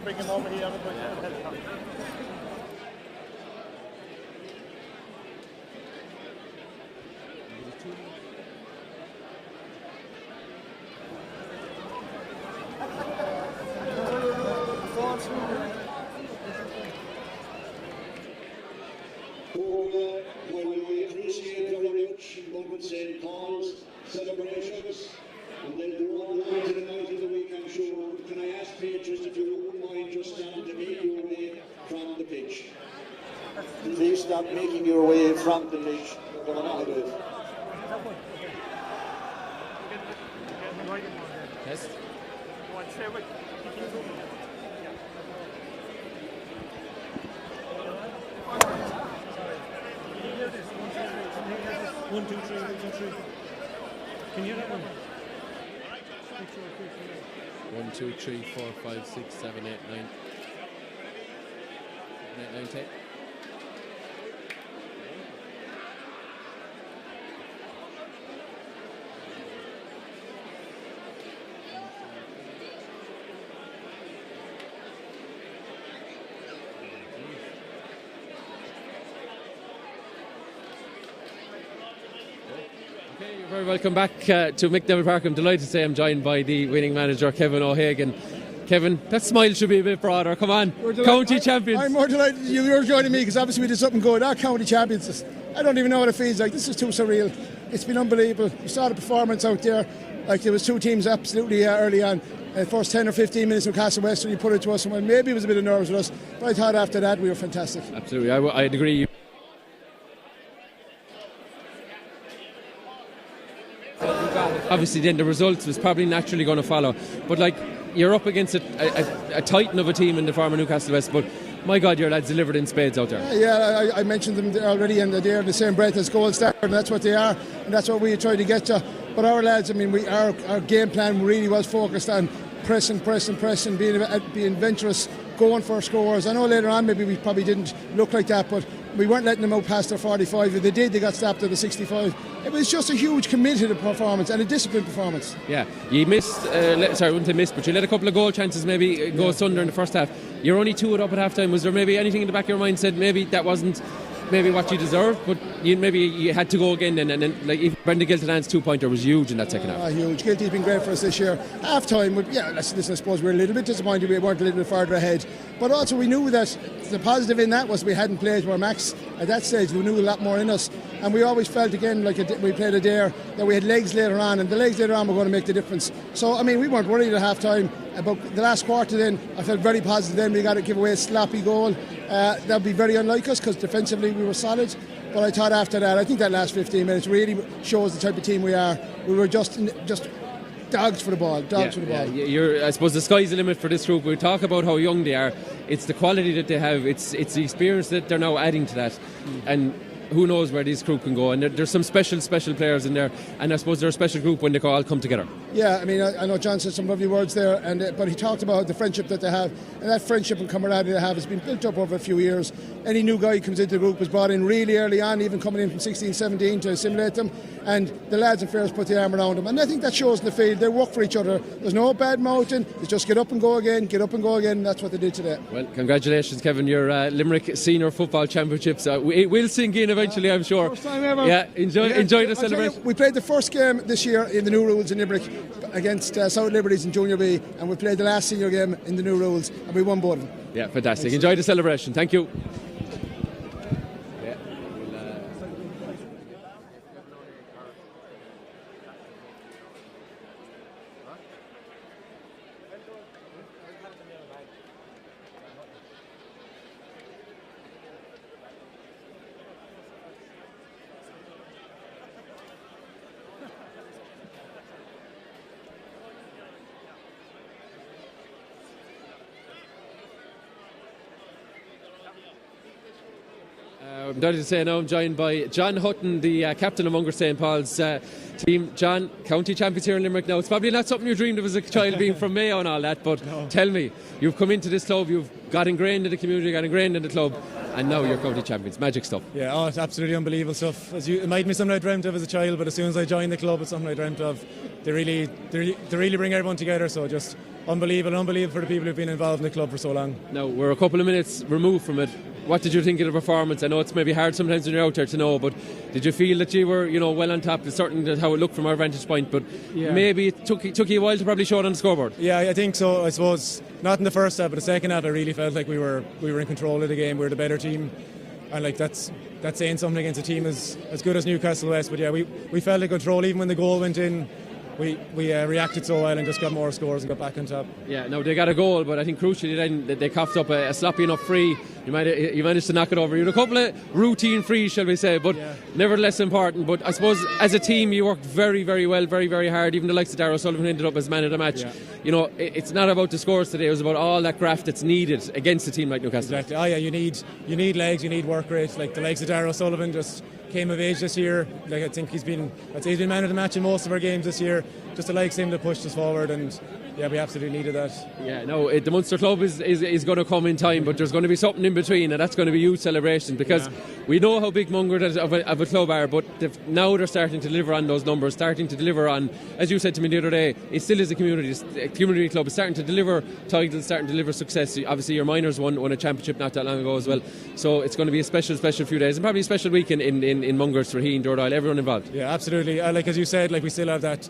Bring him over here. While we appreciate very much Mungret St. Paul's celebrations, and they'll go on to the night of the week, I'm sure. Can I ask patrons if you wouldn't mind just standing to make your way from the pitch? Please stop making your way from the pitch. We're going on to do it. Test. 1, 2, 3, 1, 2, 3. Can you hear that one? 1, 2, 3, 4, 5, 6, 7, 8, 9. 9, 10. You're very welcome back to Mick Neville Park. I'm delighted to say I'm joined by the winning manager, Kevin O'Hagan. Kevin, that smile should be a bit broader. Come on, county champions. I'm more delighted you're joining me because obviously we did something good. Our county champions, I don't even know what it feels like. This is too surreal. It's been unbelievable. You saw the performance out there. Like there was two teams absolutely early on. First 10 or 15 minutes Newcastlewest, when you put it to us, and maybe it was a bit of nerves with us, but I thought after that we were fantastic. Absolutely, I'd agree. Obviously then the results was probably naturally going to follow, but like you're up against a titan of a team in the former Newcastlewest, but my God, your lads delivered in spades out there. Yeah, I mentioned them already, and they're in the same breath as Gold Star, and that's what they are, and that's what we try to get to. But our lads, I mean, our game plan really was focused on pressing, being adventurous, going for scores. I know later on maybe we probably didn't look like that, but we weren't letting them out past their 45. If they did, they got stopped at the 65. It was just a huge committed performance and a disciplined performance. Yeah, you missed, sorry, I wouldn't say missed, but you let a couple of goal chances maybe go asunder in the first half. You're only 2 up at half time. Was there maybe anything in the back of your mind said maybe that wasn't maybe what you deserved, but maybe you had to go again, and then like if Brendan Gilton's 2-pointer was huge in that second half. Huge. Gilty's been great for us this year. Half time, listen, I suppose we're a little bit disappointed we weren't a little bit further ahead, but also we knew that the positive in that was we hadn't played our max at that stage. We knew a lot more in us, and we always felt again like we played a dare that we had legs later on, and the legs later on were going to make the difference. So I mean, we weren't worried at half time about the last quarter. Then I felt very positive. Then we got to give away a sloppy goal. That would be very unlike us because defensively we were solid. But I thought after that, I think that last 15 minutes really shows the type of team we are. We were just dogs for the ball. I suppose the sky's the limit for this group. We talk about how young they are. It's the quality that they have. It's the experience that they're now adding to that. And who knows where this group can go. And there's some special players in there. And I suppose they're a special group when they all come together. Yeah, I mean, I know John said some lovely words there, but he talked about the friendship that they have. And that friendship and camaraderie they have has been built up over a few years. Any new guy who comes into the group was brought in really early on, even coming in from 16, 17 to assimilate them. And the lads and players put the arm around them. And I think that shows in the field. They work for each other. There's no bad mouthing. It's just get up and go again. And that's what they did today. Well, congratulations, Kevin. Your Limerick Senior Football Championships. It will sink in eventually, I'm sure. First time ever. Yeah, enjoy the celebration. We played the first game this year in the new rules in Limerick against South Liberties in Junior B, and we played the last senior game in the new rules, and we won both of them. Yeah, fantastic. Enjoy the celebration. Thank you. I'm delighted to say now I'm joined by John Hutton, the captain of Mungret St. Paul's team. John, county champions here in Limerick now. It's probably not something you dreamed of as a child, being from Mayo and all that, but tell me, you've come into this club, you've got ingrained in the community, got ingrained in the club, and now you're county champions. Magic stuff. Yeah, it's absolutely unbelievable stuff. It might be something I dreamt of as a child, but as soon as I joined the club, it's something I dreamt of. They really bring everyone together, so just unbelievable for the people who've been involved in the club for so long. Now, we're a couple of minutes removed from it. What did you think of the performance? I know it's maybe hard sometimes when you're out there to know, but did you feel that you were, well on top? It's certainly how it looked from our vantage point, but maybe it took you a while to probably show it on the scoreboard. Yeah, I think so. I suppose not in the first half, but the second half, I really felt like we were in control of the game. We were the better team, and like that's saying something against a team as good as Newcastlewest. But yeah, we felt in control even when the goal went in. We reacted so well and just got more scores and got back on top. Yeah, no, they got a goal, but I think crucially then they coughed up a sloppy enough free. You managed to knock it over. You had a couple of routine frees, shall we say, but nevertheless important. But I suppose as a team you worked very, very well, very, very hard. Even the likes of Darragh O'Sullivan ended up as man of the match. Yeah. It's not about the scores today. It was about all that graft that's needed against a team like Newcastle. Exactly. You need legs, you need work rate. Like the likes of Darragh O'Sullivan just came of age this year. Like I think he's been man of the match in most of our games this year. Just the likes of him that pushed us forward, and yeah, we absolutely needed that. Yeah, no, the Munster Club is going to come in time, but there's going to be something in between, and that's going to be youth celebrations, because we know how big Mungret of a club are, but now they're starting to deliver on those numbers, starting to deliver on, as you said to me the other day, it still is a community club. It's starting to deliver titles, starting to deliver success. Obviously your minors won a championship not that long ago as well, so it's going to be a special few days, and probably a special week in Mungret, Raheen, Dordile, everyone involved. Yeah, absolutely. Like as you said, like we still have that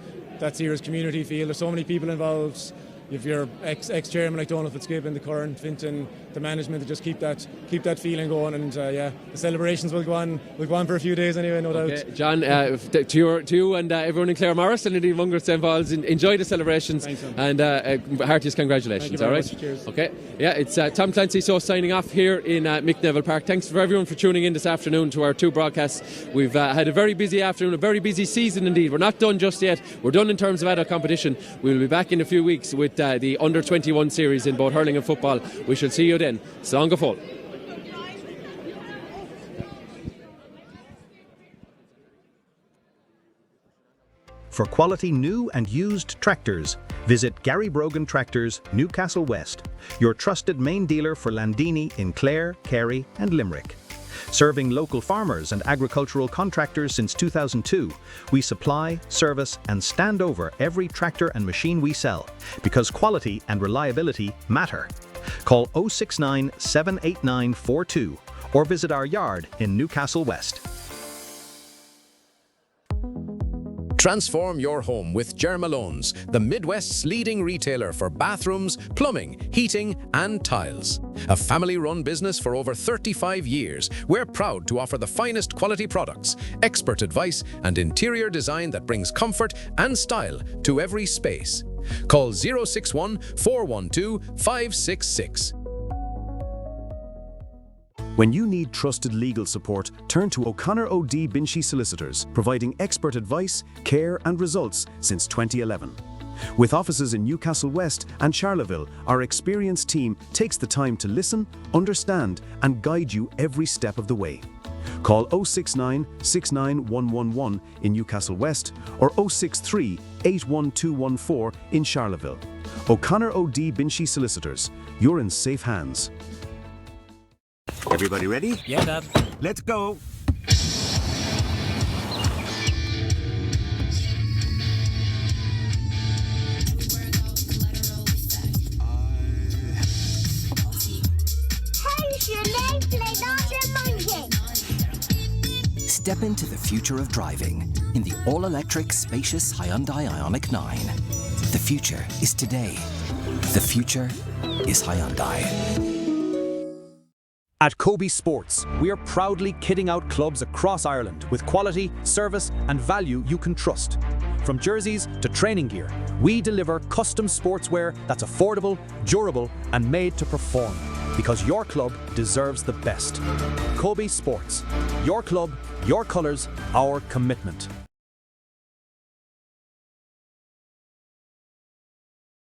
serious community feel. There's so many people involved. If you're ex-chairman like Donald Fitzgibbon, the current Fintan, the management, to just keep that feeling going, and the celebrations will go on for a few days anyway, no doubt. John, to you and everyone in Clare Morris and indeed Mungret involved, enjoy the celebrations. Thanks, and heartiest congratulations. All right. Cheers. Okay. Yeah, it's Tom Clancy signing off here in Mick Neville Park. Thanks for everyone for tuning in this afternoon to our two broadcasts. We've had a very busy afternoon, a very busy season indeed. We're not done just yet. We're done in terms of adult competition. We'll be back in a few weeks with the under-21 series in both hurling and football. We shall see you then. Slán go fóill. For quality new and used tractors, visit Gary Brogan Tractors, Newcastlewest, your trusted main dealer for Landini in Clare, Kerry and Limerick. Serving local farmers and agricultural contractors since 2002, we supply, service and stand over every tractor and machine we sell, because quality and reliability matter. Call 069 789 42 or visit our yard in Newcastlewest. Transform your home with Germalones, the Midwest's leading retailer for bathrooms, plumbing, heating and tiles. A family-run business for over 35 years, we're proud to offer the finest quality products, expert advice and interior design that brings comfort and style to every space. Call 061 412 566. When you need trusted legal support, turn to O'Connor O'D Binchy Solicitors, providing expert advice, care and results since 2011. With offices in Newcastlewest and Charleville, our experienced team takes the time to listen, understand and guide you every step of the way. Call 069 69111 in Newcastlewest or 063 81214 in Charleville. O'Connor O'D Binchy Solicitors, you're in safe hands. Everybody ready? Yeah, Dad. Let's go. Step into the future of driving in the all-electric, spacious Hyundai Ioniq 9. The future is today. The future is Hyundai. At Kobe Sports, we are proudly kitting out clubs across Ireland with quality, service and value you can trust. From jerseys to training gear, we deliver custom sportswear that's affordable, durable and made to perform, because your club deserves the best. Kobe Sports. Your club, your colours, our commitment.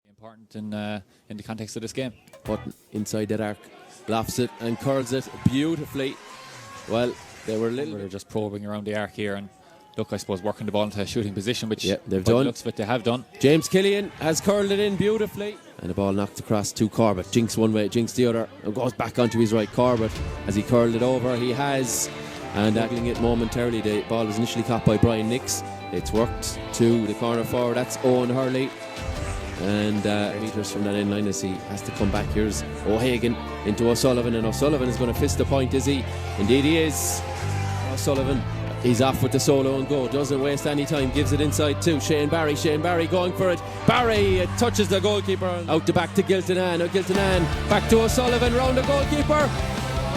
Important in the context of this game. But inside that arc, lofts it and curls it beautifully. Well, they were just probing around the arc here, and look, I suppose working the ball into a shooting position, which they've done. The looks of it, they have done. James Killian has curled it in beautifully, and the ball knocked across to Corbett. Jinx one way, Jinx the other, and goes back onto his right. Corbett, as he curled it over, he has, and angling it momentarily. The ball was initially caught by Brian Nix. It's worked to the corner forward. That's Owen Hurley. And meters from that end line as he has to come back. Here's O'Hagan into O'Sullivan, and O'Sullivan is going to fist the point, is he? Indeed he is. O'Sullivan, he's off with the solo and go, doesn't waste any time, gives it inside to Shane Barry. Shane Barry going for it. Barry touches the goalkeeper. Out the back to Giltinan. Giltinan back to O'Sullivan, round the goalkeeper.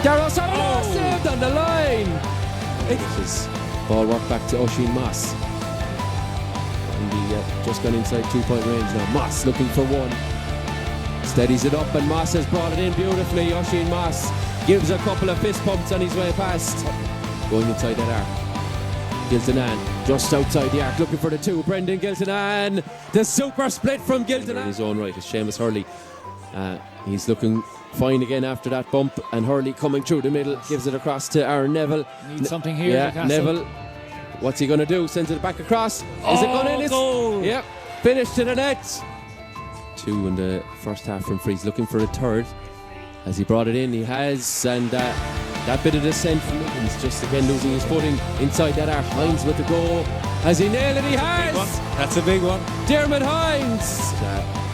Darrell O'Sullivan saved on the line. This is ball work back to Oisin Moss. Just gone inside 2-point range now. Moss looking for one. Steadies it up and Moss has brought it in beautifully. Oisin Moss gives a couple of fist pumps on his way past. Going inside that arc. Giltinan just outside the arc looking for the two. Brendan Giltinan. The super split from Giltinan. In his own right is Seamus Hurley. He's looking fine again after that bump, and Hurley coming through the middle, gives it across to Aaron Neville. Need something here, Yeah, Newcastle. Neville. What's he going to do? Sends it back across. Is it going in? Goal! Yep. Finish to the net. 2 in the first half from Freeze, looking for a third. As he brought it in, he has, and that bit of descent from Higgins, just again losing his footing inside that arc. Hines with the goal. Has he nailed it? He has! That's a big one. Dermot Hines!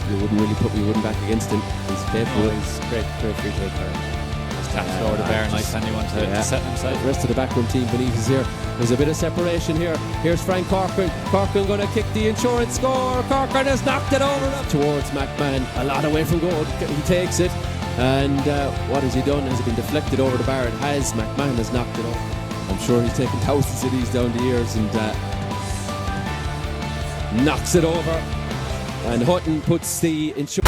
You wouldn't back against him. He's capable. He's great free kick player. Just tapped over the bar, nice handy one to set himself. The rest of the backroom team beneath is here. There's a bit of separation here. Here's Frank Corcoran. Corcoran going to kick the insurance score. Corcoran has knocked it over towards McMahon. A lot away from goal. He takes it. And what has he done? Has it been deflected over the bar? It has. McMahon has knocked it over. I'm sure he's taken thousands of these down the years and knocks it over. And Hutton puts the insurance.